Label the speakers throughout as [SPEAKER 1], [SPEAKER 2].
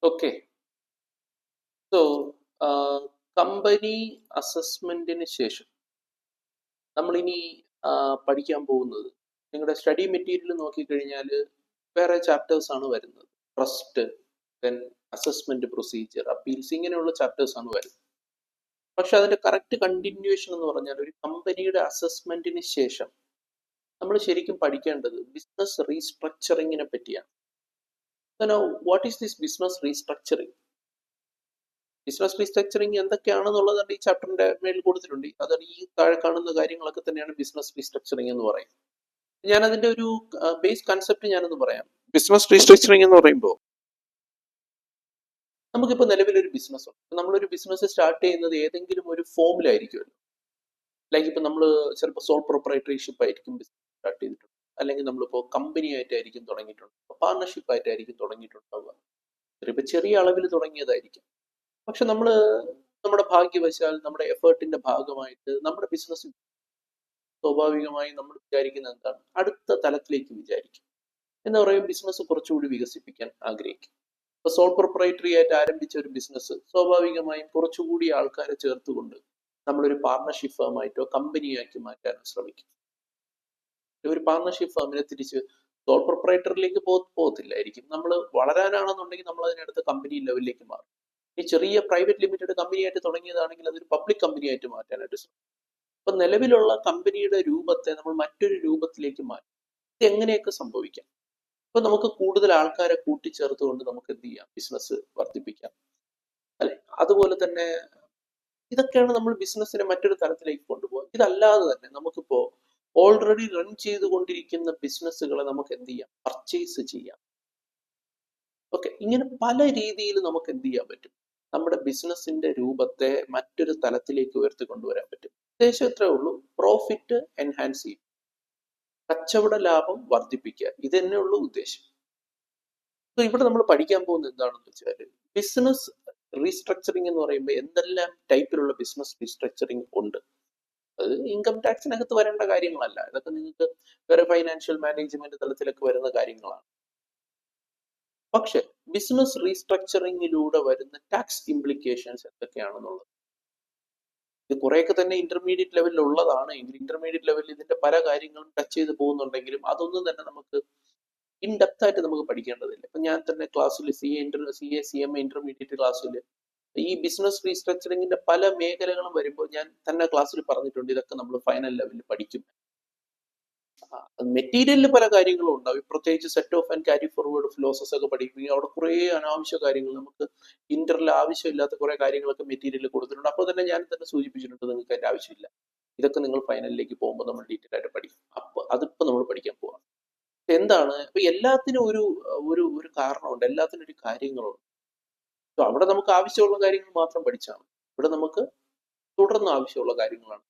[SPEAKER 1] Okay. So company അസസ്മെന്റിന് ശേഷം നമ്മളിനി പഠിക്കാൻ പോകുന്നത്, നിങ്ങളുടെ സ്റ്റഡി മെറ്റീരിയൽ നോക്കിക്കഴിഞ്ഞാൽ വേറെ ചാപ്റ്റേഴ്സ് ആണ് വരുന്നത്. Trust, then assessment procedure, appeals, ഇങ്ങനെയുള്ള ചാപ്റ്റേഴ്സ് ആണ് വരുന്നത്. പക്ഷെ അതിന്റെ കറക്റ്റ് കണ്ടിന്യൂവേഷൻ എന്ന് പറഞ്ഞാൽ ഒരു കമ്പനിയുടെ അസസ്മെന്റിന് ശേഷം നമ്മൾ ശരിക്കും പഠിക്കേണ്ടത് ബിസിനസ് റീസ്ട്രക്ചറിങ്ങിനെ പറ്റിയാണ്. What is this business restructuring? Business restructuring എന്തൊക്കെയാണെന്നുള്ളത് ഈ ചാപ്റ്ററിന്റെ മേൽ കൊടുത്തിട്ടുണ്ട്. അത് ഈ താഴെ കാണുന്ന കാര്യങ്ങളൊക്കെ തന്നെയാണ് ബിസിനസ് റീസ്ട്രക്ചറിങ് എന്ന് പറയുന്നത്. ഞാൻ അതിന്റെ ഒരു ബേസ് കൺസെപ്റ്റ് ഞാനൊന്ന് പറയാം. ബിസിനസ് റീസ്ട്രക്ചറിങ് എന്ന് പറയുമ്പോൾ നമുക്കിപ്പോൾ നിലവിലൊരു ബിസിനസ് ഉണ്ട്. നമ്മളൊരു ബിസിനസ് സ്റ്റാർട്ട് ചെയ്യുന്നത് ഏതെങ്കിലും ഒരു ഫോമിലായിരിക്കുമല്ലോ. ലൈക്ക് ഇപ്പം നമ്മൾ ചിലപ്പോൾ സോൾ പ്രൊപ്പറേറ്റർഷിപ്പ് ആയിരിക്കും ബിസിനസ് സ്റ്റാർട്ട് ചെയ്തിട്ടുണ്ട്, അല്ലെങ്കിൽ നമ്മളിപ്പോൾ കമ്പനി ആയിട്ടായിരിക്കും തുടങ്ങിയിട്ടുണ്ട്, പാർട്ണർഷിപ്പ് ആയിട്ടായിരിക്കും തുടങ്ങിയിട്ടുണ്ടാവുക, ചിലപ്പോൾ ചെറിയ അളവിൽ തുടങ്ങിയതായിരിക്കും. പക്ഷെ നമ്മൾ നമ്മുടെ ഭാഗ്യവശാൽ നമ്മുടെ എഫേർട്ടിന്റെ ഭാഗമായിട്ട് നമ്മുടെ ബിസിനസ് സ്വാഭാവികമായും നമ്മൾ വിചാരിക്കുന്നത് എന്താണ്, അടുത്ത തലത്തിലേക്ക് വിചാരിക്കും. എന്ന് പറയുമ്പോൾ ബിസിനസ് കുറച്ചുകൂടി വികസിപ്പിക്കാൻ ആഗ്രഹിക്കും. ഇപ്പൊ സോൾ പ്രൊപ്പറേറ്ററി ആയിട്ട് ആരംഭിച്ച ഒരു ബിസിനസ് സ്വാഭാവികമായും കുറച്ചുകൂടി ആൾക്കാരെ ചേർത്തുകൊണ്ട് നമ്മളൊരു പാർട്ണർഷിപ്പ് ഫേമായിട്ടോ കമ്പനിയാക്കി മാറ്റാനോ ശ്രമിക്കും. ഒരു പാർട്ണർഷിപ്പ് ഫേമിനെ തിരിച്ച് സോൾ പ്രൊപ്പറേറ്ററിലേക്ക് പോകത്തില്ലായിരിക്കും. നമ്മൾ വളരാനാണെന്നുണ്ടെങ്കിൽ നമ്മൾ അതിനടുത്ത് കമ്പനി ലെവലിലേക്ക് മാറും. ഈ ചെറിയ പ്രൈവറ്റ് ലിമിറ്റഡ് കമ്പനിയായിട്ട് തുടങ്ങിയതാണെങ്കിൽ അതൊരു പബ്ലിക് കമ്പനിയായിട്ട് മാറ്റാനായിട്ട് ശ്രമിക്കും. അപ്പൊ നിലവിലുള്ള കമ്പനിയുടെ രൂപത്തെ നമ്മൾ മറ്റൊരു രൂപത്തിലേക്ക് മാറ്റും. ഇത് എങ്ങനെയൊക്കെ സംഭവിക്കാം? അപ്പൊ നമുക്ക് കൂടുതൽ ആൾക്കാരെ കൂട്ടിച്ചേർത്തുകൊണ്ട് നമുക്ക് എന്ത് ചെയ്യാം, ബിസിനസ് വർദ്ധിപ്പിക്കാം, അല്ലെ? അതുപോലെ തന്നെ ഇതൊക്കെയാണ് നമ്മൾ ബിസിനസ്സിനെ മറ്റൊരു തലത്തിലേക്ക് കൊണ്ടുപോകുക. ഇതല്ലാതെ തന്നെ നമുക്കിപ്പോ ഓൾറെഡി റൺ ചെയ്തുകൊണ്ടിരിക്കുന്ന ബിസിനസ്സുകളെ നമുക്ക് എന്ത് ചെയ്യാം, പർച്ചേസ് ചെയ്യാം. ഓക്കെ, ഇങ്ങനെ പല രീതിയിൽ നമുക്ക് എന്ത് ചെയ്യാൻ പറ്റും, നമ്മുടെ ബിസിനസിന്റെ രൂപത്തെ മറ്റൊരു തലത്തിലേക്ക് ഉയർത്തിക്കൊണ്ടുവരാൻ പറ്റും. ഉദ്ദേശം ഇത്രേ ഉള്ളൂ, പ്രോഫിറ്റ് എൻഹാൻസ് ചെയ്യും, കച്ചവട ലാഭം വർദ്ധിപ്പിക്കുക, ഇത് തന്നെയുള്ള ഉദ്ദേശം. ഇവിടെ നമ്മൾ പഠിക്കാൻ പോകുന്നത് എന്താണെന്ന് വെച്ചാൽ, ബിസിനസ് റീസ്ട്രക്ചറിങ് എന്ന് പറയുമ്പോൾ എന്തെല്ലാം ടൈപ്പിലുള്ള ബിസിനസ് റീസ്ട്രക്ചറിങ് ഉണ്ട്. അത് ഇൻകം ടാക്സിനകത്ത് വരേണ്ട കാര്യങ്ങളല്ല, ഇതൊക്കെ നിങ്ങൾക്ക് വേറെ ഫൈനാൻഷ്യൽ മാനേജ്മെന്റ് തലത്തിലൊക്കെ വരുന്ന കാര്യങ്ങളാണ്. പക്ഷെ ബിസിനസ് റീസ്ട്രക്ചറിങ്ങിലൂടെ വരുന്ന ടാക്സ് ഇംപ്ലിക്കേഷൻസ് എന്തൊക്കെയാണെന്നുള്ളത് ഇത് കുറെയൊക്കെ തന്നെ ഇന്റർമീഡിയറ്റ് ലെവലിൽ ഉള്ളതാണ്. ഇന്റർമീഡിയറ്റ് ലെവലിൽ ഇതിന്റെ പല കാര്യങ്ങളും ടച്ച് ചെയ്ത് പോകുന്നുണ്ടെങ്കിലും അതൊന്നും തന്നെ നമുക്ക് ഇൻ ഡെപ്ത് ആയിട്ട് നമുക്ക് പഠിക്കേണ്ടതില്ല. ഇപ്പൊ ഞാൻ തന്നെ ക്ലാസ്സിൽ CA CMA ഇന്റർമീഡിയറ്റ് ക്ലാസ്സിൽ ഈ ബിസിനസ് റീസ്ട്രക്ചറിങ്ങിന്റെ പല മേഖലകളും വരുമ്പോൾ ഞാൻ തന്നെ ക്ലാസ്സിൽ പറഞ്ഞിട്ടുണ്ട്, ഇതൊക്കെ നമ്മൾ ഫൈനൽ ലെവലിൽ പഠിക്കും. മെറ്റീരിയലിൽ പല കാര്യങ്ങളും ഉണ്ടാവും. പ്രത്യേകിച്ച് set off and carry forward losses ഒക്കെ പഠിക്കുകയും അവിടെ കുറേ അനാവശ്യ കാര്യങ്ങൾ, നമുക്ക് ഇന്ററിൽ ആവശ്യമില്ലാത്ത കുറെ കാര്യങ്ങളൊക്കെ മെറ്റീരിയലിൽ കൊടുത്തിട്ടുണ്ട്. അപ്പോൾ തന്നെ ഞാൻ തന്നെ സൂചിപ്പിച്ചിട്ടുണ്ട്, നിങ്ങൾക്ക് അതിന്റെ ആവശ്യമില്ല, ഇതൊക്കെ നിങ്ങൾ ഫൈനലിലേക്ക് പോകുമ്പോൾ നമ്മൾ ഡീറ്റെയിൽ ആയിട്ട് പഠിക്കും. അപ്പൊ അതിപ്പോ നമ്മൾ പഠിക്കാൻ പോവാം. എന്താണ്, ഇപ്പൊ എല്ലാത്തിനും ഒരു ഒരു ഒരു കാരണമുണ്ട്, എല്ലാത്തിനും ഒരു കാര്യങ്ങളുണ്ട്. അവിടെ നമുക്ക് ആവശ്യമുള്ള കാര്യങ്ങൾ മാത്രം പഠിച്ചാണ്, ഇവിടെ നമുക്ക് തുടർന്ന് ആവശ്യമുള്ള കാര്യങ്ങളാണ്.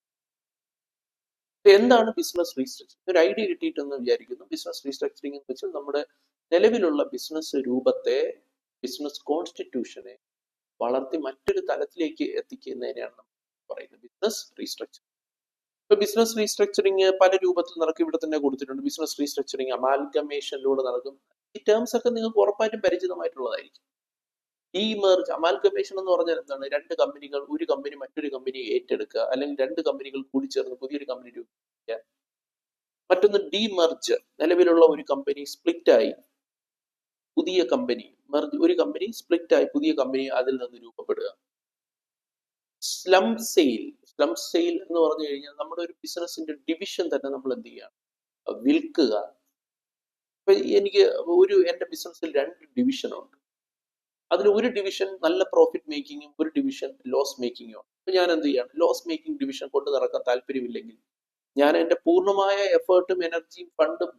[SPEAKER 1] എന്താണ് ബിസിനസ് റീസ്ട്രക്ചറിങ്? ഒരു ഐഡിയ കിട്ടിയിട്ടെന്ന് വിചാരിക്കുന്നു. ബിസിനസ് റീസ്ട്രക്ചറിങ് എന്ന് വെച്ചാൽ നമ്മുടെ നിലവിലുള്ള ബിസിനസ് രൂപത്തെ, ബിസിനസ് കോൺസ്റ്റിറ്റ്യൂഷനെ വളർത്തി മറ്റൊരു തലത്തിലേക്ക് എത്തിക്കുന്നതിനെയാണ് നമ്മൾ പറയുന്നത് ബിസിനസ് റീസ്ട്രക്ചറിങ്. ഇപ്പൊ ബിസിനസ് റീസ്ട്രക്ചറിങ് പല രൂപത്തിൽ നടക്കും, ഇവിടെ തന്നെ കൊടുത്തിട്ടുണ്ട്. ബിസിനസ് റീസ്ട്രക്ചറിങ് അമാൽഗമേഷനിലൂടെ നടക്കും. ഈ ടേംസ് ഒക്കെ നിങ്ങൾക്ക് ഉറപ്പായിട്ടും പരിചിതമായിട്ടുള്ളതായിരിക്കും. ഡീമേർജ്, അമാൽഗമേഷൻ എന്ന് പറഞ്ഞാൽ എന്താണ്? രണ്ട് കമ്പനികൾ, ഒരു കമ്പനി മറ്റൊരു കമ്പനി ഏറ്റെടുക്കുക, അല്ലെങ്കിൽ രണ്ട് കമ്പനികൾ കൂടി ചേർന്ന് പുതിയൊരു കമ്പനി രൂപീകരിക്കുക. മറ്റൊന്ന് ഡീമർജ്, നിലവിലുള്ള ഒരു കമ്പനി സ്പ്ലിറ്റ് ആയി പുതിയ കമ്പനി, ഒരു കമ്പനി സ്പ്ലിറ്റ് ആയി പുതിയ കമ്പനി അതിൽ നിന്ന് രൂപപ്പെടുക. സ്ലം സെയിൽ എന്ന് പറഞ്ഞു കഴിഞ്ഞാൽ നമ്മുടെ ഒരു ബിസിനസിന്റെ ഡിവിഷൻ തന്നെ നമ്മൾ എന്ത് ചെയ്യുകയാണ്, വിൽക്കുക. ഇപ്പൊ എനിക്ക് എന്റെ ബിസിനസ്സിൽ 2 ഡിവിഷനുണ്ട്. അതിൽ ഒരു ഡിവിഷൻ നല്ല പ്രോഫിറ്റ് മേക്കിങ്ങും ഒരു ഡിവിഷൻ ലോസ് മേക്കിങ്ങും ആണ്. അപ്പൊ ഞാൻ എന്ത് ചെയ്യാണ്, ലോസ് മേക്കിംഗ് ഡിവിഷൻ കൊണ്ട് നടക്കാൻ താല്പര്യമില്ലെങ്കിൽ ഞാൻ എന്റെ പൂർണ്ണമായ എഫേർട്ടും എനർജിയും ഫണ്ടും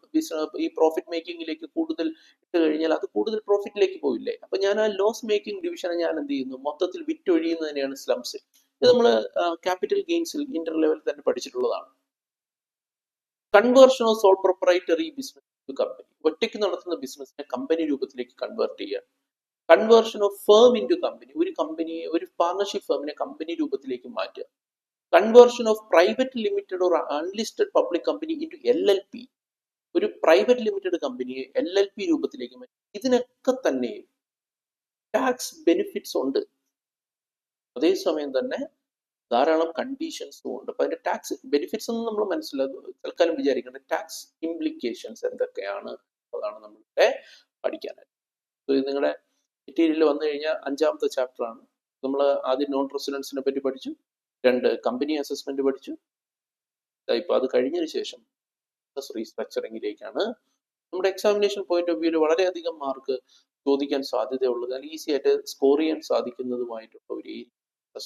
[SPEAKER 1] ഈ പ്രോഫിറ്റ് മേക്കിങ്ങിലേക്ക് കൂടുതൽ ഇട്ട് കഴിഞ്ഞാൽ അത് കൂടുതൽ പ്രോഫിറ്റിലേക്ക് പോയില്ലേ? അപ്പൊ ഞാൻ ആ ലോസ് മേക്കിംഗ് ഡിവിഷനെ ഞാൻ എന്ത് ചെയ്യുന്നു, മൊത്തത്തിൽ വിറ്റൊഴിയുന്നതിനെയാണ് സ്ലം സെയിൽ. ഇത് നമ്മൾ ക്യാപിറ്റൽ ഗെയിൻസിൽ ഇന്റർ ലെവലിൽ തന്നെ പഠിച്ചിട്ടുള്ളതാണ്. Conversion of sole proprietary business to company, ഒറ്റയ്ക്ക് നടത്തുന്ന ബിസിനസിനെ കമ്പനി രൂപത്തിലേക്ക് കൺവേർട്ട് ചെയ്യുക. Conversion of firm into company, ഒരു കമ്പനിയെ, ഒരു പാർട്ണർഷിപ്പ് ഫേമിനെ കമ്പനി രൂപത്തിലേക്ക് മാറ്റുക. Conversion of private limited or unlisted public company into LLP, ഒരു പ്രൈവറ്റ് ലിമിറ്റഡ് കമ്പനിയെ LLP രൂപത്തിലേക്ക് മാറ്റുക. ഇതിനൊക്കെ തന്നെ ടാക്സ് ബെനിഫിറ്റ്സ് ഉണ്ട്, അതേസമയം തന്നെ ധാരാളം കണ്ടീഷൻസും ഉണ്ട്. അപ്പൊ അതിന്റെ ടാക്സ് ബെനിഫിറ്റ്സ് ഒന്നും നമ്മൾ മനസ്സിലാക്കും തൽക്കാലം വിചാരിക്കേണ്ട, ടാക്സ് ഇംപ്ലിക്കേഷൻസ് എന്തൊക്കെയാണ് അതാണ് നമ്മളിവിടെ പഠിക്കാനായിട്ട്. നിങ്ങളുടെ മെറ്റീരിയൽ വന്നു കഴിഞ്ഞാൽ 5ാമത്തെ ചാപ്റ്റർ ആണ്. നമ്മൾ ആദ്യം നോൺ റെസിഡൻസിനെ പറ്റി പഠിച്ചു, 2 കമ്പനി അസസ്മെന്റ് പഠിച്ചു. ഇപ്പൊ അത് കഴിഞ്ഞതിന് ശേഷം റീസ്ട്രക്ചറിങ്ങിലേക്കാണ്. നമ്മുടെ എക്സാമിനേഷൻ പോയിന്റ് ഓഫ് വ്യൂവിൽ വളരെയധികം മാർക്ക് ചോദിക്കാൻ സാധ്യതയുള്ളത്, അല്ലെങ്കിൽ ഈസി ആയിട്ട് സ്കോർ ചെയ്യാൻ സാധിക്കുന്നതുമായിട്ടുള്ള ഒരു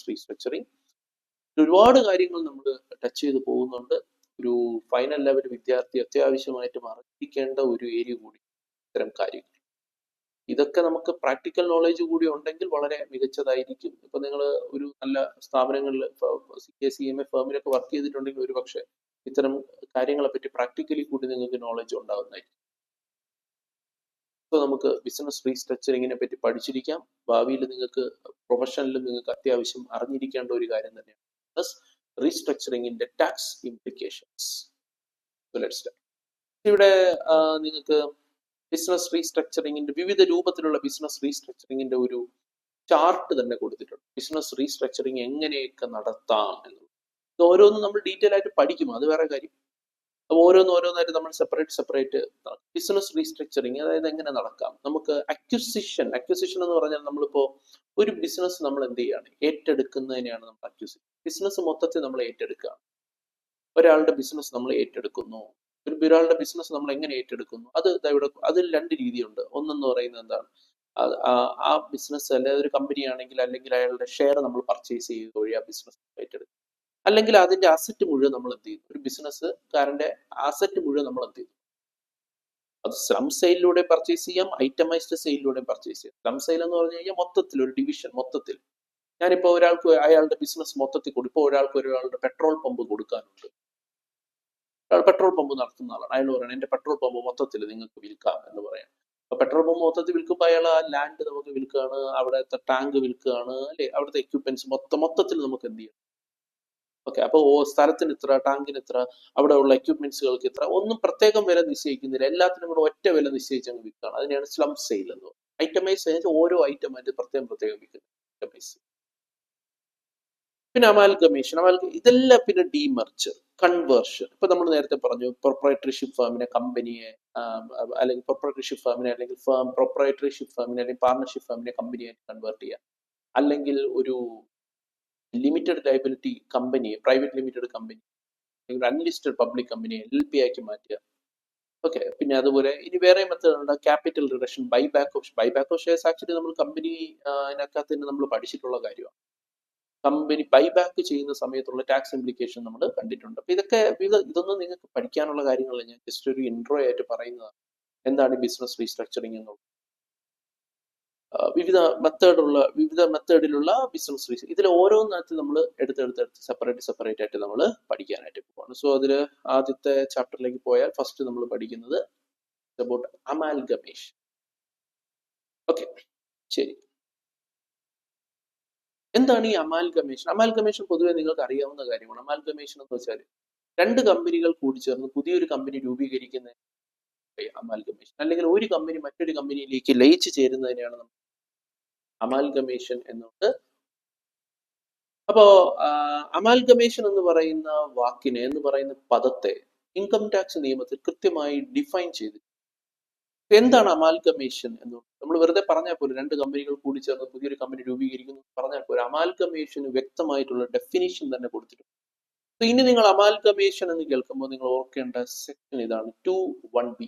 [SPEAKER 1] റീസ്ട്രക്ചറിങ്. ഒരുപാട് കാര്യങ്ങൾ നമ്മൾ ടച്ച് ചെയ്ത് പോകുന്നുണ്ട്. ഒരു ഫൈനൽ ലെവൽ വിദ്യാർത്ഥി അത്യാവശ്യമായിട്ട് അറിഞ്ഞിരിക്കേണ്ട ഒരു ഏരിയ കൂടി ഇത്തരം കാര്യങ്ങൾ. ഇതൊക്കെ നമുക്ക് പ്രാക്ടിക്കൽ നോളേജ് കൂടി ഉണ്ടെങ്കിൽ വളരെ മികച്ചതായിരിക്കും. ഇപ്പൊ നിങ്ങൾ ഒരു നല്ല സ്ഥാപനങ്ങളിൽ CA ഫേമിലൊക്കെ വർക്ക് ചെയ്തിട്ടുണ്ടെങ്കിൽ ഒരു പക്ഷേ ഇത്തരം കാര്യങ്ങളെ പറ്റി പ്രാക്ടിക്കലി കൂടി നിങ്ങൾക്ക് നോളജ് ഉണ്ടാകുന്നതായിരിക്കും. ഇപ്പൊ നമുക്ക് ബിസിനസ് റീസ്ട്രക്ചറിങ്ങിനെ പറ്റി പഠിച്ചിരിക്കാം. ഭാവിയിൽ നിങ്ങൾക്ക് പ്രൊഫഷണലിൽ നിങ്ങൾക്ക് അത്യാവശ്യം അറിഞ്ഞിരിക്കേണ്ട ഒരു കാര്യം തന്നെയാണ് ബിസിനസ് റീസ്ട്രക്ചറിങ്ങിന്റെ ടാക്സ് ഇംപ്ലിക്കേഷൻസ്. ഇവിടെ നിങ്ങൾക്ക് ബിസിനസ് റീസ്ട്രക്ചറിങ്ങിന്റെ വിവിധ രൂപത്തിലുള്ള ബിസിനസ് റീസ്ട്രക്ചറിങ്ങിന്റെ ഒരു ചാർട്ട് തന്നെ കൊടുത്തിട്ടുണ്ട്. ബിസിനസ് റീസ്ട്രക്ചറിങ് എങ്ങനെയൊക്കെ നടത്താം എന്നുള്ളത് ഇത് ഓരോന്നും നമ്മൾ ഡീറ്റെയിൽ ആയിട്ട് പഠിക്കും, അത് വേറെ കാര്യം. അപ്പോൾ ഓരോന്നായിട്ട് നമ്മൾ സെപ്പറേറ്റ് ബിസിനസ് റീസ്ട്രക്ചറിങ് അതായത് എങ്ങനെ നടക്കാം. നമുക്ക് അക്വിസിഷൻ എന്ന് പറഞ്ഞാൽ നമ്മളിപ്പോ ഒരു ബിസിനസ് നമ്മൾ എന്ത് ചെയ്യാണ്, ഏറ്റെടുക്കുന്നതിനെയാണ് നമ്മൾ അക്വിസിഷൻ. ബിസിനസ് മൊത്തത്തിൽ നമ്മൾ ഏറ്റെടുക്കുക, ഒരാളുടെ ബിസിനസ് നമ്മൾ ഏറ്റെടുക്കുന്നു. ഒരാളുടെ ബിസിനസ് നമ്മൾ എങ്ങനെ ഏറ്റെടുക്കുന്നു, ഇവിടെ അതിൽ 2 രീതിയുണ്ട്. ഒന്നെന്ന് പറയുന്നത് എന്താണ്, ആ ബിസിനസ് അല്ലെങ്കിൽ ഒരു കമ്പനി ആണെങ്കിൽ അല്ലെങ്കിൽ അയാളുടെ ഷെയർ നമ്മൾ പർച്ചേസ് ചെയ്ത് വഴി ആ ബിസിനസ് ഏറ്റെടുക്കും. അല്ലെങ്കിൽ അതിന്റെ അസറ്റ് മുഴുവൻ നമ്മൾ എന്ത് ചെയ്യും, ഒരു ബിസിനസ്സുകാരന്റെ അസറ്റ് മുഴുവൻ നമ്മൾ എന്ത് ചെയ്യും, അത് സ്ലം സെയിലിലൂടെ പർച്ചേസ് ചെയ്യാം, ഐറ്റമൈസ്ഡ് സെയിലിലൂടെ പർച്ചേസ് ചെയ്യാം. സ്ലം സെയിൽ എന്ന് പറഞ്ഞു കഴിഞ്ഞാൽ മൊത്തത്തിൽ ഒരു ഡിവിഷൻ, മൊത്തത്തിൽ ഞാനിപ്പോ ഒരാൾക്ക് അയാളുടെ ബിസിനസ് മൊത്തത്തിൽ കൊടുക്കും. ഒരാളുടെ പെട്രോൾ പമ്പ് കൊടുക്കാനുണ്ട്, പെട്രോൾ പമ്പ് നടത്തുന്ന ആളാണ്. അയാൾ പറയണം എന്റെ പെട്രോൾ പമ്പ് മൊത്തത്തിൽ നിങ്ങൾക്ക് വിൽക്കാം എന്ന് പറയാം. അപ്പൊ പെട്രോൾ പമ്പ് മൊത്തത്തിൽ വിൽക്കുമ്പോൾ അയാൾ ആ ലാൻഡ് നമുക്ക് വിൽക്കുകയാണ്, അവിടുത്തെ ടാങ്ക് വിൽക്കുകയാണ്, അല്ലെ, അവിടുത്തെ എക്യുപ്മെന്റ്സ് മൊത്തത്തിൽ നമുക്ക് എന്ത് ചെയ്യണം. ഓക്കെ, അപ്പൊ സ്ഥലത്തിന് ഇത്ര, ടാങ്കിന് ഇത്ര, അവിടെ ഉള്ള എക്യുപ്മെന്റ്സുകൾക്ക് ഇത്ര, ഒന്നും പ്രത്യേകം വില നിശ്ചയിക്കുന്നില്ല, എല്ലാത്തിനും കൂടെ ഒറ്റ വില നിശ്ചയിച്ച് അങ്ങ് വിൽക്കുകയാണ്. അതിനെയാണ് സ്ലം സെയിൽ എന്ന് പറയുന്നത്. ഐറ്റമൈസ് ഓരോ ഐറ്റം ആയിട്ട് പ്രത്യേകം വിൽക്കുന്നത് ഐറ്റമൈസ്. പിന്നെ അമാൽഗമേഷൻ, ഇതെല്ലാം. പിന്നെ ഡീമർജർ, കൺവേർഷൻ. ഇപ്പൊ നമ്മൾ നേരത്തെ പറഞ്ഞു പ്രൊപ്രൈറ്ററിഷിപ്പ് ഫേമിനെ കമ്പനിയെ, അല്ലെങ്കിൽ പ്രൊപ്രൈറ്ററിഷിപ്പ് ഫേമിനെ അല്ലെങ്കിൽ പ്രൊപ്രൈറ്ററിഷിപ്പ് ഫേമിനെ അല്ലെങ്കിൽ പാർട്ണർഷിപ്പ് ഫേമിനെ കമ്പനിയായിട്ട് കൺവേർട്ട് ചെയ്യുക, അല്ലെങ്കിൽ ഒരു ലിമിറ്റഡ് ലയബിലിറ്റി കമ്പനിയെ, പ്രൈവറ്റ് ലിമിറ്റഡ് കമ്പനി അല്ലെങ്കിൽ അൺലിസ്റ്റഡ് പബ്ലിക് കമ്പനിയെ LLP ആക്കി മാറ്റുക. ഓക്കെ, പിന്നെ അതുപോലെ ഇനി വേറെ മെത്തേഡ് ഉണ്ട്, capital reduction, buyback of shares. Actually നമ്മൾ കമ്പനി അതിനകത്ത് തന്നെ നമ്മൾ പഠിച്ചിട്ടുള്ള കാര്യമാണ്. കമ്പനി ബൈബാക്ക് ചെയ്യുന്ന സമയത്തുള്ള ടാക്സ് ഇംപ്ലിക്കേഷൻ നമ്മൾ കണ്ടിട്ടുണ്ട്. അപ്പൊ ഇതൊന്നും നിങ്ങൾക്ക് പഠിക്കാനുള്ള കാര്യങ്ങളല്ല, ഞാൻ ജസ്റ്റ് ഒരു ഇൻട്രോ ആയിട്ട് പറയുന്നതാണ്. എന്താണ് ബിസിനസ് റീസ്ട്രക്ചറിങ് എന്നുള്ളത്, വിവിധ മെത്തേഡിലുള്ള ബിസിനസ് റീസ്, ഇതിൽ ഓരോന്നിനകത്ത് നമ്മൾ എടുത്ത് സെപ്പറേറ്റ് ആയിട്ട് നമ്മൾ പഠിക്കാനായിട്ട് പോവാണ്. സോ അതിൽ ആദ്യത്തെ ചാപ്റ്ററിലേക്ക് പോയാൽ ഫസ്റ്റ് നമ്മൾ പഠിക്കുന്നത് അബൌട്ട് അമാൽഗമേഷൻ. ഓക്കെ, ശരി. എന്താണ് ഈ അമാൽഗമേഷൻ? പൊതുവെ നിങ്ങൾക്ക് അറിയാവുന്ന കാര്യമാണ്. അമാൽഗമേഷൻ എന്ന് വെച്ചാൽ 2 കമ്പനികൾ കൂടിച്ചേർന്ന് പുതിയൊരു കമ്പനി രൂപീകരിക്കുന്ന അമാൽഗമേഷൻ, അല്ലെങ്കിൽ ഒരു കമ്പനി മറ്റൊരു കമ്പനിയിലേക്ക് ലയിച്ചു ചേരുന്നതിനെയാണ് നമ്മൾ അമാൽഗമേഷൻ എന്നുണ്ട്. അപ്പോ അമാൽഗമേഷൻ എന്ന് പറയുന്ന പദത്തെ ഇൻകം ടാക്സ് നിയമത്തിൽ കൃത്യമായി ഡിഫൈൻ ചെയ്തു. എന്താണ് അമാൽഗമേഷൻ എന്ന് നമ്മൾ വെറുതെ പറഞ്ഞാൽ പോലും 2 കമ്പനികൾ കൂടി ചേർന്ന് പുതിയൊരു കമ്പനി രൂപീകരിക്കുന്നു പറഞ്ഞാൽ പോലും അമാൽഗമേഷന് വ്യക്തമായിട്ടുള്ള ഡെഫിനിഷൻ തന്നെ കൊടുത്തിട്ടുണ്ട്. ഇനി നിങ്ങൾ അമാൽഗമേഷൻ എന്ന് കേൾക്കുമ്പോൾ നിങ്ങൾ ഓർക്കേണ്ട സെക്ഷൻ ഇതാണ്, 2(1)(b).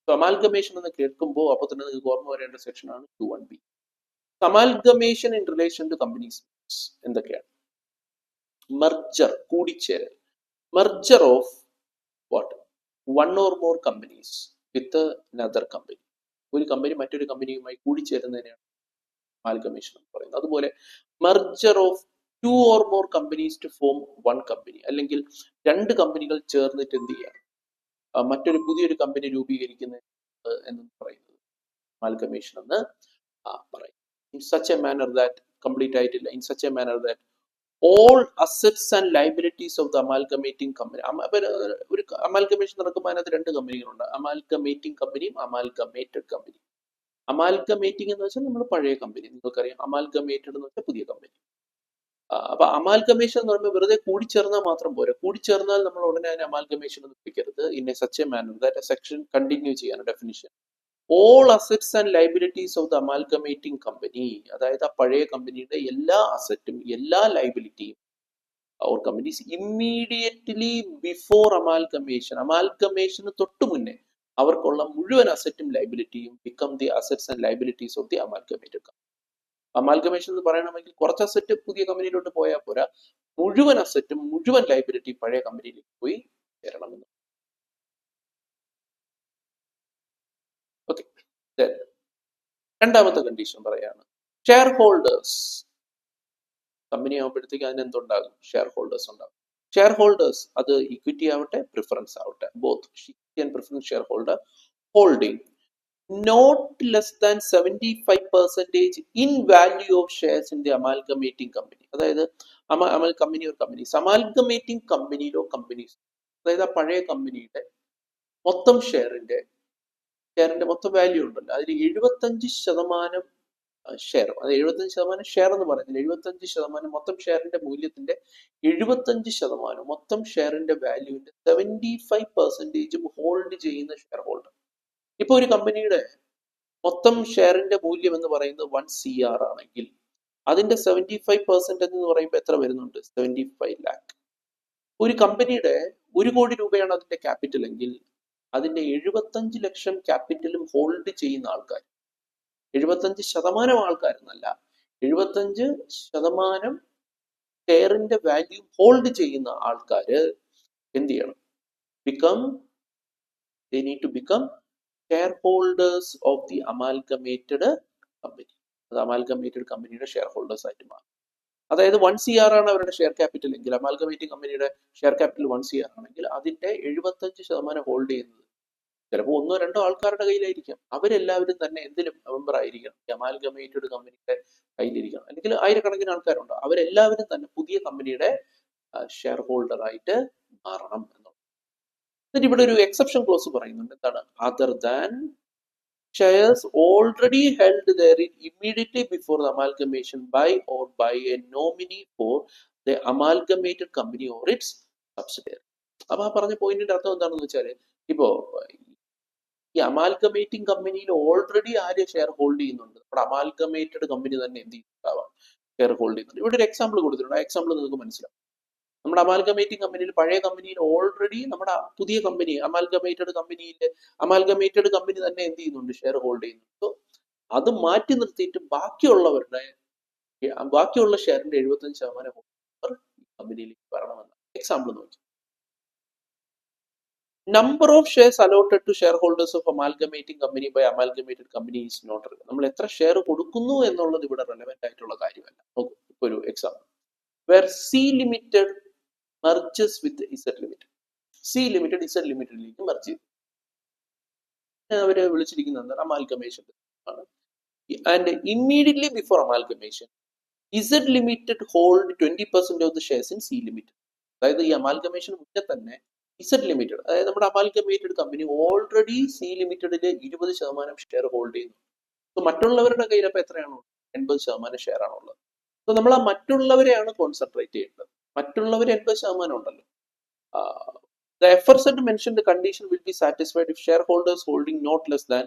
[SPEAKER 1] അമാൽഗമേഷൻ എന്ന് കേൾക്കുമ്പോൾ അപ്പോൾ തന്നെ നിങ്ങൾക്ക് ഓർമ്മ വരേണ്ട സെക്ഷൻ ആണ് 2(1)(b). Amalgamation in relation to companies എന്തൊക്കെയാണ്? മെർജർ, കൂടിച്ചേരൽ. Merger of what? 1 or more companies with another company. ഒരു കമ്പനി മറ്റൊരു കമ്പനിയുമായി കൂടിച്ചേരുന്നതിനെയാണ് അമാൽഗമേഷൻ എന്ന് പറയുന്നത്. അതുപോലെ merger of 2 or more companies to form 1 company, അല്ലെങ്കിൽ 2 കമ്പനികൾ ചേർന്നിട്ട് എന്ത് ചെയ്യാം, പുതിയൊരു കമ്പനി രൂപീകരിക്കുന്നത് എന്ന് പറയുന്നത് അമാൽഗമേഷൻ എന്ന് പറയും. In such a manner that, complete ആയിട്ടില്ല, in such a manner that all assets and liabilities of the amalgamating company. ഒരു അമാൽഗമേഷൻ നടക്കുമ്പോൾ അതിനകത്ത് 2 കമ്പനികളുണ്ട്, അമാൽഗമേറ്റിംഗ് കമ്പനിയും അമാൽഗമേറ്റഡ് കമ്പനി. അമാൽഗമേറ്റിംഗ് എന്ന് വെച്ചാൽ നമ്മൾ പഴയ കമ്പനി, നിങ്ങൾക്കറിയാം. അമാൽഗമേറ്റഡ് എന്ന് വെച്ചാൽ പുതിയ കമ്പനി. അപ്പൊ അമാൽഗമേഷൻ എന്ന് പറയുമ്പോൾ വെറുതെ കൂടിച്ചേർന്നാൽ മാത്രം പോരാ. കൂടിച്ചേർന്നാൽ നമ്മൾ ഉടനെ അതിനെ അമാൽഗമേഷൻ എന്ന് വിളിക്കരുത്. In a such a manner that section continue ചെയ്യാണ് definition. All assets and liabilities of the amalgamating company, അതായത് ആ പഴയ കമ്പനിയുടെ എല്ലാ അസറ്റും എല്ലാ ലൈബിലിറ്റിയും or companies immediately before amalgamation, അമാൽഗമേഷന് തൊട്ട് മുന്നേ അവർക്കുള്ള മുഴുവൻ അസറ്റും ലൈബിലിറ്റിയും become the assets and liabilities of the amalgamated company. Amalgamation എന്ന് പറയണമെങ്കിൽ കുറച്ച് അസറ്റ് പുതിയ കമ്പനിയിലോട്ട് പോയാൽ പോരാ, മുഴുവൻ അസറ്റും മുഴുവൻ ലൈബിലിറ്റി പഴയ കമ്പനിയിലേക്ക് പോയി ചേരണമെന്ന്. ഓക്കെ, രണ്ടാമത്തെ കണ്ടീഷൻ പറയാണ് ഷെയർ ഹോൾഡേഴ്സ്. കമ്പനി ആകുമ്പോഴത്തേക്ക് അതിന് എന്തുണ്ടാകും? ഷെയർ ഹോൾഡേഴ്സ് ഉണ്ടാകും. ഷെയർ ഹോൾഡേഴ്സ് അത് ഇക്വിറ്റി ആവട്ടെ പ്രിഫറൻസ് ആവട്ടെ, both equity and preference share holder holding not less than 75% in value of shares in the amalgamating company. അതായത് കമ്പനി ഒരു കമ്പനീസ്, അമാൽഗമേറ്റിംഗ് കമ്പനിയിലോ കമ്പനീസ്, അതായത് ആ പഴയ കമ്പനിയുടെ മൊത്തം ഷെയറിന്റെ മൊത്തം വാല്യൂ ഉണ്ടല്ലോ, അതിൽ 75% ഷെയർ, അത് 75% ഷെയർ എന്ന് പറയുന്നില്ല, 75% മൊത്തം ഷെയറിന്റെ മൂല്യത്തിന്റെ 75% മൊത്തം ഷെയറിന്റെ വാല്യൂവിന്റെ 75% ഹോൾഡ് ചെയ്യുന്ന ഷെയർ ഹോൾഡർ. ഇപ്പൊ ഒരു കമ്പനിയുടെ മൊത്തം ഷെയറിന്റെ മൂല്യം എന്ന് പറയുന്നത് 1 CR ആണെങ്കിൽ അതിന്റെ 75% എന്ന് പറയുമ്പോൾ എത്ര വരുന്നുണ്ട്? 75 lakh. ഒരു കമ്പനിയുടെ 1 കോടി രൂപയാണ് അതിന്റെ ക്യാപിറ്റൽ എങ്കിൽ അതിന്റെ 75 ലക്ഷം ക്യാപിറ്റലും ഹോൾഡ് ചെയ്യുന്ന ആൾക്കാർ, 75% ആൾക്കാരെന്നല്ല, 75% ഷെയറിന്റെ വാല്യൂ ഹോൾഡ് ചെയ്യുന്ന ആൾക്കാര് എന്ത് ചെയ്യണം? they need to become shareholders of the amalgamated company. അത് അമാൽഗമേറ്റഡ് കമ്പനിയുടെ ഷെയർ ഹോൾഡേഴ്സ് ആയിട്ട് മാറും. അതായത് 1 CR ആണ് അവരുടെ ഷെയർ ക്യാപിറ്റൽ എങ്കിൽ, അമാൽഗമേറ്റിംഗ് കമ്പനിയുടെ ഷെയർ ക്യാപിറ്റൽ 1 CR ആണെങ്കിൽ അതിന്റെ 75% ഹോൾഡ് ചെയ്യുന്നത് ചിലപ്പോൾ 1-2 ആൾക്കാരുടെ കയ്യിലായിരിക്കാം. അവരെല്ലാവരും തന്നെ എന്തിലും മെമ്പർ ആയിരിക്കണം, അമാൽഗമേറ്റഡ് കമ്പനിയുടെ കയ്യിലിരിക്കണം. അല്ലെങ്കിൽ ആയിരക്കണക്കിന് ആൾക്കാരുണ്ട്, അവരെല്ലാവരും തന്നെ പുതിയ കമ്പനിയുടെ ഷെയർ ഹോൾഡർ ആയിട്ട് മാറണം എന്നുള്ളത്. എന്നിട്ട് ഇവിടെ ഒരു എക്സെപ്ഷൻ ക്ലോസ് പറയുന്നുണ്ട്. എന്താണ്? Other than shares already held therein immediately before the amalgamation by or by a nominee for the amalgamated company or its subsidiary. അപ്പൊ ആ പറഞ്ഞ പോയിന്റിന്റെ അർത്ഥം എന്താണെന്ന് വെച്ചാല്, ഇപ്പോ ഈ അമാൽഗമേറ്റിംഗ് കമ്പനിയിൽ ഓൾറെഡി ആര് ഷെയർ ഹോൾഡ് ചെയ്യുന്നുണ്ട്? നമ്മുടെ അമാൽഗമേറ്റഡ് കമ്പനി തന്നെ എന്ത് ചെയ്യുന്നുണ്ടാവാം? ഷെയർ ഹോൾഡ് ചെയ്യുന്നുണ്ട്. ഇവിടെ ഒരു എക്സാമ്പിൾ കൊടുത്തിട്ടുണ്ട്, ആ എക്സാമ്പിൾ നിങ്ങൾക്ക് മനസ്സിലാവും. നമ്മുടെ അമാൽഗമേറ്റിംഗ് കമ്പനിയിൽ, പഴയ കമ്പനിയിൽ ഓൾറെഡി നമ്മുടെ പുതിയ കമ്പനി അമാൽഗമേറ്റഡ് കമ്പനി തന്നെ എന്ത് ചെയ്യുന്നുണ്ട്? ഷെയർ ഹോൾഡ് ചെയ്യുന്നുണ്ട്. സോ അത് മാറ്റി നിർത്തിയിട്ട് ബാക്കിയുള്ള ഷെയറിന്റെ 75% ഹോൾഡർ കമ്പനിയിലേക്ക് വരണമെന്ന് എക്സാമ്പിൾ നോക്കി. Number of shares allotted to share holders of amalgamating company by amalgamated company is not relevant. നമ്മൾ എത്ര ഷെയർ കൊടുക്കുന്നു എന്നുള്ളത് ഇവിടെ റെലവെന്റ് ആയിട്ടുള്ള കാര്യമല്ല. നോക്കൂ, ഇപ്പൊ ഒരു example, where C limited merges with Z Limited. C Limited Z Limitedലേക്ക് മെർജ് ചെയ്തു. അവരെ വിളിച്ചിരിക്കുന്നത് എന്താണ്? അമാൽഗമേഷൻ ആണ്. And immediately before amalgamation Z Limited hold 20% of the shares in C Limited. അതായത് ഈ അമാൽഗമേഷൻ മുന്നേ തന്നെ Z Limited, അതായത് നമ്മുടെ amalgamated company already C Limitedലെ 20% share hold ചെയ്യുന്നു. സോ മറ്റുള്ളവരുടെ കയ്യിൽ അപ്പൊ എത്രയാണോ? 80% ഷെയർ ആണുള്ളത്. സോ നമ്മൾ ആ മറ്റുള്ളവരെയാണ് കോൺസെൻട്രേറ്റ് ചെയ്യേണ്ടത്. മറ്റുള്ളവർ 80% ഉണ്ടല്ലോ. The aforesaid mentioned the condition will be satisfied if shareholders holding not less than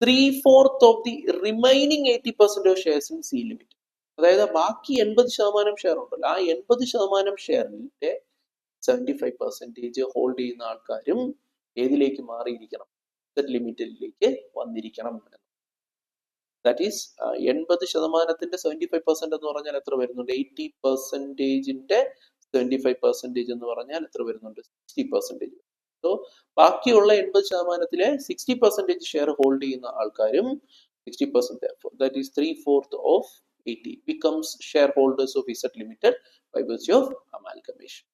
[SPEAKER 1] 3/4 of the remaining 80% of shares in C Limited. അതായത് ബാക്കി 80% ഷെയർ ഉണ്ടല്ലോ, ആ 80% ഷെയറിന്റെ 75% ഹോൾഡ് ചെയ്യുന്ന ആൾക്കാരും ഏതിലേക്ക് മാറിയിരിക്കണം? Z Limitedലേക്ക് വന്നിരിക്കണം. ദാറ്റ് ഈസ് 80%ത്തിന്റെ 75% എന്ന് പറഞ്ഞാൽ എത്ര വരുന്നുണ്ട്? 80%ന്റെ 75% എന്ന് പറഞ്ഞാൽ എത്ര വരുന്നുണ്ട്? 60%. സോ ബാക്കിയുള്ള 80%-ത്തിലെ 60% ഷെയർ ഹോൾഡ് ചെയ്യുന്ന ആൾക്കാരും 60%, that is 3/4 of 80 becomes shareholders of Z Limited by virtue of amalgamation.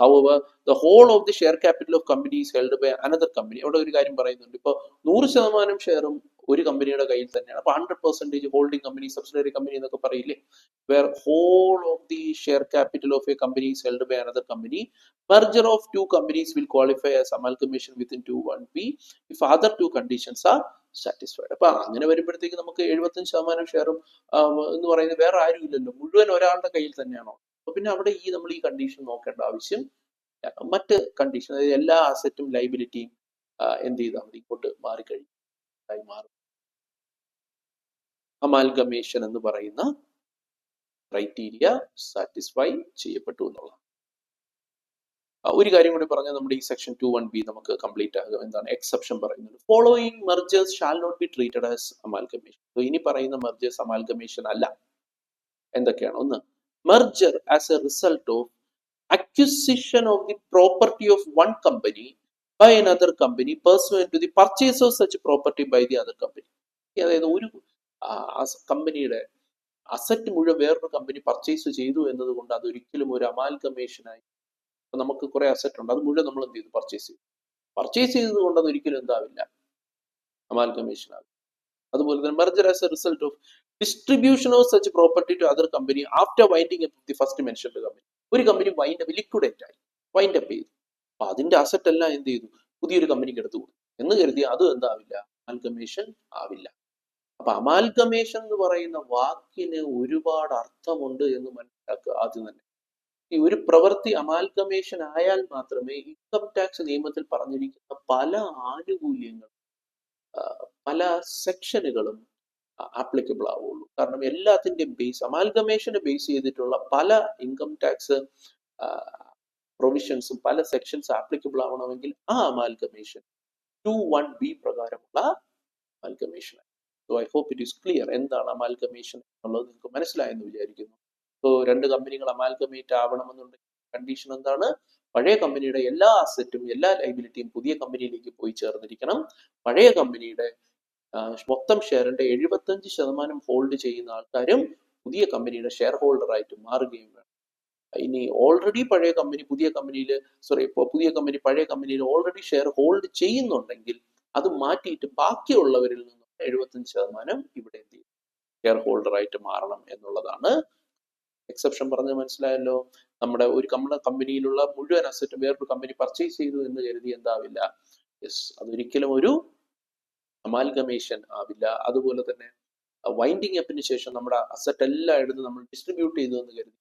[SPEAKER 1] However, the whole of the share capital of company is held by another company. അവിടെ ഒരു കാര്യം പറയുന്നുണ്ട്, ഇപ്പോൾ 100% ഷെയറും ഒരു കമ്പനിയുടെ കയ്യിൽ തന്നെയാണ്. അപ്പൊ 100% ഹോൾഡിംഗ് കമ്പനി, സബ്സിഡറി കമ്പനി എന്നൊക്കെ പറയില്ലേ? Where whole of the share capital of a company is held by another company. Merger of two companies will qualify as amalgamation within 2(1)(b if other two conditions are satisfied. അപ്പൊ അങ്ങനെ വരുമ്പോഴത്തേക്ക് നമുക്ക് 75% ഷെയറും എന്ന് പറയുന്നത് വേറെ ആരും ഇല്ലല്ലോ, മുഴുവൻ ഒരാളുടെ കയ്യിൽ തന്നെയാണോ. അപ്പൊ പിന്നെ അവിടെ നമ്മൾ ഈ കണ്ടീഷൻ നോക്കേണ്ട ആവശ്യം മറ്റ് കണ്ടീഷൻ, അതായത് എല്ലാ അസറ്റും ലൈബിലിറ്റിയും എന്ത് ചെയ്താൽ മതി, ഇങ്ങോട്ട് മാറിക്കഴിഞ്ഞായി മാറും. അമാൽഗമേഷൻ എന്ന് പറയുന്ന ക്രൈറ്റീരിയ സാറ്റിസ്ഫൈ ചെയ്യപ്പെട്ടു എന്നുള്ളതാണ്. ഒരു കാര്യം കൂടി പറഞ്ഞാൽ നമ്മുടെ ഈ സെക്ഷൻ 2(1)(b) നമുക്ക് കംപ്ലീറ്റ് ആകും. എന്താണ് എക്സെപ്ഷൻ പറയുന്നത്? Following mergers shall not be treated as amalgamation. ഇനി പറയുന്ന മെർജേഴ്സ് അമാൽഗമേഷൻ അല്ല. എന്തൊക്കെയാണ്? ഒന്ന്, merger as a result of acquisition of the property of one company by another company pursuant to the purchase of such property by the other company. അതായത് ഒരു കമ്പനിയുടെ asset മുഴുവൻ വേറൊരു കമ്പനി പർച്ചേസ് ചെയ്തു എന്നതുകൊണ്ട് അതൊരിക്കലും ഒരു അമാൽഗമേഷനായി. നമുക്ക് കുറെ അസറ്റ് ഉണ്ട്, അത് മുഴുവൻ നമ്മൾ എന്ത് ചെയ്തു? പർച്ചേസ് ചെയ്തത് കൊണ്ട് അതൊരിക്കലും എന്താവില്ല, അമാൽഗമേഷൻ ആവില്ല. അതുപോലെ തന്നെ merger as a result of distribution of such property to other company after winding up the first mentioned company. ഒരു കമ്പനി ലിക്വിഡേറ്റ് ആയി, വൈൻഡ് അപ്പ് ചെയ്തു, അപ്പൊ അതിന്റെ അസറ്റ് എല്ലാം എന്ത് ചെയ്തു? പുതിയൊരു കമ്പനിക്ക് എടുത്തു കൊടുത്തു എന്ന് കരുതി അത് എന്താവില്ല, അമാൽഗമേഷൻ ആവില്ല. അപ്പൊ അമാൽഗമേഷൻ എന്ന് പറയുന്ന വാക്കിന് ഒരുപാട് അർത്ഥമുണ്ട് എന്ന് മനസ്സിലാക്കുക ആദ്യം തന്നെ. ഈ ഒരു പ്രവൃത്തി അമാൽഗമേഷൻ ആയാൽ മാത്രമേ ഇൻകം ടാക്സ് നിയമത്തിൽ പറഞ്ഞിരിക്കുന്ന പല ആനുകൂല്യങ്ങളും പല സെക്ഷനുകളും ആപ്ലിക്കബിൾ ആവുള്ളൂ. കാരണം എല്ലാത്തിന്റെയും ബേസ്, അമാൽഗമേഷനെ ബേസ് ചെയ്തിട്ടുള്ള പല ഇൻകം ടാക്സ് പ്രൊവിഷൻസും പല സെക്ഷൻസ് ആപ്ലിക്കബിൾ ആവണമെങ്കിൽ ആ അമാൽഗമേഷൻ 2(1)(b) പ്രകാരമുള്ള amalgamation. So I hope it is clear എന്താണ് അമാൽഗമേഷൻ എന്നുള്ളത് നിങ്ങൾക്ക് മനസ്സിലായെന്ന് വിചാരിക്കുന്നു. സോ രണ്ട് കമ്പനികൾ അമാൽഗമേറ്റ് ആവണമെന്നുണ്ടെങ്കിൽ കണ്ടീഷൻ എന്താണ്? പഴയ കമ്പനിയുടെ എല്ലാ അസറ്റും എല്ലാ ലൈബിലിറ്റിയും പുതിയ കമ്പനിയിലേക്ക് പോയി ചേർന്നിരിക്കണം. പഴയ കമ്പനിയുടെ മൊത്തം ഷെയറിന്റെ 75% ഹോൾഡ് ചെയ്യുന്ന ആൾക്കാരും പുതിയ കമ്പനിയുടെ ഷെയർ ഹോൾഡറായിട്ട് മാറുകയും വേണം. ഇനി ഓൾറെഡി പഴയ കമ്പനി പുതിയ കമ്പനിയിൽ ഓൾറെഡി ഷെയർ ഹോൾഡ് ചെയ്യുന്നുണ്ടെങ്കിൽ അത് മാറ്റിയിട്ട് ബാക്കിയുള്ളവരിൽ നിന്നും 75% ഇവിടെ എന്ത് ചെയ്യും? ഷെയർ ഹോൾഡറായിട്ട് മാറണം എന്നുള്ളതാണ് എക്സെപ്ഷൻ. പറഞ്ഞത് മനസ്സിലായല്ലോ? നമ്മുടെ കമ്പനിയിലുള്ള മുഴുവൻ അസറ്റും വേറൊരു കമ്പനി പർച്ചേസ് ചെയ്തു എന്ന് കരുതി എന്താവില്ല, യെസ്, അതൊരിക്കലും ഒരു അമാൽഗമേഷൻ ആവില്ല. അതുപോലെ തന്നെ വൈൻഡിങ് അപ്പിന് ശേഷം നമ്മുടെ അസറ്റ് എല്ലാം എടുത്ത് നമ്മൾ ഡിസ്ട്രിബ്യൂട്ട് ചെയ്തു എന്ന് കരുതി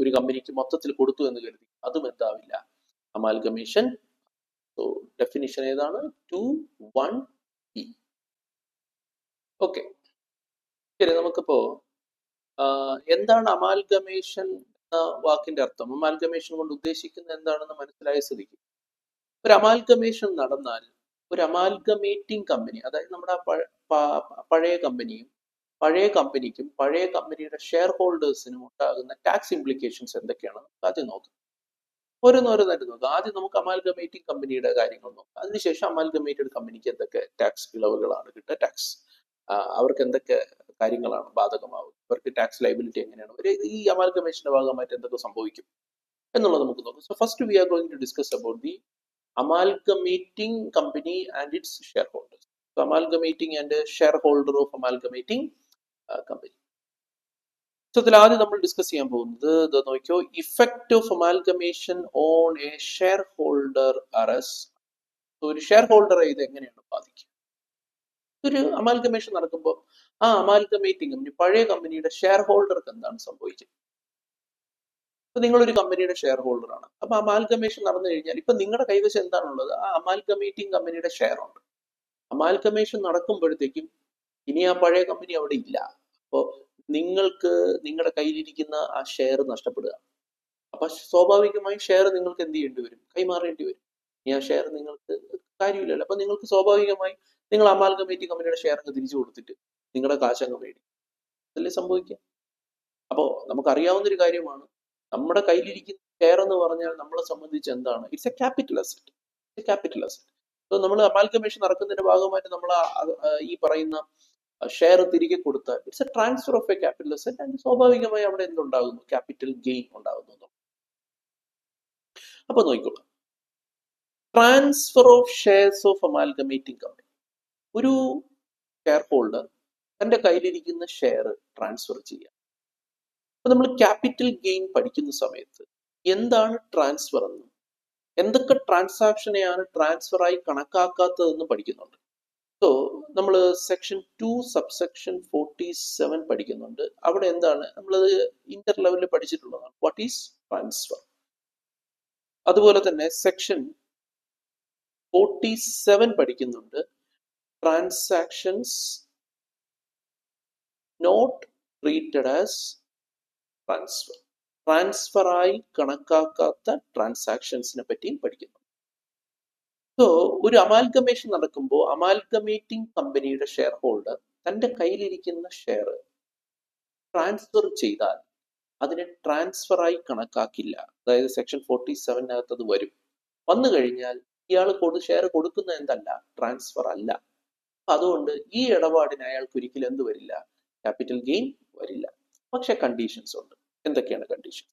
[SPEAKER 1] ഒരു കമ്പനിക്ക് മൊത്തത്തിൽ കൊടുത്തു എന്ന് കരുതി അതും എന്താവില്ല, അമാൽഗമേഷൻ. സോ ഡെഫിനിഷൻ ഏതാണ്? 2(1)(b). ഓക്കെ, ശരി. നമുക്കിപ്പോ എന്താണ് അമാൽഗമേഷൻ എന്ന വാക്കിന്റെ അർത്ഥം, അമാൽഗമേഷൻ കൊണ്ട് ഉദ്ദേശിക്കുന്നത് എന്താണെന്ന് മനസ്സിലായ സ്ഥിതിക്ക്, ഒരു അമാൽഗമേഷൻ നടന്നാൽ ഒരു അമാൽഗമേറ്റിംഗ് കമ്പനി, അതായത് നമ്മുടെ പഴയ കമ്പനിക്കും പഴയ കമ്പനിയുടെ ഷെയർ ഹോൾഡേഴ്സിനും ഉണ്ടാകുന്ന ടാക്സ് ഇംപ്ലിക്കേഷൻസ് എന്തൊക്കെയാണ് ആദ്യം നോക്കാം. ഓരോന്നോരോന്നായിട്ട് നോക്കാം. ആദ്യം നമുക്ക് അമാൽഗമേറ്റിംഗ് കമ്പനിയുടെ കാര്യങ്ങൾ നോക്കാം. അതിനുശേഷം അമാൽഗമേറ്റഡ് കമ്പനിക്ക് എന്തൊക്കെ ടാക്സ് ഇളവുകളാണ് കിട്ടുക, അവർക്ക് എന്തൊക്കെ കാര്യങ്ങളാണ് ബാധകമാവുക, അവർക്ക് ടാക്സ് ലൈബിലിറ്റി എങ്ങനെയാണ്, ഈ അമാൽഗമേഷന്റെ ഭാഗമായിട്ട് എന്തൊക്കെ സംഭവിക്കും എന്നുള്ളത് നമുക്ക് നോക്കാം. So first we are going to discuss about the amalgamating company and its shareholders. So amalgamating and a shareholder of amalgamating company. So ഇതിൽ ആദ്യം നമ്മൾ ഡിസ്കസ് ചെയ്യാൻ പോകുന്നത് നോക്കിയോ, effect of amalgamation on A share holder arrest. ഒരു share ഹോൾഡറെ ഇത് എങ്ങനെയാണ് ബാധിക്കുക? ഒരു അമാൽഗമേഷൻ നടക്കുമ്പോൾ ആ അമാൽഗമേറ്റിംഗ് കമ്പനി പഴയ കമ്പനിയുടെ ഷെയർ ഹോൾഡർക്ക് എന്താണ് സംഭവിച്ചത്? അപ്പൊ നിങ്ങളൊരു കമ്പനിയുടെ ഷെയർ ഹോൾഡർ ആണ്. അപ്പൊ അമാൽഗമേഷൻ നടന്നു കഴിഞ്ഞാൽ ഇപ്പൊ നിങ്ങളുടെ കൈവശം എന്താണുള്ളത്? ആ അമാൽഗമേറ്റിംഗ് കമ്പനിയുടെ ഷെയർ ഉണ്ട്. അമാൽഗമേഷൻ നടക്കുമ്പോഴത്തേക്കും ഇനി ആ പഴയ കമ്പനി അവിടെ ഇല്ല. അപ്പോൾ നിങ്ങൾക്ക് നിങ്ങളുടെ കയ്യിലിരിക്കുന്ന ആ ഷെയർ നഷ്ടപ്പെടുക. അപ്പൊ സ്വാഭാവികമായും ഷെയർ നിങ്ങൾക്ക് എന്ത് ചെയ്യേണ്ടി വരും? കൈമാറേണ്ടി വരും. ഇനി ആ ഷെയർ നിങ്ങൾക്ക് കാര്യമില്ലല്ലോ. അപ്പൊ നിങ്ങൾക്ക് സ്വാഭാവികമായി നിങ്ങൾ അമാൽഗമേറ്റിംഗ് കമ്പനിയുടെ ഷെയർ അങ്ങ് തിരിച്ചു കൊടുത്തിട്ട് നിങ്ങളുടെ കാശങ്ങ് മേടിക്കും. അതല്ലേ സംഭവിക്കുക? അപ്പോ നമുക്കറിയാവുന്നൊരു കാര്യമാണ്, നമ്മുടെ കയ്യിലിരിക്കുന്ന ഷെയർ എന്ന് പറഞ്ഞാൽ നമ്മളെ സംബന്ധിച്ച് എന്താണ്? It's A capital asset. So നമ്മൾ അമാൽഗമേഷൻ നടക്കുന്നതിന്റെ ഭാഗമായിട്ട് നമ്മൾ ഈ പറയുന്ന ഷെയർ തിരികെ കൊടുത്താൽ it's A transfer of A capital asset and സ്വാഭാവികമായി അവിടെ എന്തുണ്ടാകുന്നു? ക്യാപിറ്റൽ ഗെയിൻ ഉണ്ടാകുന്നു. അപ്പൊ നോക്കിക്കോളാം, transfer of shares of amalgamating company. ഒരു ഷെയർ ഹോൾഡർ തന്റെ കയ്യിലിരിക്കുന്ന ഷെയർ ട്രാൻസ്ഫർ ചെയ്യാം. അപ്പൊ നമ്മൾ ക്യാപിറ്റൽ ഗെയിൻ പഠിക്കുന്ന സമയത്ത് എന്താണ് ട്രാൻസ്ഫർ എന്നും എന്തൊക്കെ ട്രാൻസാക്ഷനെയാണ് ട്രാൻസ്ഫർ ആയി കണക്കാക്കാത്തതെന്ന് പഠിക്കുന്നുണ്ട്. സോ നമ്മൾ സെക്ഷൻ 2 സബ്സെക്ഷൻ 47 പഠിക്കുന്നുണ്ട്. അവിടെ എന്താണ് നമ്മളത് ഇന്റർ ലെവലിൽ പഠിച്ചിട്ടുള്ളതാണ്. What is transfer. അതുപോലെ തന്നെ സെക്ഷൻ 47 പഠിക്കുന്നുണ്ട്. Transactions not treated as transfer. ട്രാൻസ്ഫറായി കണക്കാക്കാത്ത ട്രാൻസാക്ഷൻസിനെ പറ്റിയും പഠിക്കുന്നു. സോ ഒരു അമാൽഗമേഷൻ നടക്കുമ്പോൾ അമാൽഗമേറ്റിംഗ് കമ്പനിയുടെ ഷെയർ ഹോൾഡർ തന്റെ കയ്യിലിരിക്കുന്ന ഷെയർ ട്രാൻസ്ഫർ ചെയ്താൽ അതിനെ ട്രാൻസ്ഫറായി കണക്കാക്കില്ല. അതായത് സെക്ഷൻ 47 അത് വരും. വന്നു കഴിഞ്ഞാൽ ഇയാൾ ഷെയർ കൊടുക്കുന്ന എന്തല്ല, ട്രാൻസ്ഫർ അല്ല. അതുകൊണ്ട് ഈ ഇടപാടിന് അയാൾക്ക് ഒരിക്കലും എന്ത് വരില്ല, ക്യാപിറ്റൽ ഗെയിൻ വരില്ല. പക്ഷെ കണ്ടീഷൻസ് ഉണ്ട്. എന്തൊക്കെയാണ് കണ്ടീഷൻ?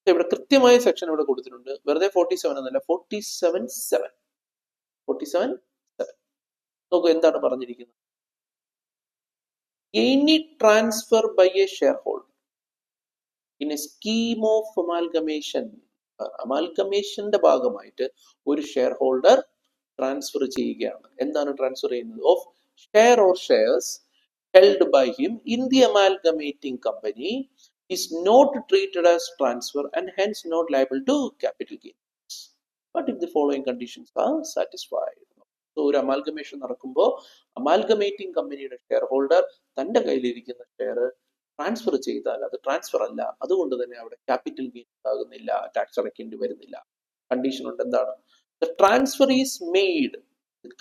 [SPEAKER 1] ഇവിടെ കൃത്യമായ സെക്ഷൻ ഇവിടെ കൊടുത്തിട്ടുണ്ട്. വെറുതെ 47 എന്നല്ല, 47(7). നോക്കൂ എന്താണ് പറഞ്ഞിരിക്കുന്നത്. Any transfer by a share holder in a scheme of amalgamation. അമാൽഗമേഷന്റെ ഭാഗമായിട്ട് ഒരു ഷെയർ ഹോൾഡർ ട്രാൻസ്ഫർ ചെയ്യുകയാണ്. എന്താണ് ട്രാൻസ്ഫർ ചെയ്യുന്നത്? Of share or shares held by him in the amalgamating company is not treated as transfer and hence not liable to capital gains. But if the following conditions are satisfied. So ഒരു amalgamation നടക്കുമ്പോൾ amalgamating കമ്പനിയുടെ share holder തന്റെ കയ്യിലിരിക്കുന്ന share transfer ചെയ്താൽ അത് transfer അല്ല. അതുകൊണ്ട് തന്നെ അവിടെ ക്യാപിറ്റൽ ഗെയിൻ ഉണ്ടാകുന്നില്ല, ടാക്സ് അടയ്ക്കേണ്ടി വരുന്നില്ല. കണ്ടീഷൻ ഉണ്ട്. എന്താണ്? The transfer is made.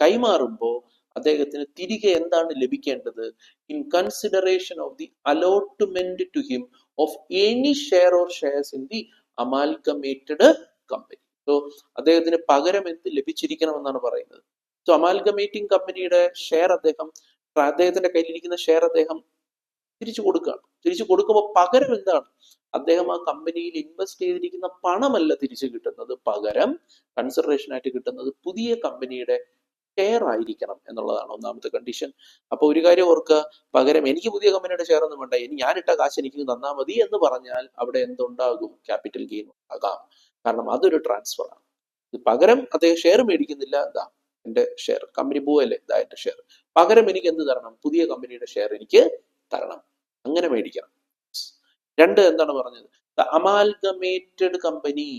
[SPEAKER 1] കൈമാറുമ്പോൾ അദ്ദേഹത്തിന് തിരികെ എന്താണ് ലഭിക്കേണ്ടത്? In consideration of the allotment to him of any share or shares in the amalgamated company. So അദ്ദേഹത്തിന് പകരം എന്ത് ലഭിച്ചിരിക്കണമെന്നാണ് പറയുന്നത്. സോ അമാൽഗമേറ്റിംഗ് കമ്പനിയുടെ ഷെയർ അദ്ദേഹത്തിന്റെ കയ്യിലിരിക്കുന്ന ഷെയർ അദ്ദേഹം തിരിച്ചു കൊടുക്കുകയാണ്. തിരിച്ചു കൊടുക്കുമ്പോൾ പകരം എന്താണ്? അദ്ദേഹം ആ കമ്പനിയിൽ ഇൻവെസ്റ്റ് ചെയ്തിരിക്കുന്ന പണമല്ല തിരിച്ചു കിട്ടുന്നത്, പകരം കൺസിഡറേഷൻ ആയിട്ട് കിട്ടുന്നത് പുതിയ കമ്പനിയുടെ ഷെയർ ആയിരിക്കണം എന്നുള്ളതാണ് ഒന്നാമത്തെ കണ്ടീഷൻ. അപ്പൊ ഒരു കാര്യം ഓർക്കുക, പകരം എനിക്ക് പുതിയ കമ്പനിയുടെ ഷെയർ ഒന്നും വേണ്ട, ഞാനിട്ട കാശ് എനിക്ക് തന്നാൽ മതി എന്ന് പറഞ്ഞാൽ അവിടെ എന്തുണ്ടാകും? ക്യാപിറ്റൽ ഗെയിൻ ആകാം. കാരണം അതൊരു ട്രാൻസ്ഫർ ആണ്. പകരം അദ്ദേഹം ഷെയർ മേടിക്കുന്നില്ല, ഇതാ എന്റെ ഷെയർ, കമ്പനി പോവല്ലേ, ഇതാ എന്റെ ഷെയർ, പകരം എനിക്ക് എന്ത് തരണം? പുതിയ കമ്പനിയുടെ ഷെയർ എനിക്ക് തരണം. അങ്ങനെ മേടിക്കണം. രണ്ട്, എന്താണ് പറഞ്ഞത്? Amalgamated company.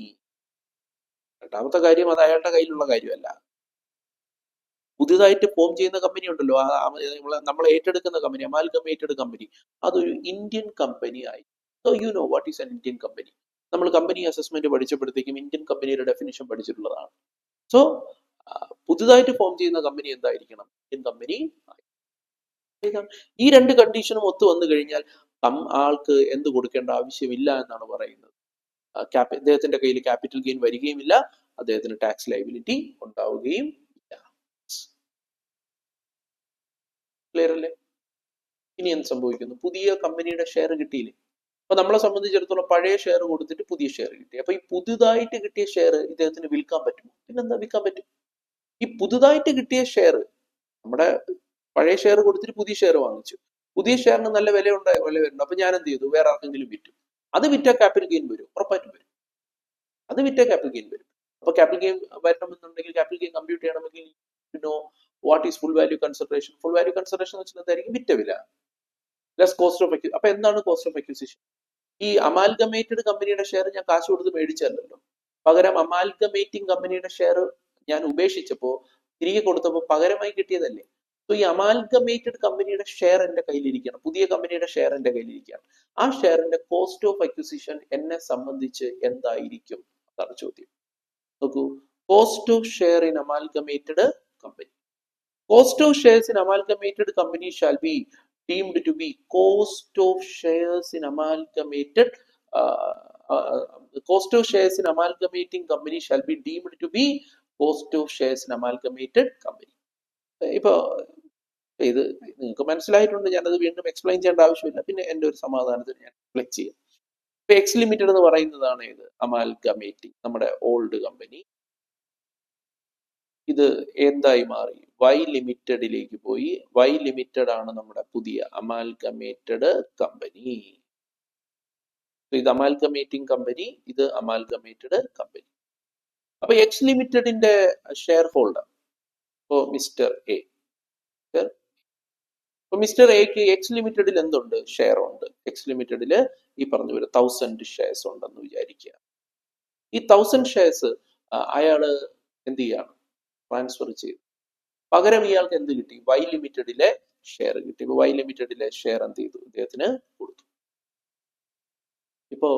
[SPEAKER 1] രണ്ടാമത്തെ കാര്യം അത് അയാളുടെ കയ്യിലുള്ള കാര്യമല്ല. പുതിയതായിട്ട് ഫോം ചെയ്യുന്ന കമ്പനി ഉണ്ടല്ലോ, നമ്മൾ ഏറ്റെടുക്കുന്ന കമ്പനി, അമാൽഗമേറ്റഡ് കമ്പനി, അതൊരു ഇന്ത്യൻ കമ്പനി ആയി. So you know what is an Indian company. നമ്മൾ കമ്പനി അസസ്മെന്റ് പഠിച്ചപ്പോഴത്തേക്കും ഇന്ത്യൻ കമ്പനിയുടെ ഡെഫിനിഷൻ പഠിച്ചിട്ടുള്ളതാണ്. സോ പുതുതായിട്ട് ഫോം ചെയ്യുന്ന കമ്പനി എന്തായിരിക്കണം? Indian company. ഈ രണ്ട് കണ്ടീഷനും ഒത്തു വന്നു കഴിഞ്ഞാൽ ആൾക്ക് എന്ത് കൊടുക്കേണ്ട ആവശ്യമില്ല എന്നാണ് പറയുന്നത്. അദ്ദേഹത്തിന്റെ കയ്യിൽ ക്യാപിറ്റൽ ഗെയിൻ വരികയുമില്ല, അദ്ദേഹത്തിന് ടാക്സ് ലയബിലിറ്റി ഉണ്ടാവുകയും ഇല്ല. ക്ലിയർ അല്ലേ? ഇനി എന്ത് സംഭവിക്കുന്നു? പുതിയ കമ്പനിയുടെ ഷെയർ കിട്ടിയില്ലേ? അപ്പൊ നമ്മളെ സംബന്ധിച്ചിടത്തോളം പഴയ ഷെയർ കൊടുത്തിട്ട് പുതിയ ഷെയർ കിട്ടി. അപ്പൊ ഈ പുതുതായിട്ട് കിട്ടിയ ഷെയർ ഇദ്ദേഹത്തിന് വിൽക്കാൻ പറ്റുമോ? പിന്നെന്താ, വിൽക്കാൻ പറ്റും. ഈ പുതുതായിട്ട് കിട്ടിയ ഷെയർ, നമ്മുടെ പഴയ ഷെയർ കൊടുത്തിട്ട് പുതിയ ഷെയർ വാങ്ങിച്ചു, പുതിയ ഷെയറിന് നല്ല വില വരുന്നു. അപ്പൊ ഞാൻ എന്ത് ചെയ്തു? വേറെ ആർക്കെങ്കിലും വിറ്റു. അത് വിറ്റ ക്യാപിറ്റൽ ഗെയിൻ വരും, ഉറപ്പായിട്ടും വരും. അത് വിറ്റ ക്യാപിറ്റൽ ഗെയിൻ വരും. അപ്പൊ ക്യാപിറ്റൽ ഗെയിൻ വരണമെന്നുണ്ടെങ്കിൽ, ക്യാപിറ്റൽ ഗെയിൻ കമ്പ്യൂട്ട് ചെയ്യണമെങ്കിൽ what is full value consideration. Full value consideration എന്ന് വെച്ചാൽ എന്തായിരിക്കും? വിറ്റ വില ലെസ് കോസ്റ്റ് ഓഫ് അക്യൂസിഷൻ. അപ്പൊ എന്താണ് കോസ്റ്റ് ഓഫ് അക്യൂസിഷൻ? ഈ അമാൽഗമേറ്റഡ് കമ്പനിയുടെ ഷെയർ ഞാൻ കാശ് കൊടുത്ത് മേടിച്ചല്ലോ, പകരം അമാൽഗമേറ്റിംഗ് കമ്പനിയുടെ ഷെയർ ഞാൻ ഉപേക്ഷിച്ചപ്പോ തിരികെ കൊടുത്തപ്പോൾ പകരമായി കിട്ടിയതല്ലേ. സോ ഈ അമാൽഗമേറ്റഡ് കമ്പനിയുടെ ഷെയർ എന്റെ കയ്യിലിരിക്കണം, പുതിയ കമ്പനിയുടെ ഷെയർ എന്റെ കയ്യിലിരിക്കുകയാണ്. ആ ഷെയറിന്റെ കോസ്റ്റ് ഓഫ് അക്വിസിഷൻ എന്നെ സംബന്ധിച്ച് എന്തായിരിക്കും? അതാണ് ചോദ്യം. നോക്കൂ, cost of share in amalgamated company. Cost of shares in amalgamated company shall be deemed to be cost of shares in amalgamated cost of shares in amalgamating company shall be deemed to be cost of shares in amalgamated company. ഇപ്പൊ ഇത് നിങ്ങൾക്ക് മനസ്സിലായിട്ടുണ്ട്, ഞാനത് വീണ്ടും explain ചെയ്യേണ്ട ആവശ്യമില്ല. പിന്നെ എൻ്റെ ഒരു സമാധാനത്തിന് ഞാൻ എക്സ്പ്ലെയിൻ ചെയ്യാം. ഇപ്പൊ എക്സ് ലിമിറ്റഡ് എന്ന് പറയുന്നതാണ് ഇത് അമാൽഗമേറ്റിംഗ്, നമ്മുടെ ഓൾഡ് കമ്പനി. ഇത് എന്തായി മാറി? വൈ ലിമിറ്റഡിലേക്ക് പോയി. വൈ ലിമിറ്റഡ് ആണ് നമ്മുടെ പുതിയ അമാൽഗമേറ്റഡ് കമ്പനി. ഇത് അമാൽഗമേറ്റിംഗ് കമ്പനി, ഇത് അമാൽഗമേറ്റഡ് കമ്പനി. അപ്പൊ എക്സ് ലിമിറ്റഡിന്റെ ഷെയർ ഹോൾഡർ ഇപ്പോ മിസ്റ്റർ എ. ഇപ്പൊ മിസ്റ്റർ എക്ക് എക്സ് ലിമിറ്റഡിൽ എന്തുണ്ട്? ഷെയർ ഉണ്ട്. എക്സ് ലിമിറ്റഡില് ഈ പറഞ്ഞ പോലെ 1000 ഷെയർസ് ഉണ്ടെന്ന് വിചാരിക്കുക. ഈ 1000 ഷെയർസ് അയാള് എന്ത് ചെയ്യാണ്? ട്രാൻസ്ഫർ ചെയ്തു. പകരം ഇയാൾക്ക് എന്ത് കിട്ടി? വൈ ലിമിറ്റഡിലെ ഷെയർ കിട്ടി. ഇപ്പൊ വൈ ലിമിറ്റഡിലെ ഷെയർ എന്ത് ചെയ്തു? ഇദ്ദേഹത്തിന് കൊടുത്തു. ഇപ്പോ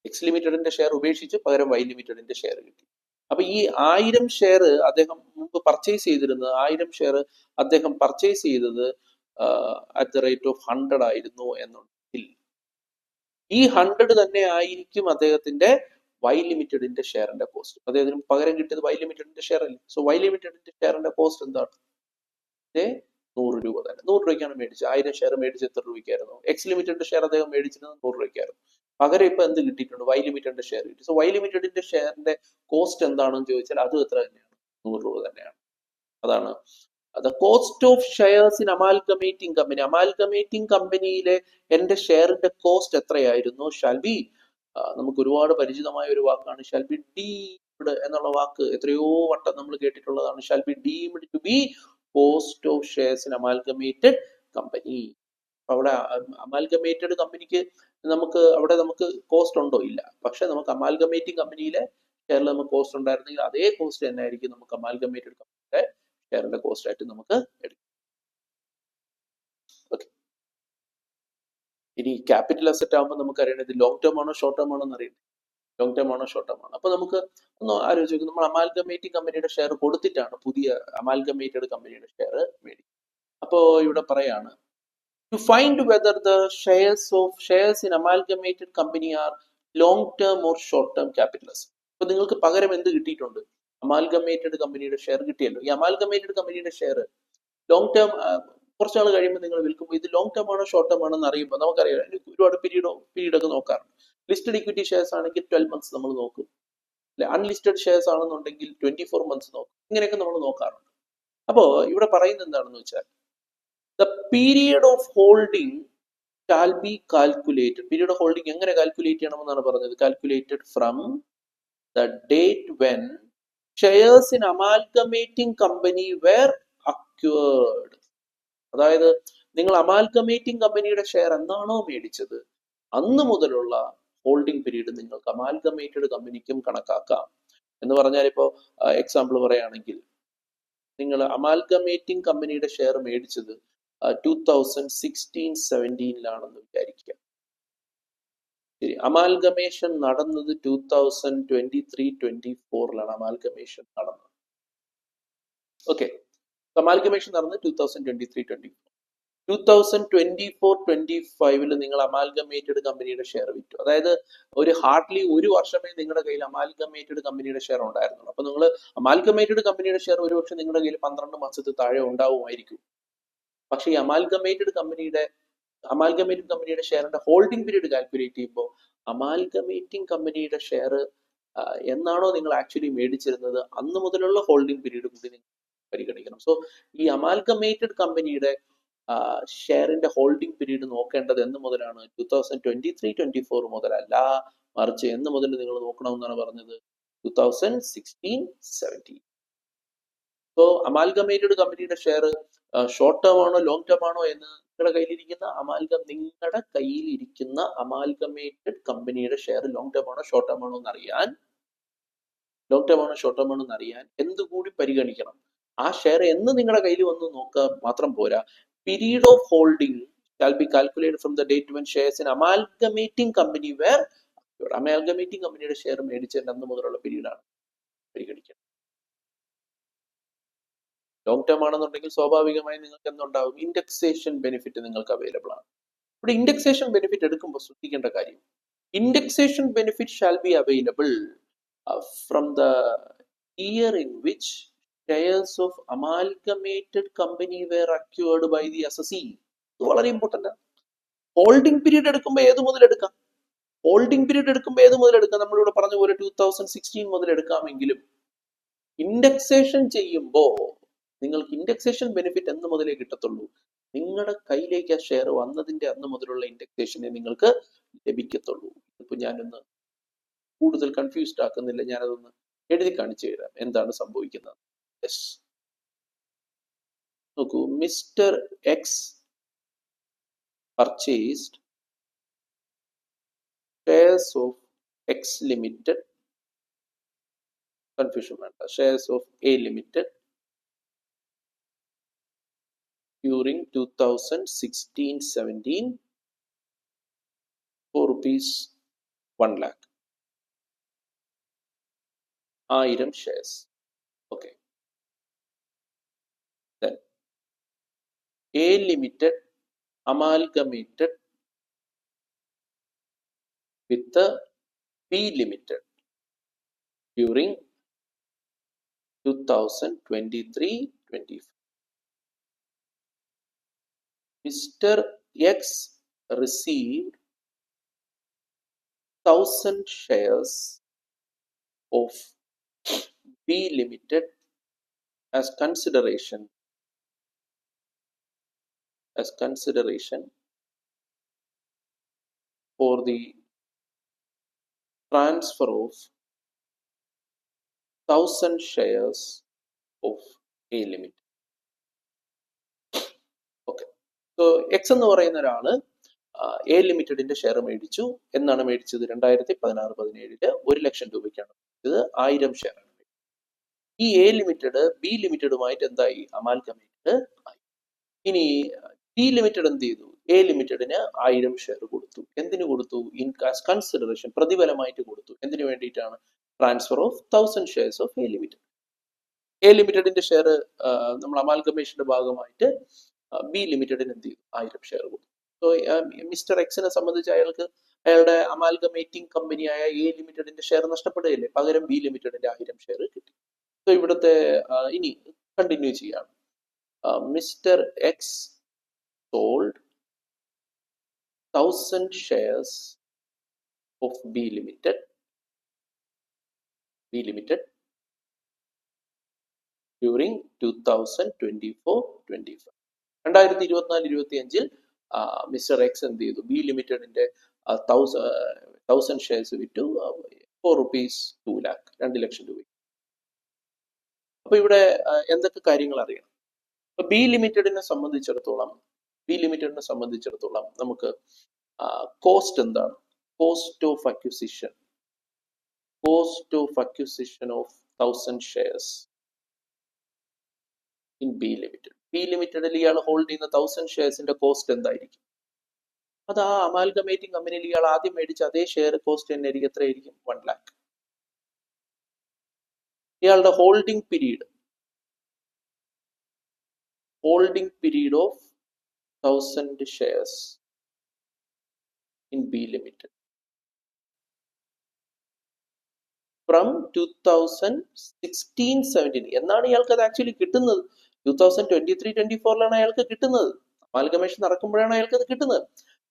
[SPEAKER 1] എക്സ് ലിമിറ്റഡിന്റെ ഷെയർ ഉപേക്ഷിച്ച് പകരം വൈ ലിമിറ്റഡിന്റെ ഷെയർ കിട്ടി. അപ്പൊ ഈ 1000 ഷെയർ അദ്ദേഹം മുമ്പ് പർച്ചേസ് ചെയ്തിരുന്നത്, 1000 ഷെയർ അദ്ദേഹം പർച്ചേസ് ചെയ്തത് അറ്റ് ദ റേറ്റ് ഓഫ് 100 ആയിരുന്നു എന്നുണ്ടെങ്കിൽ ഈ 100 തന്നെ ആയിരിക്കും അദ്ദേഹത്തിന്റെ വൈ ലിമിറ്റഡിന്റെ ഷെയറിന്റെ കോസ്റ്റ്. അദ്ദേഹത്തിന് പകരം കിട്ടിയത് വൈ ലിമിറ്റഡിന്റെ ഷെയർ അല്ലേ. സോ വൈ ലിമിറ്റഡിന്റെ ഷെയറിന്റെ കോസ്റ്റ് എന്താണ്? 100 രൂപ തന്നെ. 100 രൂപയ്ക്കാണ് മേടിച്ചത്. 1000 ഷെയർ മേടിച്ച് എത്ര രൂപയ്ക്കായിരുന്നു? എക്സ് ലിമിറ്റഡിന്റെ ഷെയർ അദ്ദേഹം മേടിച്ചിരുന്നത് 100 രൂപയ്ക്കായിരുന്നു. പകരം ഇപ്പൊ എന്ത് കിട്ടിയിട്ടുണ്ട്? വൈ ലിമിറ്റഡിന്റെ ഷെയർ കിട്ടി. സോ വൈ ലിമിറ്റഡിന്റെ ഷെയറിന്റെ കോസ്റ്റ് എന്താണെന്ന് ചോദിച്ചാൽ അതും എത്ര തന്നെയാണ്? 100 രൂപ തന്നെയാണ്. അതാണ് the cost of shares in amalgamating company. Amalgamating കമ്പനിയിലെ എന്റെ ഷെയറിന്റെ കോസ്റ്റ് എത്രയായിരുന്നു? ഷാൽ ബി, നമുക്ക് ഒരുപാട് പരിചിതമായ ഒരു വാക്കാണ് ഷാൽ ബി ഡീംഡ് എന്നുള്ള വാക്ക്. എത്രയോ വട്ടം നമ്മൾ കേട്ടിട്ടുള്ളതാണ്. Shall be deemed to be cost of shares in amalgamated company. അവിടെ അമാൽഗമേറ്റഡ് കമ്പനിക്ക് നമുക്ക് കോസ്റ്റ് ഉണ്ടോ? ഇല്ല. പക്ഷെ നമുക്ക് അമാൽഗമേറ്റിംഗ് കമ്പനിയിലെ ഷെയറിൽ നമുക്ക് കോസ്റ്റ് ഉണ്ടായിരുന്നെങ്കിൽ അതേ കോസ്റ്റ് തന്നെ ആയിരിക്കും നമുക്ക് അമാൽഗമേറ്റഡ് കമ്പനിയുടെ ഷെയറിന്റെ കോസ്റ്റ് ആയിട്ട് നമുക്ക് എടുക്കാം. ഓക്കെ. ഇനി ക്യാപിറ്റൽ അസറ്റ് ആകുമ്പോൾ നമുക്ക് അറിയണത് ലോങ് ടേം ആണോ ഷോർട്ട് ടേം ആണോ എന്ന് അറിയണം. ലോങ് ടേം ആണോ ഷോർട്ട് ടേം ആണോ? അപ്പൊ നമുക്ക് ഒന്ന് ആലോചിച്ച് നോക്കും. നമ്മൾ അമാൽഗമേറ്റിംഗ് കമ്പനിയുടെ ഷെയർ കൊടുത്തിട്ടാണ് പുതിയ അമാൽഗമേറ്റഡ് കമ്പനിയുടെ ഷെയർ മേടിക്കുന്നത്. അപ്പോ ഇവിടെ പറയാണ് to find whether the shares in amalgamated company are long term or short term capitalist. അപ്പൊ നിങ്ങൾക്ക് പകരം എന്ത് കിട്ടിയിട്ടുണ്ട്? അമാൽഗമേറ്റഡ് കമ്പനിയുടെ ഷെയർ കിട്ടിയല്ലോ. ഈ അമാൽഗമേറ്റഡ് കമ്പനിയുടെ ഷെയർ ലോങ് ടേം കുറച്ചാൾ കഴിയുമ്പോൾ നിങ്ങൾ വിൽക്കുമ്പോൾ ഇത് ലോങ് ടേം ആണോ ഷോർട്ട് ടേം ആണോ എന്ന് അറിയുമ്പോൾ നമുക്കറിയാം ഒരുപാട് പീരീഡ് ഒക്കെ നോക്കാറുണ്ട്. ലിസ്റ്റഡ് ഇക്വിറ്റി ഷെയർസ് ആണെങ്കിൽ 12 months നമ്മൾ നോക്കും. അല്ലെ, അൺലിസ്റ്റഡ് ഷെയർസ് ആണെന്നുണ്ടെങ്കിൽ 24 months നോക്കും. ഇങ്ങനെയൊക്കെ നമ്മൾ നോക്കാറുണ്ട്. അപ്പോ ഇവിടെ പറയുന്നത് എന്താണെന്ന് വെച്ചാൽ the period of holding shall be calculated. Period of holding എങ്ങനെ കാൽക്കുലേറ്റ് ചെയ്യണമെന്നാണ് പറഞ്ഞത്? Calculated from the date when shares in amalgamating company were acquired. അതായത് നിങ്ങൾ അമാൽഗമേറ്റിംഗ് കമ്പനിയുടെ ഷെയർ എന്താണോ മേടിച്ചത് അന്ന് മുതലുള്ള ഹോൾഡിംഗ് പീരീഡ് നിങ്ങൾക്ക് അമാൽഗമേറ്റഡ് കമ്പനിക്കും കണക്കാക്കാം. എന്ന് പറഞ്ഞാൽ ഇപ്പോൾ എക്സാമ്പിൾ പറയുകയാണെങ്കിൽ നിങ്ങൾ അമാൽഗമേറ്റിംഗ് കമ്പനിയുടെ ഷെയർ മേടിച്ചത് 2016-17 വിചാരിക്കുക. ശരി, അമാൽഗമേഷൻ നടന്നത് 2023-24 അമാൽഗമേഷൻ നടന്നത്. ഓക്കെ, അമാൽഗമേഷൻ നടന്നത് 2023-24. 2024-25 നിങ്ങൾ അമാൽഗമേറ്റഡ് കമ്പനിയുടെ ഷെയർ വിറ്റു. അതായത് ഒരു ഹാർഡ്ലി ഒരു വർഷമേ നിങ്ങളുടെ കയ്യിൽ അമാൽഗമേറ്റഡ് കമ്പനിയുടെ ഷെയർ ഉണ്ടായിരുന്നുള്ളൂ. അപ്പൊ നിങ്ങൾ അമാൽഗമേറ്റഡ് കമ്പനിയുടെ ഷെയർ ഒരുപക്ഷെ നിങ്ങളുടെ കയ്യിൽ 12 മാസത്തിൽ താഴെ ഉണ്ടാവുമായിരിക്കും. പക്ഷേ ഈ അമാൽഗമേറ്റഡ് കമ്പനിയുടെ ഷെയറിന്റെ ഹോൾഡിംഗ് പീരീഡ് കാൽക്കുലേറ്റ് ചെയ്യുമ്പോൾ അമാൽഗമേറ്റിംഗ് കമ്പനിയുടെ ഷെയർ എന്നാണോ നിങ്ങൾ ആക്ച്വലി മേടിച്ചിരുന്നത് അന്ന് മുതലുള്ള ഹോൾഡിംഗ് പീരീഡ് കൂടി നിങ്ങൾ പരിഗണിക്കണം. സോ ഈ അമാൽഗമേറ്റഡ് കമ്പനിയുടെ ഷെയറിന്റെ ഹോൾഡിംഗ് പീരീഡ് നോക്കേണ്ടത് എന്ന് മുതലാണ്? 2023-24 മുതലല്ല, മറിച്ച് എന്ന് മുതൽ നിങ്ങൾ നോക്കണമെന്നാണ് പറഞ്ഞത്? 2016-17. സോ അമാൽഗമേറ്റഡ് കമ്പനിയുടെ ഷെയർ ഷോർട്ട് ടേം ആണോ ലോങ് ടേം ആണോ എന്ന് നിങ്ങളുടെ കയ്യിലിരിക്കുന്ന അമാൽഗമേറ്റഡ് കമ്പനിയുടെ ഷെയർ ലോങ് ടേം ആണോ ഷോർട്ട് ടേം ആണോ എന്നറിയാൻ എന്തുകൂടി പരിഗണിക്കണം? ആ ഷെയർ എന്ന് നിങ്ങളുടെ കയ്യിൽ വന്ന് നോക്കുക മാത്രം പോരാ. Period of holding shall be calculated from the date when shares in amalgamating company where amalgamating കമ്പനിയുടെ ഷെയർ മേടിച്ചതിന്റെ അന്ന് മുതലുള്ള പീരീഡാണ് പരിഗണിക്കുന്നത്. ലോങ് ടേം ആണെന്നുണ്ടെങ്കിൽ സ്വാഭാവികമായി നിങ്ങൾക്ക് എന്തുണ്ടാവും? ഇൻഡെക്സേഷൻ ബെനിഫിറ്റ് നിങ്ങൾക്ക് അവൈലബിൾ ആണ്. ഇവിടെ ഇൻഡെക്സേഷൻ ബെനിഫിറ്റ് എടുക്കുമ്പോൾ ശ്രദ്ധിക്കേണ്ട കാര്യം, indexation benefit shall be available from the year in which shares of amalgamated company were acquired by the assessee. ഇത് വളരെ ഇമ്പോർട്ടന്റ് ആണ്. ഹോൾഡിംഗ് പീരീഡ് എടുക്കുമ്പോൾ ഏത് മുതൽ എടുക്കാം? നമ്മളിവിടെ പറഞ്ഞ പോലെ 2016 മുതൽ എടുക്കാമെങ്കിലും ഇൻഡെക്സേഷൻ ചെയ്യുമ്പോൾ നിങ്ങൾക്ക് ഇൻഡെക്സേഷൻ ബെനിഫിറ്റ് എന്ന് മുതലേ കിട്ടത്തുള്ളൂ? നിങ്ങളുടെ കയ്യിലേക്ക് ആ ഷെയർ വന്നതിന്റെ അന്ന് മുതലുള്ള ഇൻഡെക്സേഷനെ നിങ്ങൾക്ക് ലഭിക്കത്തുള്ളൂ. ഇപ്പൊ ഞാനൊന്ന് കൂടുതൽ കൺഫ്യൂസ്ഡ് ആക്കുന്നില്ല, ഞാനതൊന്ന് എഴുതി കാണിച്ചു തരാം എന്താണ് സംഭവിക്കുന്നത്. യെസ്, നോക്കൂ, mister X purchased shares of X Limited, confusion വേണ്ട, shares of A Limited during 2016-17 for rupees 1 lakh. 1000 shares. Okay. Then A Limited amalgamated with the B Limited during 2023-24. Mr. X received 1000 shares of B Limited as consideration for the transfer of 1000 shares of A Limited. Okay. So X എന്ന് പറയുന്ന ഒരാള് A ലിമിറ്റഡിന്റെ share മേടിച്ചു. എന്നാണ് മേടിച്ചത്? 2016-17 1 ലക്ഷം രൂപയ്ക്കാണ് മേടിച്ചത്. 1000 share ആണ്. ഈ എ ലിമിറ്റഡ് ബി ലിമിറ്റഡുമായിട്ട് എന്തായി? അമാൽഗമേറ്റ് ആയി. ഇനി ബി ലിമിറ്റഡ് എന്ത് ചെയ്തു? എ ലിമിറ്റഡിന് 1000 ഷെയർ കൊടുത്തു. എന്തിനു കൊടുത്തു? ഇൻ കൺസിഡറേഷൻ, പ്രതിഫലമായിട്ട് കൊടുത്തു. എന്തിനു വേണ്ടിയിട്ടാണ്? Transfer of 1000 shares of A limited. A ലിമിറ്റഡിന്റെ ഷെയർ നമ്മൾ അമാൽഗമേഷന്റെ ഭാഗമായിട്ട് ബി ലിമിറ്റഡിന് എന്ത് ചെയ്തു? 1000 ഷെയർ കൊടുത്തു. സോ മിസ്റ്റർ എക്സിനെ സംബന്ധിച്ച് അയാളുടെ അമാൽഗമേറ്റിംഗ് കമ്പനിയായ എ ലിമിറ്റഡിന്റെ ഷെയർ നഷ്ടപ്പെടുകയില്ലേ? പകരം ബി ലിമിറ്റഡിന്റെ 1000 ഷെയർ കിട്ടി. സോ ഇവിടുത്തെ ഇനി കണ്ടിന്യൂ ചെയ്യാണ്. Mister X sold 1000 shares of B Limited during 2024-25. 2024-25 mister X എന്ത് ചെയ്തു? ബി ലിമിറ്റഡിന്റെ 1000 ഷെയർസ് വിറ്റു ഫോർ റുപ്പീസ് 2 lakh, 2 ലക്ഷം രൂപ. അപ്പൊ ഇവിടെ എന്തൊക്കെ കാര്യങ്ങൾ അറിയണം? ബി ലിമിറ്റഡിനെ സംബന്ധിച്ചിടത്തോളം നമുക്ക് കോസ്റ്റ് എന്താണ്? Cost of acquisition of 1000 shares in B limited. B ലിമിറ്റഡിൽ ഇയാൾ ഹോൾഡ് ചെയ്യുന്ന 1000 ഷെയർസിന്റെ കോസ്റ്റ് എന്തായിരിക്കും? അത് ആ അമാൽഗമേറ്റിംഗ് കമ്പനിയിൽ ഇയാൾ ആദ്യം മേടിച്ച അതേ ഷെയർ കോസ്റ്റ് തന്നെ ആയിരിക്കും. എത്രയായിരിക്കും? 1 lakh. ഇയാളുടെ holding period of 1000 shares in B Limited from 2016-17. എന്നാണ് ഇയാൾക്ക് അത് ആക്ച്വലി കിട്ടുന്നത്? 2023-24 അയാൾക്ക് കിട്ടുന്നത്. അമാൽഗമേഷൻ നടക്കുമ്പോഴാണ് അയാൾക്ക് അത് കിട്ടുന്നത്.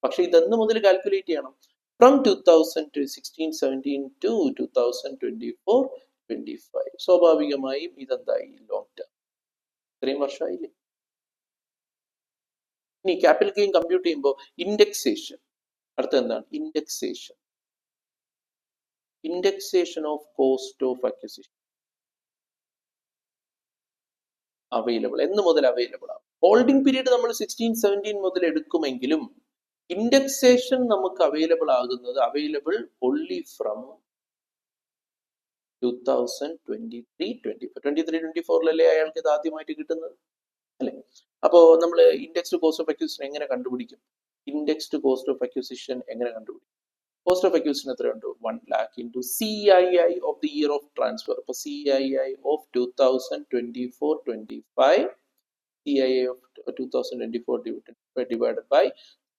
[SPEAKER 1] പക്ഷെ ഇതെന്ന് മുതൽ കാൽക്കുലേറ്റ് ചെയ്യണം? From 2016-17 to 2024-25. സ്വാഭാവികമായും ഇതെന്തായി? Long term. ഇത്രയും വർഷമായില്ലേ? ഇനി ക്യാപിറ്റൽ ഗെയിൻ കമ്പ്യൂട്ട് ചെയ്യുമ്പോൾ ഇൻഡെക്സേഷൻ, അടുത്ത എന്താണ്? Indexation of cost of acquisition available. എന്ന് മുതൽ അവൈലബിൾ ആണ്? ഹോൾഡിംഗ് പീരീഡ് നമ്മൾ 16-17 മുതൽ എടുക്കുമെങ്കിലും ഇൻഡെക്സേഷൻ നമുക്ക് അവൈലബിൾ only from 2023-24 അയാൾക്ക് ഇത് ആദ്യമായിട്ട് കിട്ടുന്നത് അല്ലെ? അപ്പോ നമ്മൾ ഇൻഡെക്സ്ഡ് കോസ്റ്റ് ഓഫ് അക്വിസിഷൻ എങ്ങനെ കണ്ടുപിടിക്കും? കോസ്റ്റ് ഓഫ് അക്വിസിഷൻ എത്രയുണ്ട്? 1 lakh into CII of the year of transfer. അപ്പോൾ CII of 2024-25, CII of 2024 divided by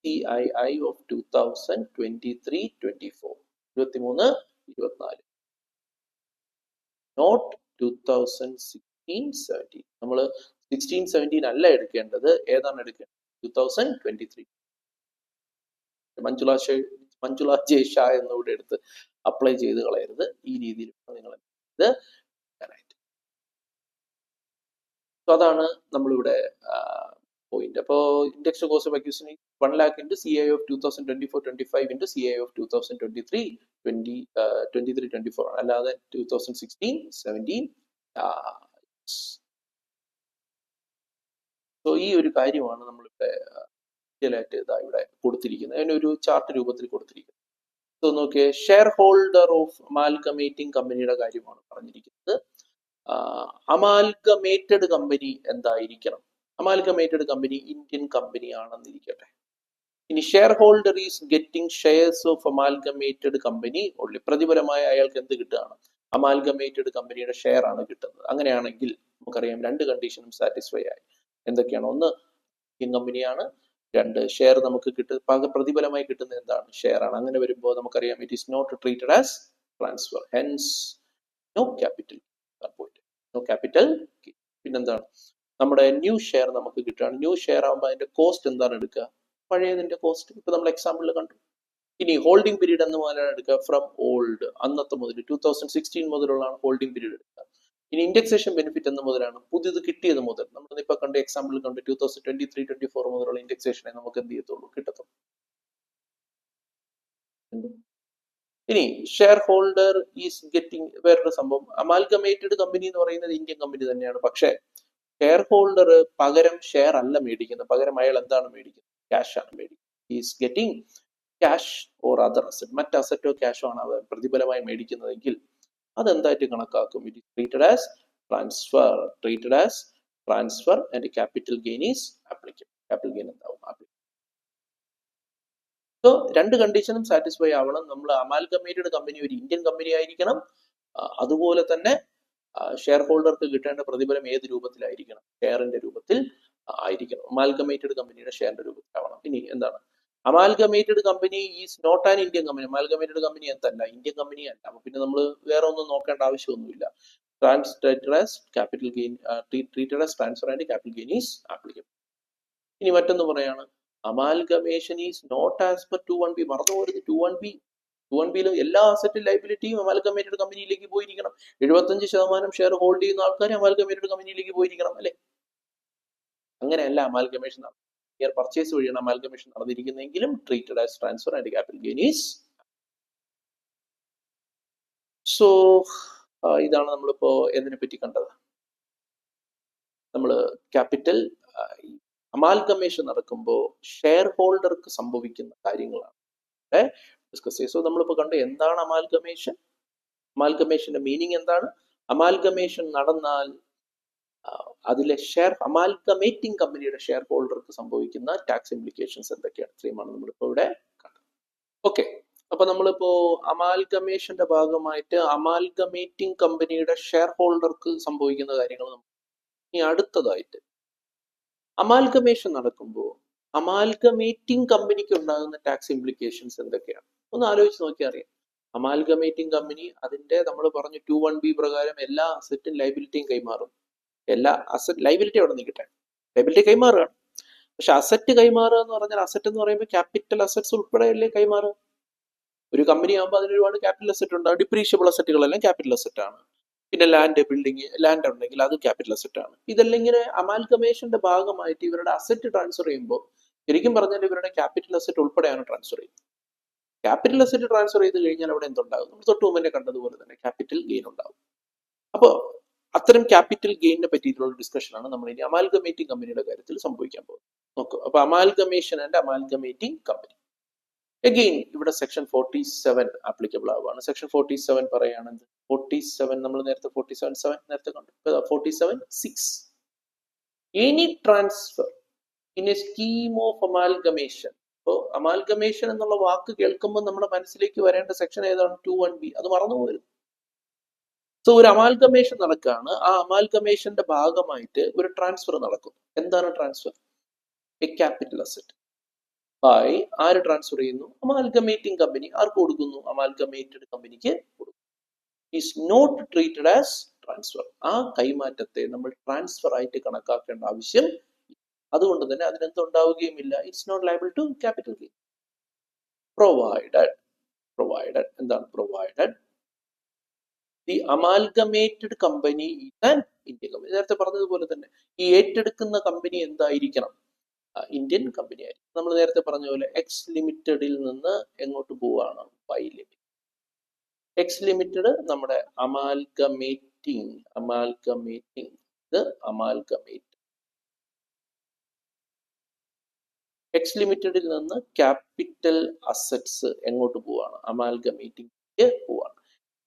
[SPEAKER 1] CII of 2023-24. 23-24. Not 2016-17. നമ്മൾ 16-17 അല്ല എടുക്കേണ്ടത്. ഏതാണ് എടുക്കേണ്ടത്? 2023. മഞ്ജുള ജെ ഷാ എന്നിവിടെ എടുത്ത് അപ്ലൈ ചെയ്ത് കളയരുത്. ഈ രീതിയിൽ നിങ്ങൾ ഇത് അതാണ് നമ്മളിവിടെ പോയിന്റ്. അപ്പോൾ indexed cost of acquisition 1 lakh into CII of 2024-25 into CII of 2023-24 അല്ലാതെ 2016-17 സോ ഈ ഒരു കാര്യമാണ് നമ്മളിവിടെ ഡീറ്റെയിലായിട്ട് ഇതാ ഇവിടെ കൊടുത്തിരിക്കുന്നത്, അതിനൊരു ചാർട്ട് രൂപത്തിൽ കൊടുത്തിരിക്കുന്നത്. സോ നോക്കിയേ, ഷെയർ ഹോൾഡർ ഓഫ് അമാൽഗമേറ്റിംഗ് കമ്പനിയുടെ കാര്യമാണ് പറഞ്ഞിരിക്കുന്നത്. അമാൽഗമേറ്റഡ് കമ്പനി എന്തായിരിക്കണം? അമാൽഗമേറ്റഡ് കമ്പനി ഇന്ത്യൻ കമ്പനി ആണെന്നിരിക്കട്ടെ. ഇനി share holder is getting shares of amalgamated company ഉള്ളി, പ്രതിഫലമായി അയാൾക്ക് എന്ത് കിട്ടുകയാണ്? അമാൽഗമേറ്റഡ് കമ്പനിയുടെ ഷെയർ ആണ് കിട്ടുന്നത്. അങ്ങനെയാണെങ്കിൽ നമുക്കറിയാം രണ്ട് കണ്ടീഷനും സാറ്റിസ്ഫൈ ആയി. എന്തൊക്കെയാണ്? ഒന്ന്, ഇന്ത്യൻ കമ്പനിയാണ്. രണ്ട്, ഷെയർ നമുക്ക് പ്രതിഫലമായി കിട്ടുന്നത് എന്താണ്? ഷെയർ ആണ്. അങ്ങനെ വരുമ്പോൾ നമുക്കറിയാം it is not treated as transfer, hence no capital point, no capital. പിന്നെന്താണ്? നമ്മുടെ ന്യൂ ഷെയർ നമുക്ക് കിട്ടുകയാണ്. ന്യൂ ഷെയർ ആകുമ്പോൾ അതിന്റെ കോസ്റ്റ് എന്താണ് എടുക്കുക? പഴയതിന്റെ കോസ്റ്റ്. ഇപ്പൊ നമ്മൾ എക്സാമ്പിളിൽ കണ്ടു. ഇനി ഹോൾഡിംഗ് പീരീഡ് എന്ന് മുതലാണ് എടുക്കുക? ഫ്രം ഓൾഡ്, അന്നത്തെ മുതൽ 2016 മുതലുള്ളതാണ് ഹോൾഡിംഗ് പീരീഡ് എടുക്കുക. ഇനി ഇൻഡെക്സേഷൻ ബെനിഫിറ്റ് എന്ന് മുതലാണ്? പുതിയത് കിട്ടിയത് മുതൽ. നമ്മൾ ഇപ്പൊ കണ്ട എക്സാമ്പിൾ കണ്ട് 2023-24 മുതലുള്ള ഇൻഡെക്സേഷനെ നമുക്ക് എന്ത് ചെയ്യത്തുള്ളൂ? കിട്ടത്തുള്ളൂ. ഇനി ഷെയർ ഹോൾഡർ ഈസ് ഗെറ്റിംഗ്, വേറൊരു സംഭവം, അമാൽഗമേറ്റഡ് കമ്പനി എന്ന് പറയുന്നത് ഇന്ത്യൻ കമ്പനി തന്നെയാണ്. പക്ഷെ ഷെയർ ഹോൾഡർ പകരം ഷെയർ അല്ല മേടിക്കുന്നത്, പകരം അയാൾ എന്താണ് മേടിക്കുന്നത്? ക്യാഷ് ആണ് മേടിക്കുന്നത്. Is getting cash or other asset, മറ്റ് അസറ്റോ ക്യാഷോ ആണ് അവർ പ്രതിഫലമായി മേടിക്കുന്നതെങ്കിൽ അതെന്തായിട്ട് കണക്കാക്കും? It is treated as transfer, treated as transfer and capital gain is applicable. Capital gain എന്താവും? ആപ്ലിക്കബിൾ. സോ രണ്ട് കണ്ടീഷനും സാറ്റിസ്ഫൈ ആവണം. നമ്മൾ അമാൽഗമേറ്റഡ് കമ്പനി ഒരു ഇന്ത്യൻ കമ്പനി ആയിരിക്കണം. അതുപോലെ തന്നെ ഷെയർ ഹോൾഡർക്ക് കിട്ടേണ്ട പ്രതിഫലം ഏത് രൂപത്തിലായിരിക്കണം? ഷെയറിന്റെ രൂപത്തിൽ ആയിരിക്കണം. അമാൽഗമേറ്റഡ് കമ്പനിയുടെ ഷെയറിന്റെ രൂപത്തിലാവണം. ഇനി എന്താണ്? Amalgamated company is not an Indian company. Amalgamated company എന്തല്ല? ഇന്ത്യൻ കമ്പനി അല്ല. അപ്പൊ പിന്നെ നമ്മൾ വേറെ ഒന്നും നോക്കേണ്ട ആവശ്യമൊന്നുമില്ല. Treated as capital gain, treated as transfer and capital gain is applicable. ഇനി മറ്റൊന്ന് പറയാണ്, amalgamation is not as per 2(1)(b). മറന്നു പോകരുത്, 2(1)(b)യിൽ എല്ലാ അസറ്റും ലൈബിലിറ്റിയും അമാൽഗമേറ്റഡ് കമ്പനിയിലേക്ക് പോയിരിക്കണം. 75% ഷെയർ ഹോൾഡ് ചെയ്യുന്ന ആൾക്കാർ അമാൽഗമേറ്റഡ് കമ്പനിയിലേക്ക് പോയിരിക്കണം, അല്ലെ? അങ്ങനെയല്ല അമാൽഗമേഷൻ പർച്ചേസ് വഴിയാണ് അമാൽഗമേഷൻ നടന്നിരിക്കുന്നതെങ്കിലും treated as transfer and capital gain is. So ഇതാണ് നമ്മളിപ്പോ എന്തിനെ പറ്റി കണ്ടത്? നമ്മൾ ക്യാപിറ്റൽ അമാൽഗമേഷൻ നടക്കുമ്പോൾ ഷെയർ ഹോൾഡർക്ക് സംഭവിക്കുന്ന കാര്യങ്ങളാണ് ഡിസ്കസ് ചെയ്യുക. സോ നമ്മളിപ്പോൾ കണ്ട് എന്താണ് അമാൽഗമേഷൻ, അമാൽഗമേഷന്റെ മീനിങ് എന്താണ്, അമാൽഗമേഷൻ നടന്നാൽ അതിലെ ഷെയർ അമാൽഗമേറ്റിംഗ് കമ്പനിയുടെ ഷെയർ ഹോൾഡർക്ക് സംഭവിക്കുന്ന ടാക്സ് ഇംപ്ലിക്കേഷൻസ് എന്തൊക്കെയാണ്? ഇത്രയുമാണ് നമ്മളിപ്പോൾ ഇവിടെ കണ്ടത്. ഓക്കെ, അപ്പൊ നമ്മളിപ്പോ അമാൽഗമേഷന്റെ ഭാഗമായിട്ട് അമാൽഗമേറ്റിംഗ് കമ്പനിയുടെ ഷെയർ ഹോൾഡർക്ക് സംഭവിക്കുന്ന കാര്യങ്ങൾ ഇനി അടുത്തതായിട്ട് അമാൽഗമേഷൻ നടക്കുമ്പോൾ അമാൽഗമേറ്റിംഗ് കമ്പനിക്ക് ഉണ്ടാകുന്ന ടാക്സ് ഇംപ്ലിക്കേഷൻസ് എന്തൊക്കെയാണ്? ഒന്ന് ആലോചിച്ച് നോക്കിയാൽ അറിയാം. അമാൽഗമേറ്റിംഗ് കമ്പനി അതിന്റെ നമ്മൾ പറഞ്ഞു 2(1)(b) പ്രകാരം എല്ലാ അസറ്റും ലൈബിലിറ്റിയും കൈമാറും. എല്ലാ അസറ്റ് ലൈബിലിറ്റി അവിടെ നിൽക്കട്ടെ, ലൈബിലിറ്റി കൈമാറുകയാണ്. പക്ഷെ അസറ്റ് കൈമാറുക എന്ന് പറഞ്ഞാൽ അസറ്റ് എന്ന് പറയുമ്പോൾ ക്യാപിറ്റൽ അസറ്റ്സ് ഉൾപ്പെടെയല്ലേ കൈമാറുക? ഒരു കമ്പനി ആകുമ്പോൾ അതിന് ഒരുപാട് ക്യാപിറ്റൽ അസറ്റ് ഉണ്ട്. ഡിപ്രീഷ്യബിൾ അസറ്റുകളെല്ലാം ക്യാപിറ്റൽ അസറ്റ് ആണ്. പിന്നെ ലാൻഡ്, ബിൽഡിംഗ്, ലാൻഡ് ഉണ്ടെങ്കിൽ അത് ക്യാപിറ്റൽ അസറ്റ് ആണ്. ഇതെല്ലാം ഇങ്ങനെ അമാൽഗമേഷന്റെ ഭാഗമായിട്ട് ഇവരുടെ അസറ്റ് ട്രാൻസ്ഫർ ചെയ്യുമ്പോൾ ശരിക്കും പറഞ്ഞാൽ ഇവരുടെ ക്യാപിറ്റൽ അസറ്റ് ഉൾപ്പെടെയാണ് ട്രാൻസ്ഫർ ചെയ്യുന്നത്. ക്യാപിറ്റൽ അസറ്റ് ട്രാൻസ്ഫർ ചെയ്ത് കഴിഞ്ഞാൽ അവിടെ എന്തുണ്ടാകും? നമ്മൾ തൊട്ട് മുമ്പേ കണ്ടതുപോലെ തന്നെ ക്യാപിറ്റൽ ഗെയിൻ ഉണ്ടാകും. അപ്പോൾ അത്തരം ക്യാപിറ്റൽ ഗെയിനിനെ പറ്റിയിട്ടുള്ള ഡിസ്കഷനാണ് നമ്മൾ ഇനി അമാൽഗമേറ്റിംഗ് കമ്പനിയുടെ കാര്യത്തിൽ സംഭവിക്കാൻ പോകുന്നത്. നോക്കുക, അപ്പൊ amalgamation and amalgamating company. Again ഇവിടെ സെക്ഷൻ 47 ആപ്ലിക്കബിൾ ആവുകയാണ്. സെക്ഷൻ 47 പറയുകയാണെങ്കിൽ 47 നമ്മൾ നേരത്തെ 47(7) നേരത്തെ കണ്ടു. 47(6) any transfer in a scheme of amalgamation. അപ്പോൾ അമാൽഗമേഷൻ എന്നുള്ള വാക്ക് കേൾക്കുമ്പോൾ നമ്മുടെ മനസ്സിലേക്ക് വരേണ്ട സെക്ഷൻ ഏതാണ്? 2(1)(b). അത് മറന്നുപോകരുത്. സോ ഒരു അമാൽഗമേഷൻ നടക്കുകയാണ്. ആ അമാൽഗമേഷന്റെ ഭാഗമായിട്ട് ഒരു ട്രാൻസ്ഫർ നടക്കും. എന്താണ് transfer? A capital asset by ആര് ട്രാൻസ്ഫർ ചെയ്യുന്നു? Amalgamating company. ആർക്ക് കൊടുക്കുന്നു? അമാൽഗമേറ്റഡ് കമ്പനിക്ക് കൊടുക്കുന്നു. Is not treated as transfer. ആ കൈമാറ്റത്തെ നമ്മൾ ട്രാൻസ്ഫർ ആയിട്ട് കണക്കാക്കേണ്ട ആവശ്യം, അതുകൊണ്ട് തന്നെ അതിനെന്തുണ്ടാവുകയുമില്ല. It's not liable to capital gain. Provided എന്താണ്? Provided the amalgamated company is an Indian company. നേരത്തെ പറഞ്ഞതുപോലെ തന്നെ ഈ ഏറ്റെടുക്കുന്ന കമ്പനി എന്തായിരിക്കണം? ഇന്ത്യൻ കമ്പനി ആയിരിക്കും. നമ്മൾ നേരത്തെ പറഞ്ഞ പോലെ എക്സ് ലിമിറ്റഡിൽ നിന്ന് എങ്ങോട്ട് പോവുകയാണ്? Y limited. എക്സ് ലിമിറ്റഡ് നമ്മുടെ അമാൽഗമേറ്റിംഗ് ഇത് അമാൽഗമേറ്റ്. എക്സ് ലിമിറ്റഡിൽ നിന്ന് ക്യാപിറ്റൽ അസറ്റ്സ് എങ്ങോട്ട് പോവാണ്? അമാൽഗമേറ്റിംഗ് പോവാണ്.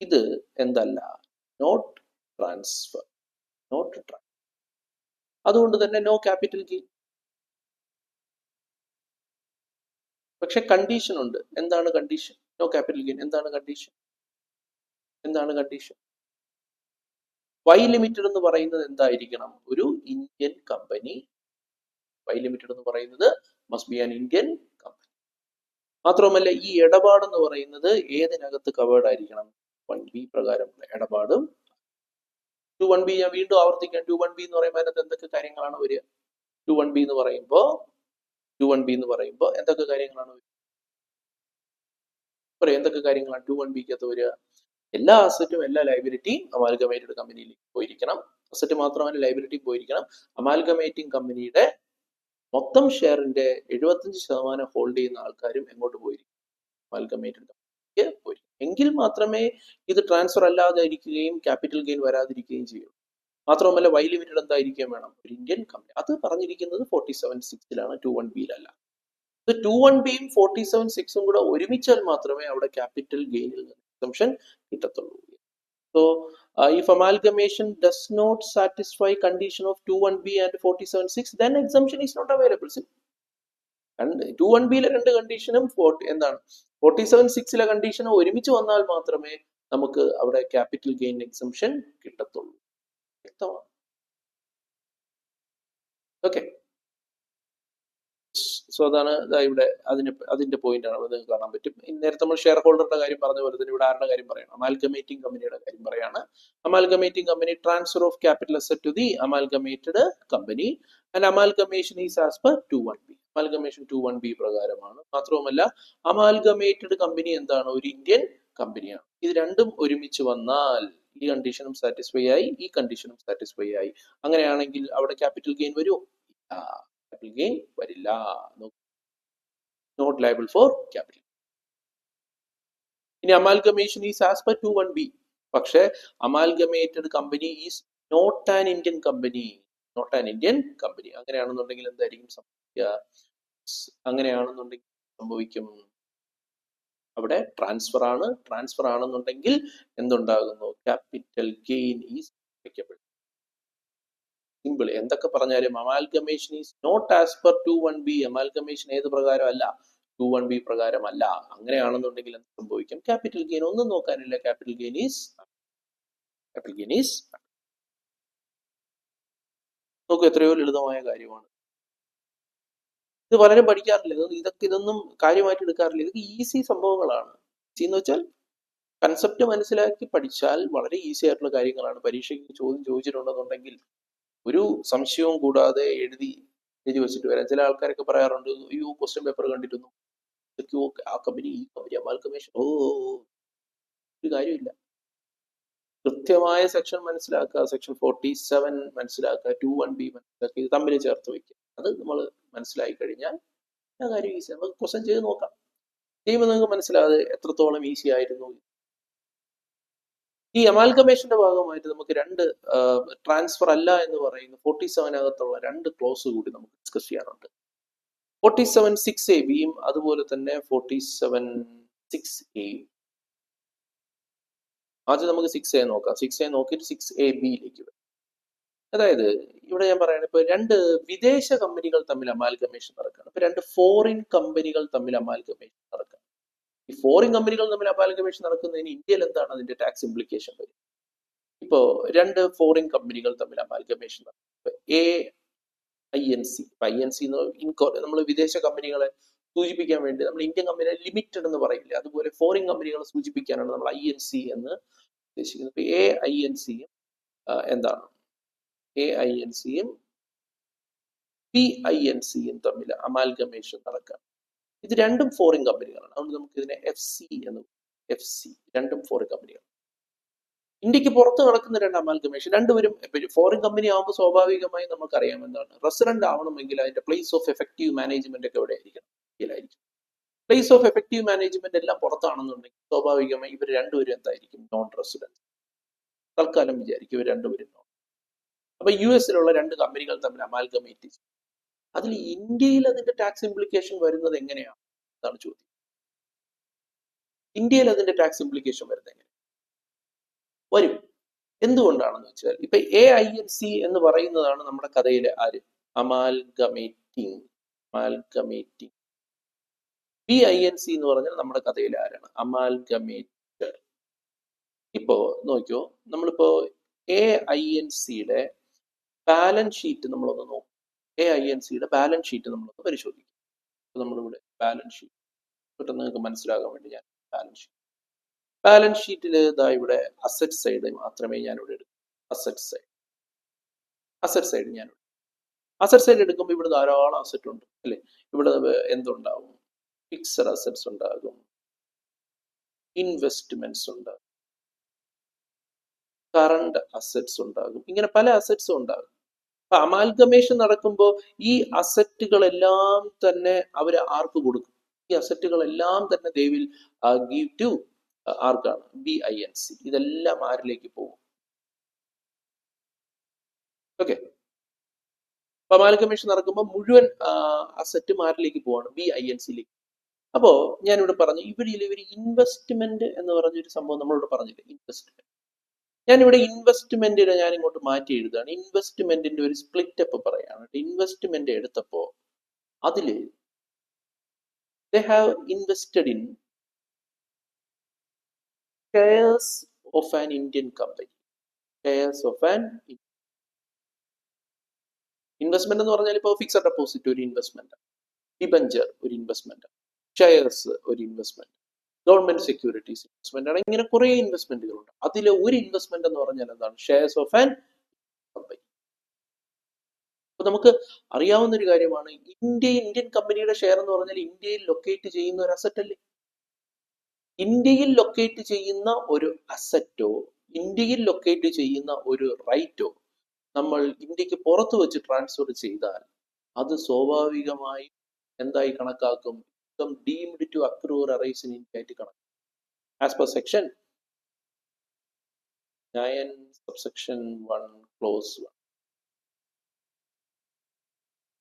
[SPEAKER 1] ഇത് എന്തല്ല, നോട്ട് ട്രാൻസ്ഫർ. അതുകൊണ്ട് തന്നെ നോ ക്യാപിറ്റൽ ഗെയിൻ. പക്ഷെ കണ്ടീഷൻ ഉണ്ട്. എന്താണ് കണ്ടീഷൻ? No capital gain. എന്താണ് കണ്ടീഷൻ? വൈ ലിമിറ്റഡ് എന്ന് പറയുന്നത് എന്തായിരിക്കണം? ഒരു ഇന്ത്യൻ കമ്പനി. വൈ ലിമിറ്റഡ് എന്ന് പറയുന്നത് must be an Indian company. മാത്രമല്ല ഈ ഇടപാടെന്ന് പറയുന്നത് ഏതിനകത്ത് കവേർഡ് ആയിരിക്കണം? 1B പ്രകാരമുള്ള ഇടപാടും. 21B ഞാൻ വീണ്ടും ആവർത്തിക്കാം. 21B എന്ന് പറയുമ്പോൾ അതിനകത്ത് എന്തൊക്കെ കാര്യങ്ങളാണ് വരിക? 21B എന്ന് പറയുമ്പോൾ എന്തൊക്കെ കാര്യങ്ങളാണ് വരിക? എന്തൊക്കെ കാര്യങ്ങളാണ് 21Bക്കകത്ത് വരിക? എല്ലാ അസറ്റും എല്ലാ ലൈബിലിറ്റിയും അമാൽഗമേറ്റഡ് കമ്പനിയിലേക്ക് പോയിരിക്കണം. അസറ്റ് മാത്രമല്ല ലൈബിലിറ്റി പോയിരിക്കണം. അമാൽഗമേറ്റിംഗ് കമ്പനിയുടെ മൊത്തം ഷെയറിന്റെ 75% ഹോൾഡ് ചെയ്യുന്ന ആൾക്കാരും എങ്ങോട്ട് പോയിരിക്കും? അമാൽഗമേറ്റഡ് കമ്പനിക്ക് പോയിരിക്കും. എങ്കിൽ മാത്രമേ ഇത് ട്രാൻസ്ഫർ അല്ലാതെ ഇരിക്കുകയും ക്യാപിറ്റൽ ഗെയിൻ വരാതിരിക്കുകയും ചെയ്യും. മാത്രമല്ല വൈ ലിമിറ്റഡ് എന്തായിരിക്കും വേണം? ഒരു ഇന്ത്യൻ കമ്പനി. അത് പറഞ്ഞിരിക്കുന്നത് 47(6)ലാണ്, 21Bയിലല്ല. 21Bയും 47(6)ഉം കൂടെ ഒരുമിച്ചാൽ മാത്രമേ അവിടെ ക്യാപിറ്റൽ ഗെയിനിൽ നിന്ന് എക്സംഷൻ കിട്ടത്തുള്ളൂ. So if amalgamation does not satisfy condition of 21B and 47(6), then exemption is not available. 21Bയിലെ രണ്ട് കണ്ടീഷനും എന്താണ്? 47(6)ലെ കണ്ടീഷനും ഒരുമിച്ച് വന്നാൽ മാത്രമേ നമുക്ക് അവിടെ ക്യാപിറ്റൽ ഗെയിൻ എക്സംഷൻ കിട്ടത്തുള്ളൂ. വ്യക്തമാണ്? ഓക്കെ. സോ അതാണ് ഇവിടെ അതിന്റെ പോയിന്റ് ആണ് ഇവിടെ നിങ്ങൾക്ക് കാണാൻ പറ്റും. നേരത്തെ നമ്മൾ ഷെയർ ഹോൾഡറുടെ കാര്യം പറഞ്ഞ പോലെ തന്നെ ഇവിടെ ആരുടെ കാര്യം പറയണം? അമാൽഗമേറ്റിംഗ് കമ്പനിയുടെ കാര്യം പറയാണ്. Amalgamating company transfer of capital asset to the amalgamated company and amalgamation is as per 21B. Amalgamation 21B പ്രകാരമാണ്. മാത്രവുമല്ല അമാൽഗമേറ്റഡ് കമ്പനി എന്താണ്? ഒരു ഇന്ത്യൻ കമ്പനിയാണ്. ഇത് രണ്ടും ഒരുമിച്ച് വന്നാൽ ഈ കണ്ടീഷനും സാറ്റിസ്ഫൈ ആയി, ഈ കണ്ടീഷനും സാറ്റിസ്ഫൈ ആയി. അങ്ങനെയാണെങ്കിൽ അവിടെ ക്യാപിറ്റൽ ഗെയിൻ വരുമോ? ക്യാപിറ്റൽ ഗെയിൻ വരില്ല. Not liable for capital. ഇനി amalgamation is as per 21B. പക്ഷേ amalgamated company is not an Indian company. അങ്ങനെയാണെന്നുണ്ടെങ്കിൽ എന്തായിരിക്കും സംഭവിക്കുക? അവിടെ ട്രാൻസ്ഫർ ആണെന്നുണ്ടെങ്കിൽ എന്തുണ്ടാകുന്നു? Capital gain is applicable. Simple. എന്തൊക്കെ പറഞ്ഞാലും amalgamation is not as per 21B. Amalgamation ഏത് പ്രകാരമല്ല? 21B പ്രകാരമല്ല. അങ്ങനെയാണെന്നുണ്ടെങ്കിൽ എന്ത് സംഭവിക്കും? ക്യാപിറ്റൽ ഗെയിൻ ഒന്നും നോക്കാനില്ല. ക്യാപിറ്റൽ ഗെയിൻ ഈസ് നോക്കൂ, എത്രയോ ലളിതമായ കാര്യമാണ്. ഇത് പലരും പഠിക്കാറില്ല. ഇതൊന്നും കാര്യമായിട്ട് എടുക്കാറില്ല. ഇതൊക്കെ ഈസി സംഭവങ്ങളാണ്. ഈസി എന്ന് വെച്ചാൽ കൺസെപ്റ്റ് മനസ്സിലാക്കി പഠിച്ചാൽ വളരെ ഈസി ആയിട്ടുള്ള കാര്യങ്ങളാണ്. പരീക്ഷയ്ക്ക് ചോദ്യം ചോദിച്ചിട്ടുണ്ടെന്നുണ്ടെങ്കിൽ ഒരു സംശയവും കൂടാതെ എഴുതി വെച്ചിട്ട് വരാം. ചില ആൾക്കാരൊക്കെ പറയാറുണ്ട്, അയ്യോ ക്വസ്റ്റ്യൻ പേപ്പർ കണ്ടിട്ടൊന്നും ആ കമ്പനി ഈ കമ്പനി അമാൽഗമേഷൻ ഒരു കാര്യമില്ല. കൃത്യമായ സെക്ഷൻ മനസ്സിലാക്കുക, സെക്ഷൻ 47 മനസ്സിലാക്കുക, 21B മനസ്സിലാക്കുക, ഇത് തമ്മിൽ ചേർത്ത് വയ്ക്കുക. അത് നമ്മൾ മനസ്സിലാക്കി കഴിഞ്ഞാൽ ആ കാര്യം ഈസി. നമുക്ക് ക്വസ്റ്റ്യൻ ചെയ്ത് നോക്കാം. ചെയ്യുമ്പോൾ നിങ്ങൾക്ക് മനസ്സിലാതെ എത്രത്തോളം ഈസി ആയിരുന്നു. ഈ അമാൽഗമേഷന്റെ ഭാഗമായിട്ട് നമുക്ക് രണ്ട് ട്രാൻസ്ഫർ അല്ല എന്ന് പറയുന്ന 47-അകത്തുള്ള രണ്ട് ക്ലോസ് കൂടി നമുക്ക് ഡിസ്കസ് ചെയ്യാനുണ്ട്. 47(6)AB അതുപോലെ തന്നെ 47(6)A. ആദ്യം നമുക്ക് 6A നോക്കാം. 6A നോക്കിയിട്ട് 6AB-യിലേക്ക് വരും. അതായത് ഇവിടെ ഞാൻ പറയണ ഇപ്പൊ രണ്ട് വിദേശ കമ്പനികൾ തമ്മിൽ അമാൽഗമേഷൻ നടക്കുകയാണ്. ഇപ്പൊ രണ്ട് ഫോറിൻ കമ്പനികൾ തമ്മിൽ അമാൽഗമേഷൻ നടക്കുകയാണ്. ഈ ഫോറിൻ കമ്പനികൾ തമ്മിൽ അമാൽഗമേഷൻ നടക്കുന്നതിന് ഇന്ത്യയിൽ എന്താണ് അതിന്റെ ടാക്സ് ഇംപ്ലിക്കേഷൻ വരും? ഇപ്പോ രണ്ട് ഫോറിൻ കമ്പനികൾ തമ്മിൽ അമാൽഗമേഷൻ നടക്കും. AINC. INC നമ്മൾ വിദേശ കമ്പനികളെ സൂചിപ്പിക്കാൻ വേണ്ടി നമ്മൾ ഇന്ത്യൻ കമ്പനിയെ ലിമിറ്റഡ് എന്ന് പറയില്ല. അതുപോലെ ഫോറിൻ കമ്പനികളെ സൂചിപ്പിക്കാനാണ് നമ്മൾ INC എന്ന് ഉദ്ദേശിക്കുന്നത്. ഇപ്പൊ AINCയും എന്താണ്? AINCയും PINCയും തമ്മിൽ അമാൽഗമേഷൻ നടക്കുക. ഇത് രണ്ടും ഫോറിൻ കമ്പനികളാണ്. അതുകൊണ്ട് നമുക്ക് ഇതിനെ FC എന്ന് രണ്ടും ഫോറിൻ കമ്പനികൾ. ഇന്ത്യക്ക് പുറത്ത് നടക്കുന്ന രണ്ട് അമാൽഗമേഷൻ, രണ്ടുപേരും ഫോറിൻ കമ്പനി ആകുമ്പോൾ സ്വാഭാവികമായി നമുക്കറിയാം എന്താണ്, റെസിഡന്റ് ആവണമെങ്കിൽ അതിന്റെ പ്ലേസ് ഓഫ് എഫക്റ്റീവ് മാനേജ്മെന്റ് ഒക്കെ എവിടെ ആയിരിക്കണം? ഇന്ത്യയിലായിരിക്കും. പ്ലേസ് ഓഫ് എഫക്റ്റീവ് മാനേജ്മെന്റ് എല്ലാം പുറത്താണെന്നുണ്ടെങ്കിൽ സ്വാഭാവികമായി ഇവർ രണ്ടുപേരും എന്തായിരിക്കും? Non resident. തൽക്കാലം വിചാരിക്കും ഇവർ രണ്ടുപേരും നോൺ. അപ്പൊ US രണ്ട് കമ്പനികൾ തമ്മിൽ അമാൽഗമേറ്റ്. അതിൽ ഇന്ത്യയിൽ അതിന്റെ ടാക്സ് ഇംപ്ലിക്കേഷൻ വരുന്നത് എങ്ങനെയാണ് എന്നാണ് ചോദ്യം. ഇന്ത്യയിൽ അതിന്റെ ടാക്സ് ഇംപ്ലിക്കേഷൻ വരുന്നത് എങ്ങനെ വരും? എന്തുകൊണ്ടാണെന്ന് വെച്ചാൽ ഇപ്പൊ AINC എന്ന് പറയുന്നതാണ് നമ്മുടെ കഥയിലെ ആര്? അമാൽഗമേറ്റിംഗ്. BINC എന്ന് പറഞ്ഞാൽ നമ്മുടെ കഥയിലെ ആരാണ്? അമാൽഗമേറ്റർ. ഇപ്പോ നോക്കിയോ, നമ്മളിപ്പോ AINCയുടെ ബാലൻസ് ഷീറ്റ് നമ്മളൊന്ന് നോക്കും. AINCയുടെ ബാലൻസ് ഷീറ്റ് നമ്മളൊന്ന് പരിശോധിക്കും. നമ്മളിവിടെ ബാലൻസ് ഷീറ്റ് പെട്ടെന്ന് നിങ്ങൾക്ക് മനസ്സിലാകാൻ വേണ്ടി ഞാൻ ബാലൻസ് ഷീറ്റിൽ ഇതാ ഇവിടെ അസറ്റ് സൈഡ് മാത്രമേ ഞാനിവിടെ എടുക്കൂ. അസറ്റ് സൈഡ് ഞാൻ അസറ്റ് സൈഡ് എടുക്കുമ്പോൾ ഇവിടെ ധാരാളം അസറ്റ് ഉണ്ട് അല്ലെ. ഇവിടെ എന്തുണ്ടാവും? ഫിക്സഡ് അസറ്റ്സ് ഉണ്ടാകും, ഇൻവെസ്റ്റ്മെന്റ്സ് ഉണ്ടാകും, കറണ്ട് അസറ്റ്സ് ഉണ്ടാകും, ഇങ്ങനെ പല അസറ്റ്സും ഉണ്ടാകും. അപ്പൊ അമാൽഗമേഷൻ നടക്കുമ്പോൾ ഈ അസറ്റുകളെല്ലാം തന്നെ അവര് ആർക്ക് കൊടുക്കും? ഈ അസറ്റുകളെല്ലാം തന്നെ they will give to ആർക്കാണ്? BINC. ഇതെല്ലാം ആരിലേക്ക് പോകും? ഓക്കെ. അപ്പൊ അമാൽഗമേഷൻ നടക്കുമ്പോൾ മുഴുവൻ അസറ്റും ആരിലേക്ക് പോവാണ്? BINCയിലേക്ക്. അപ്പോ ഞാനിവിടെ പറഞ്ഞു ഇവർ ഇൻവെസ്റ്റ്മെന്റ് എന്ന് പറഞ്ഞൊരു സംഭവം നമ്മളിവിടെ പറഞ്ഞില്ലേ, ഇൻവെസ്റ്റ്മെന്റ്. ഞാനിവിടെ ഇൻവെസ്റ്റ്മെന്റിനെ ഞാൻ ഇങ്ങോട്ട് മാറ്റി എഴുതാണ്. ഇൻവെസ്റ്റ്മെന്റിന്റെ ഒരു സ്പ്ലിറ്റ് അപ്പ് പറയാണ്. ഇൻവെസ്റ്റ്മെന്റ് എടുത്തപ്പോ അതില് they have invested in shares of an Indian company. Shares of an investment എന്ന് പറഞ്ഞാൽ ഇപ്പോൾ ഫിക്സഡ് ഡെപ്പോസിറ്റ് ഒരു ഇൻവെസ്റ്റ്മെന്റ്, ഡിബഞ്ചർ ഒരു ഇൻവെസ്റ്റ്മെന്റ്, ഷെയർസ് ഒരു ഇൻവെസ്റ്റ്മെന്റ്, ഗവൺമെന്റ് സെക്യൂരിറ്റീസ് ഇൻവെസ്റ്റ്മെന്റ് ആണ്. ഇങ്ങനെ കുറെ ഇൻവെസ്റ്റ്മെന്റുകളുണ്ട്. അതിലെ ഒരു ഇൻവെസ്റ്റ്മെന്റ് എന്ന് പറഞ്ഞാൽ എന്താണ്? Shares of an company. അപ്പൊ നമുക്ക് അറിയാവുന്ന ഒരു കാര്യമാണ്, ഇന്ത്യൻ കമ്പനിയുടെ ഷെയർ എന്ന് പറഞ്ഞാൽ ഇന്ത്യയിൽ ലൊക്കേറ്റ് ചെയ്യുന്ന ഒരു അസറ്റ് അല്ലേ. ഇന്ത്യയിൽ ലൊക്കേറ്റ് ചെയ്യുന്ന ഒരു അസറ്റോ ഇന്ത്യയിൽ ലൊക്കേറ്റ് ചെയ്യുന്ന ഒരു റൈറ്റോ നമ്മൾ ഇന്ത്യക്ക് പുറത്ത് വെച്ച് ട്രാൻസ്ഫർ ചെയ്താൽ അത് സ്വാഭാവികമായി എന്തായി കണക്കാക്കും? Deemed to accrue or arise in India ആയിട്ട് കണക്കാക്കും. As per section 9 subsection 1 clause 1.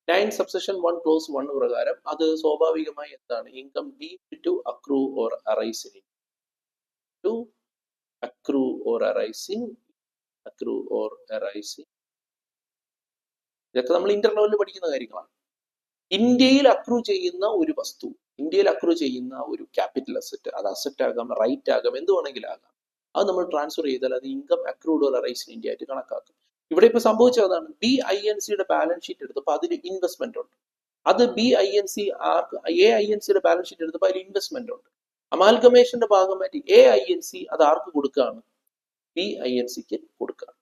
[SPEAKER 1] 9 subsection 1 clause 1 പ്രകാരം അത് സ്വാഭാവികമായി എന്താണ്? Income deemed to accrue or arise in to accrue or arising ഇതൊക്കെ നമ്മൾ ഇന്റർനെറ്റിൽ പഠിക്കുന്ന കാര്യങ്ങളാണ്. ഇന്ത്യയിൽ അക്രൂ ചെയ്യുന്ന ഒരു വസ്തു, ഇന്ത്യയിൽ അക്രൂ ചെയ്യുന്ന ഒരു ക്യാപിറ്റൽ അസറ്റ്, അത് അസറ്റ് ആകാം, റൈറ്റ് ആകാം, എന്ത് വേണമെങ്കിലും ആകാം, അത് നമ്മൾ ട്രാൻസ്ഫർ ചെയ്താൽ അത് income accrued or arise in India ആയിട്ട് കണക്കാക്കും. ഇവിടെ ഇപ്പൊ സംഭവിച്ചതാണ്, BINCയുടെ ബാലൻസ് ഷീറ്റ് എടുത്തപ്പോൾ അതിൽ ഇൻവെസ്റ്റ്മെന്റ് ഉണ്ട്. അത് AINCയുടെ ബാലൻസ് ഷീറ്റ് എടുത്തപ്പോൾ അതിൽ ഇൻവെസ്റ്റ്മെന്റ് ഉണ്ട്. അമാൽഗമേഷന്റെ ഭാഗമായിട്ട് AINC അത് ആർക്ക് കൊടുക്കുകയാണ്? BINCക്ക് കൊടുക്കുകയാണ്.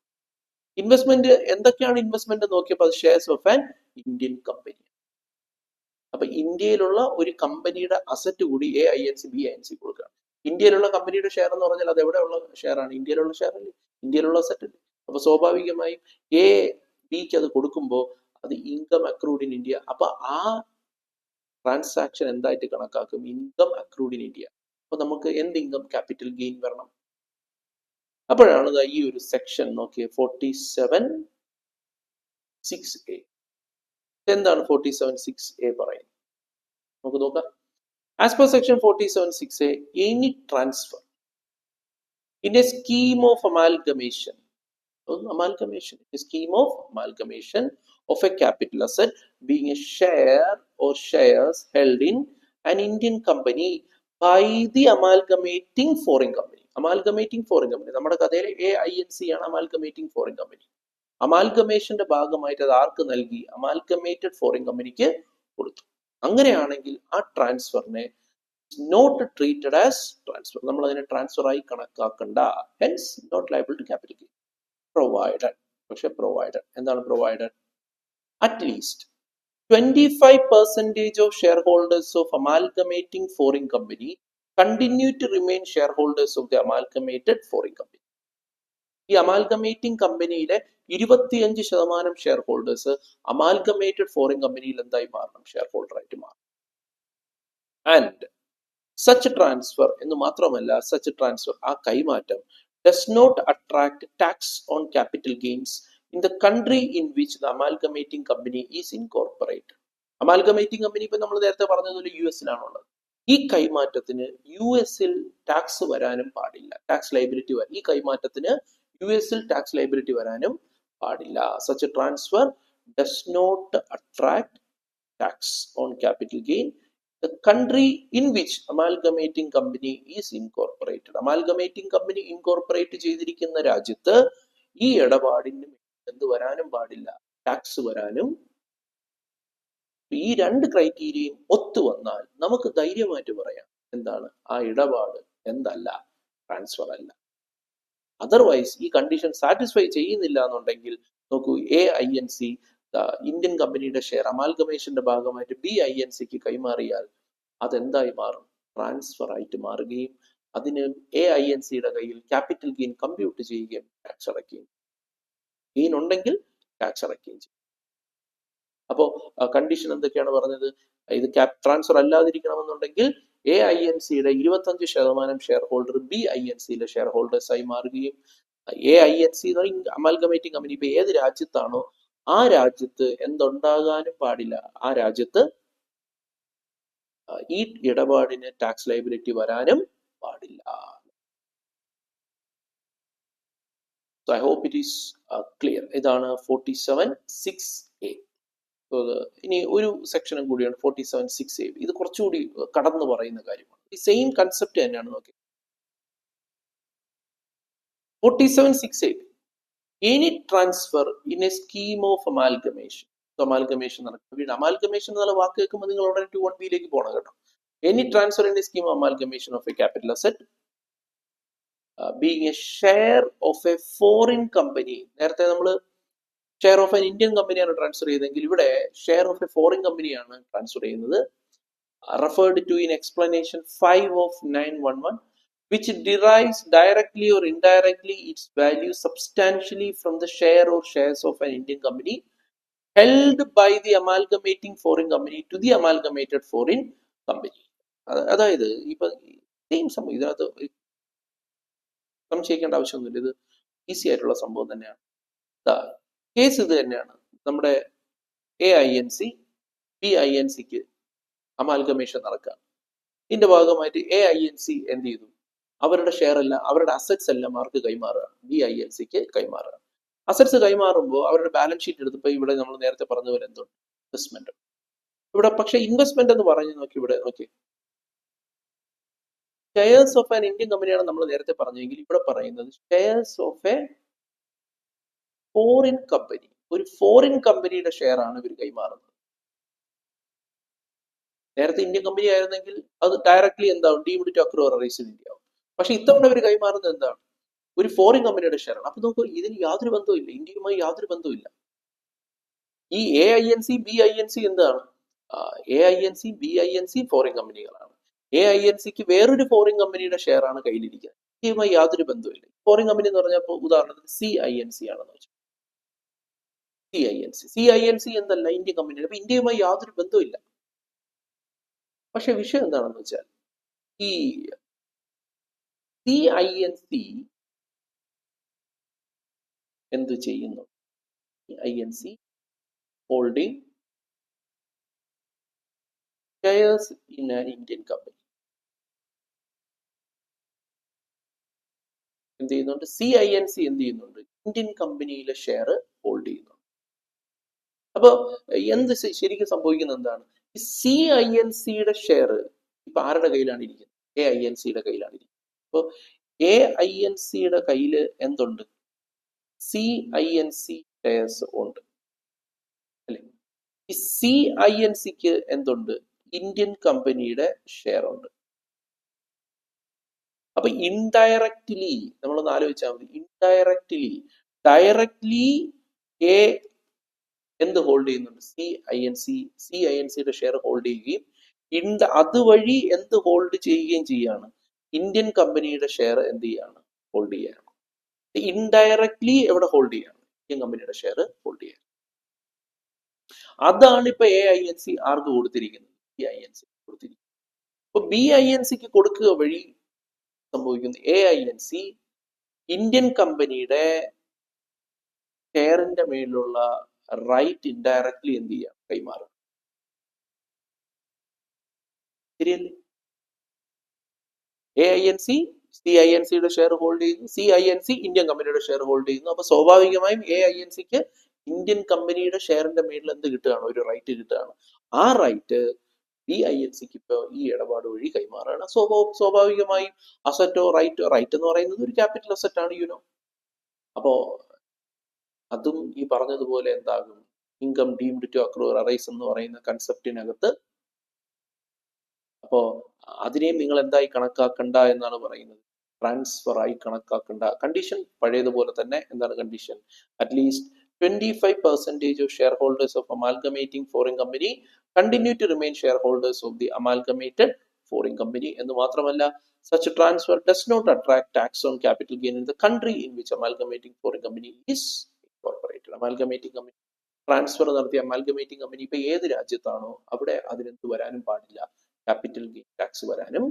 [SPEAKER 1] ഇൻവെസ്റ്റ്മെന്റ് എന്തൊക്കെയാണ് ഇൻവെസ്റ്റ്മെന്റ് നോക്കിയപ്പോൾ അത് shares of an Indian company. അപ്പൊ ഇന്ത്യയിലുള്ള ഒരു കമ്പനിയുടെ അസറ്റ് കൂടി AINC BINC കൊടുക്കുകയാണ്. ഇന്ത്യയിലുള്ള കമ്പനിയുടെ ഷെയർ എന്ന് പറഞ്ഞാൽ അത് എവിടെയുള്ള ഷെയർ ആണ്? ഇന്ത്യയിലുള്ള ഷെയർ അല്ലേ, ഇന്ത്യയിലുള്ള അസറ്റ് അല്ലേ. അപ്പൊ സ്വാഭാവികമായും BINCക്ക് അത് കൊടുക്കുമ്പോൾ അത് ഇൻകം അക്രൂഡ് ഇൻ ഇന്ത്യ. അപ്പൊ ആ ട്രാൻസാക്ഷൻ എന്തായിട്ട് കണക്കാക്കും? Income accrued in India. അപ്പൊ നമുക്ക് എന്ത് ഇൻകം? ക്യാപിറ്റൽ ഗെയിൻ വരണം. അപ്പോഴാണ് ഈ ഒരു സെക്ഷൻ നോക്കിയത് 47(6)(a). എന്താണ് 47(6)(a) പറയുന്നത്? നമുക്ക് നോക്കാം. As per section 47(6)(a), any transfer in a scheme of amalgamation, a scheme of amalgamation of a capital asset being a share or shares held in an Indian company by the amalgamating foreign company. Amalgamating foreign company, നമ്മുടെ കഥയിലെ AINC ആണ് amalgamating foreign company. അമാൽഗമേഷന്റെ ഭാഗമായിട്ട് അത് ആർക്ക് നൽകി? Amalgamated foreign കമ്പനിക്ക് കൊടുത്തു. അങ്ങനെയാണെങ്കിൽ ആ ട്രാൻസ്ഫറിനെ നോട്ട് ട്രീറ്റഡ് ആസ് ട്രാൻസ്ഫർ, നമ്മൾ അതിനെ ട്രാൻസ്ഫർ ആയി കണക്കാക്കണ്ട. Hence not liable to capital gain. Provided, പക്ഷെ പ്രൊവൈഡഡ് എന്താണ്? Provided at least 25% of shareholders of amalgamating foreign company continue to remain shareholders of the amalgamated foreign company. ഈ അമാൽഗമേറ്റിംഗ് കമ്പനിയിലെ 25% share holders amalgamated foreign കമ്പനിയിൽ എന്തായി മാറണം? Share holder ആയിട്ട് മാറണം. And such transfer എന്ന് മാത്രമല്ല, സച്ച് ട്രാൻസ്ഫർ, ആ കൈമാറ്റം, does not attract tax on capital gains in the country in which the amalgamating company is incorporated. Amalgamating company ഇപ്പൊ നമ്മൾ നേരത്തെ പറഞ്ഞതുപോലെ യു എസിലാണുള്ളത്. ഈ കൈമാറ്റത്തിന് യു എസിൽ ടാക്സ് വരാനും പാടില്ല, ടാക്സ് ലൈബിലിറ്റി ഈ കൈമാറ്റത്തിന് യു എസിൽ ടാക്സ് ലൈബിലിറ്റി വരാനും പാടില്ല. Such a transfer does not attract tax on capital gain the country in which amalgamating company is incorporated. Amalgamating company ഇൻകോർപ്പറേറ്റ് ചെയ്തിരിക്കുന്ന രാജ്യത്ത് ഈ ഇടപാടിന് എന്ത് വരാനും പാടില്ല, ടാക്സ് വരാനും. ഈ രണ്ട് ക്രൈറ്റീരിയയും ഒത്തു വന്നാൽ നമുക്ക് ധൈര്യമായിട്ട് പറയാം എന്താണ് ആ ഇടപാട് എന്തല്ല, ട്രാൻസ്ഫർ അല്ല. അതർവൈസ് ഈ കണ്ടീഷൻ സാറ്റിസ്ഫൈ ചെയ്യുന്നില്ല എന്നുണ്ടെങ്കിൽ നോക്കൂ, AINC ഇന്ത്യൻ കമ്പനിയുടെ ഷെയർ അമാൽഗമേഷന്റെ ഭാഗമായിട്ട് BINCക്ക് കൈമാറിയാൽ അതെന്തായി മാറും, ട്രാൻസ്ഫർ ആയിട്ട് മാറുകയും അതിന് AINCയുടെ കയ്യിൽ ക്യാപിറ്റൽ ഗെയിൻ കമ്പ്യൂട്ട് ചെയ്യുകയും ടാക്സ് അടയ്ക്കുകയും, ഗെയിൻ ഉണ്ടെങ്കിൽ ടാക്സ് അടയ്ക്കുകയും ചെയ്യും. അപ്പോൾ കണ്ടീഷൻ എന്തൊക്കെയാണ് പറഞ്ഞത്, ഇത് ട്രാൻസ്ഫർ അല്ലാതിരിക്കണമെന്നുണ്ടെങ്കിൽ AINCയുടെ 25% ഷെയർ ഹോൾഡർ BINCയിലെ ഷെയർ ഹോൾഡേഴ്സായി മാറുകയും, AINC എന്ന് പറയുന്ന അമാൽഗമേറ്റിംഗ് കമ്പനി ഇപ്പൊ ഏത് രാജ്യത്താണോ ആ രാജ്യത്ത് എന്തുണ്ടാകാനും പാടില്ല, ആ രാജ്യത്ത് ഈ ഇടപാടിന് ടാക്സ് ലൈബിലിറ്റി വരാനും പാടില്ല. So I hope it is clear. ഇതാണ് 47(6)(a). ഇനി ഒരു സെക്ഷനും കൂടിയാണ് 47(6)(a). ഇത് കുറച്ചുകൂടി കടന്നു പറയുന്ന കാര്യമാണ്. ഈ സെയിം കൺസെപ്റ്റ് തന്നെയാണ്. നോക്കി 47(6)(a). Any transfer in a scheme of amalgamation. Amalgamation നടക്കും. അമാൽഗമേഷൻ എന്നുള്ള വാക്ക് കേൾക്കുമ്പോൾ നിങ്ങൾ ഉടനെ 2(1)(b)ലേക്ക് പോകണം കേട്ടോ. Any transfer in a scheme of amalgamation of a capital asset being a share of a foreign company. നേരത്തെ നമ്മൾ ഷെയർ ഓഫ് എൻ ഇന്ത്യൻ കമ്പനിയാണ് ട്രാൻസ്ഫർ ചെയ്തെങ്കിൽ ഇവിടെ ഷെയർ ഓഫ് എ ഫോറിൻ കമ്പനിയാണ് ട്രാൻസ്ഫർ ചെയ്യുന്നത്. referred to in explanation 5 of 911, which derives directly or indirectly its value substantially from the share or shares of an Indian company held by the amalgamating foreign company to the amalgamated foreign company. അതായത് ഇപ്പൊ same സംഭവം, ഇതിനകത്ത് സംശയിക്കേണ്ട ആവശ്യമൊന്നുമില്ല, ഇത് easy ആയിട്ടുള്ള സംഭവം തന്നെയാണ്. കേസ് ഇത് തന്നെയാണ്. നമ്മുടെ AINC BINCക്ക് അമാൽഗമേഷൻ നടക്കുക. ഇതിന്റെ ഭാഗമായിട്ട് AINC എന്ത് ചെയ്തു, അവരുടെ ഷെയർ എല്ലാം, അവരുടെ അസറ്റ്സ് എല്ലാം ആർക്ക് കൈമാറുക, BINCക്ക് കൈമാറുക. അസറ്റ്സ് കൈമാറുമ്പോൾ അവരുടെ ബാലൻസ് ഷീറ്റ് എടുത്തപ്പോൾ ഇവിടെ നമ്മൾ നേരത്തെ പറഞ്ഞ പോലെ എന്തുണ്ട്, ഇൻവെസ്റ്റ്മെന്റ്. ഇവിടെ പക്ഷെ ഇൻവെസ്റ്റ്മെന്റ് എന്ന് പറഞ്ഞു നോക്കി, ഇവിടെ നോക്കി ഷെയർസ് ഓഫ് ആൻ ഇന്ത്യൻ കമ്പനിയാണ് നമ്മൾ നേരത്തെ പറഞ്ഞെങ്കിൽ ഇവിടെ പറയുന്നത് shares of A foreign company. ഒരു ഫോറിൻ കമ്പനിയുടെ ഷെയർ ആണ് ഇവർ കൈമാറുന്നത്. നേരത്തെ ഇന്ത്യൻ കമ്പനി ആയിരുന്നെങ്കിൽ അത് ഡയറക്ട്ലി എന്താവും, deemed to accrue rise in India ആവും. പക്ഷെ ഇത്തവണ ഇവർ കൈമാറുന്നത് എന്താണ്, ഒരു ഫോറിൻ കമ്പനിയുടെ ഷെയർ ആണ്. അപ്പൊ നോക്കൂ, ഇതിന് യാതൊരു ബന്ധവുമില്ല, ഇന്ത്യയുമായി യാതൊരു ബന്ധവുമില്ല. ഈ AINC BINC എന്താണ്, AINC BINC ഫോറിൻ കമ്പനികളാണ്. AINCക്ക് വേറൊരു ഫോറിൻ കമ്പനിയുടെ ഷെയർ ആണ് കയ്യിലിരിക്കുന്നത്. ഇന്ത്യയുമായി യാതൊരു ബന്ധവുമില്ല. ഫോറിൻ കമ്പനി എന്ന് പറഞ്ഞപ്പോൾ ഉദാഹരണത്തിന് CINC ആണെന്ന് വെച്ചു. CINC എന്തല്ല, ഇന്ത്യൻ കമ്പനിയാണ്. അപ്പൊ ഇന്ത്യയുമായി യാതൊരു ബന്ധവുമില്ല. പക്ഷെ വിഷയം എന്താണെന്ന് വെച്ചാൽ ഈ CINC എന്ത് ചെയ്യുന്നു, INC holding shares in an Indian company എന്ത് ചെയ്യുന്നുണ്ട്, CINC എന്ത് ചെയ്യുന്നുണ്ട്, ഇന്ത്യൻ കമ്പനിയിലെ ഷെയർ ഹോൾഡ് ചെയ്യുന്നുണ്ട്. അപ്പൊ എന്ത് ശരിക്കും സംഭവിക്കുന്നത് എന്താണ്, ഈ CINCയുടെ ഷെയർ ഇപ്പൊ ആരുടെ കയ്യിലാണ് ഇരിക്കുന്നത്, AINCയുടെ കയ്യിലാണ് ഇരിക്കുന്നത്. അപ്പൊ AINCയുടെ കയ്യിൽ എന്തുണ്ട്, CINC ഷെയർസ് ഉണ്ട് അല്ലെ. ഈ CINCക്ക് എന്തുണ്ട്, ഇന്ത്യൻ കമ്പനിയുടെ ഷെയർ ഉണ്ട്. അപ്പൊ ഇൻഡയറക്ട്ലി നമ്മളൊന്ന് ആലോചിച്ചാൽ മതി, ഇൻഡയറക്ട്ലി ഡയറക്ട്ലി എന്ത് ഹോൾഡ് ചെയ്യുന്നുണ്ട്, CINCയുടെ ഷെയർ ഹോൾഡ് ചെയ്യുകയും അതുവഴി എന്ത് ഹോൾഡ് ചെയ്യുകയും ചെയ്യാണ്, ഇന്ത്യൻ കമ്പനിയുടെ ഷെയർ എന്ത് ചെയ്യാണ്, ഹോൾഡ് ചെയ്യാണ്. ഇൻഡയറക്ട്ലി എവിടെ ഹോൾഡ് ചെയ്യാണ്, ഇന്ത്യൻ കമ്പനിയുടെ ഷെയർ ഹോൾഡ് ചെയ്യാണ്. അതാണ് ഇപ്പൊ AINC ആർക്ക് കൊടുത്തിരിക്കുന്നത്, BINC കൊടുത്തിരിക്കുന്നത്. അപ്പൊ BINCക്ക് കൊടുക്കുക വഴി സംഭവിക്കുന്നു, AINC ഇന്ത്യൻ കമ്പനിയുടെ ഷെയറിന്റെ മേലുള്ള റൈറ്റ് ഇൻഡയറക്ട്ലി എന്ത് ചെയ്യാം, കൈമാറും. ശരിയല്ലേ? AINC CINCയുടെ ഷെയർ ഹോൾഡ് ചെയ്യുന്നു, CINC ഇന്ത്യൻ കമ്പനിയുടെ ഷെയർ ഹോൾഡ് ചെയ്യുന്നു. അപ്പൊ സ്വാഭാവികമായും AINCക്ക് ഇന്ത്യൻ കമ്പനിയുടെ ഷെയറിന്റെ മേളിൽ എന്ത് കിട്ടുകയാണ്, ഒരു റൈറ്റ് കിട്ടുകയാണ്. ആ റൈറ്റ് BINCക്ക് ഇപ്പോൾ ഈ ഇടപാട് വഴി കൈമാറാണ്. സ്വാഭാവികമായും അസറ്റോ റൈറ്റ് എന്ന് പറയുന്നത് ഒരു ക്യാപിറ്റൽ അസറ്റ് ആണ്, യുനോ. അപ്പോ അതും ഈ പറഞ്ഞതുപോലെ എന്താകും, ഇൻകം ഡീംഡ് ടു അക്രൂർ അറൈസ് എന്ന് പറയുന്ന കൺസെപ്റ്റിനകത്ത്. അപ്പോ അതിനെയും നിങ്ങൾ എന്തായി കണക്കാക്കണ്ട എന്നാണ് പറയുന്നത്, ട്രാൻസ്ഫർ ആയി കണക്കാക്കണ്ട. കണ്ടീഷൻ പഴയതുപോലെ തന്നെ. എന്താണ് condition? At least 25% of shareholders of amalgamating foreign company continue to remain shareholders of the amalgamated foreign company. എന്ന് മാത്രമല്ല, such a transfer does not attract tax on capital gain in the country in which amalgamating foreign company is incorporated. amalgamating company transfer നടത്തിയ amalgamating company ഇപ്പൊ ഏത് രാജ്യത്താണോ അവിടെ അതിനെന്ത് വരാനും പാടില്ല, capital gain tax വരാനും.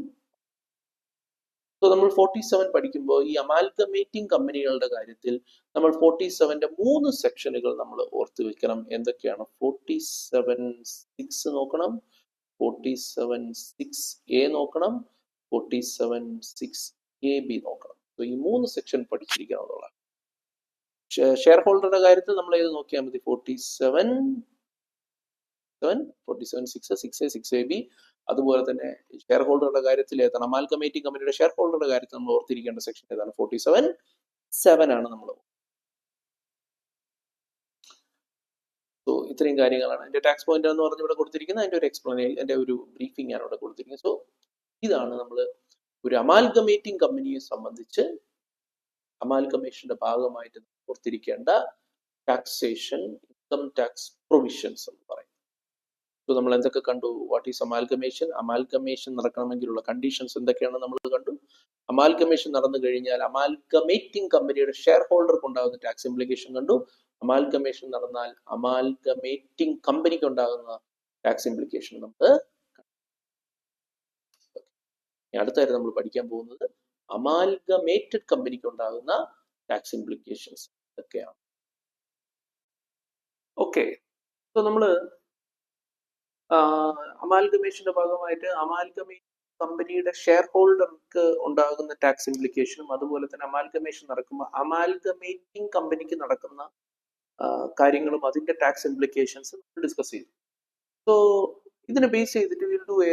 [SPEAKER 1] സോ നമ്മൾ 47 പഠിക്കുമ്പോൾ ഈ അമാൽഗമേറ്റിംഗ് കമ്പനികളുടെ കാര്യത്തിൽ നമ്മൾ 47ന്റെ 3 സെക്ഷനുകൾ നമ്മൾ ഓർത്ത് വെക്കണം. എന്തൊക്കെയാണ്? 47(6) നോക്കണം, 47(6)A നോക്കണം, 47(6)AB നോക്കണം. സോ ഈ 3 സെക്ഷൻ പഠിച്ചിരിക്കണം എന്നുള്ളതാണ്. ഷെയർ ഹോൾഡറുടെ കാര്യത്തിൽ നമ്മൾ ഏത് നോക്കിയാൽ മതി? 47(6), 6A, 6AB. അതുപോലെ തന്നെ ഷെയർ ഹോൾഡറുടെ കാര്യത്തിൽ ഏതാണ്? അമാൽഗമേറ്റിംഗ് കമ്പനിയുടെ ഷെയർ ഹോൾഡറുടെ കാര്യത്തിൽ നമ്മൾ ഓർത്തിരിക്കേണ്ട സെക്ഷൻ ഏതാണ്? 47(7) ആണ് നമ്മൾ. സോ ഇത്രയും കാര്യങ്ങളാണ് എന്റെ ടാക്സ് പോയിന്റ് എന്ന് പറഞ്ഞ് ഇവിടെ കൊടുത്തിരിക്കുന്നത്. അതിന്റെ ഒരു എക്സ്പ്ലനേഷൻ, എന്റെ ഒരു ബ്രീഫിംഗ് ആണ് ഇവിടെ കൊടുത്തിരിക്കുന്നത്. സോ ഇതാണ് നമ്മൾ ഒരു അമാൽഗമേറ്റിംഗ് കമ്പനിയെ സംബന്ധിച്ച് അമാൽഗമേഷന്റെ ഭാഗമായിട്ട് ഓർത്തിരിക്കേണ്ട ടാക്സേഷൻ, ഇൻകം ടാക്സ് പ്രൊവിഷൻസ് എന്ന് പറയും. സോ നമ്മൾ എന്തൊക്കെ കണ്ടു? What is amalgamation? അമാൽഗമേഷൻ നടക്കണമെങ്കിലുള്ള കണ്ടീഷൻസ് എന്തൊക്കെയാണ് നമ്മൾ കണ്ടു. അമാൽഗമേഷൻ നടന്നു കഴിഞ്ഞാൽ അമാൽഗമേറ്റിംഗ് കമ്പനിയുടെ ഷെയർ ഹോൾഡർക്ക് ഉണ്ടാകുന്ന ടാക്സ് ഇംപ്ലിക്കേഷൻ കണ്ടു. അമാൽഗമേഷൻ നടന്നാൽ അമാൽഗമേറ്റിംഗ് കമ്പനിക്ക് ഉണ്ടാകുന്ന ടാക്സ് ഇംപ്ലിക്കേഷൻ നമുക്ക് അടുത്തായിട്ട് നമ്മൾ പഠിക്കാൻ പോകുന്നത് അമാൽഗമേറ്റഡ് കമ്പനിക്ക് ഉണ്ടാകുന്ന ടാക്സ് ഇംപ്ലിക്കേഷൻസ് ഒക്കെയാണ്. ഓക്കെ, സോ നമ്മള് അമാൽഗമേഷന്റെ ഭാഗമായിട്ട് അമാൽഗമേറ്റ് കമ്പനിയുടെ ഷെയർ ഹോൾഡർക്ക് ഉണ്ടാകുന്ന ടാക്സ് ഇംപ്ലിക്കേഷനും അതുപോലെ തന്നെ അമാൽഗമേഷൻ നടക്കുമ്പോൾ അമാൽഗമേറ്റിംഗ് കമ്പനിക്ക് നടക്കുന്ന കാര്യങ്ങളും അതിന്റെ ടാക്സ് ഇംപ്ലിക്കേഷൻസ് ഡിസ്കസ് ചെയ്തു. സോ ഇതിനെ ബേസ് ചെയ്തിട്ട് will do A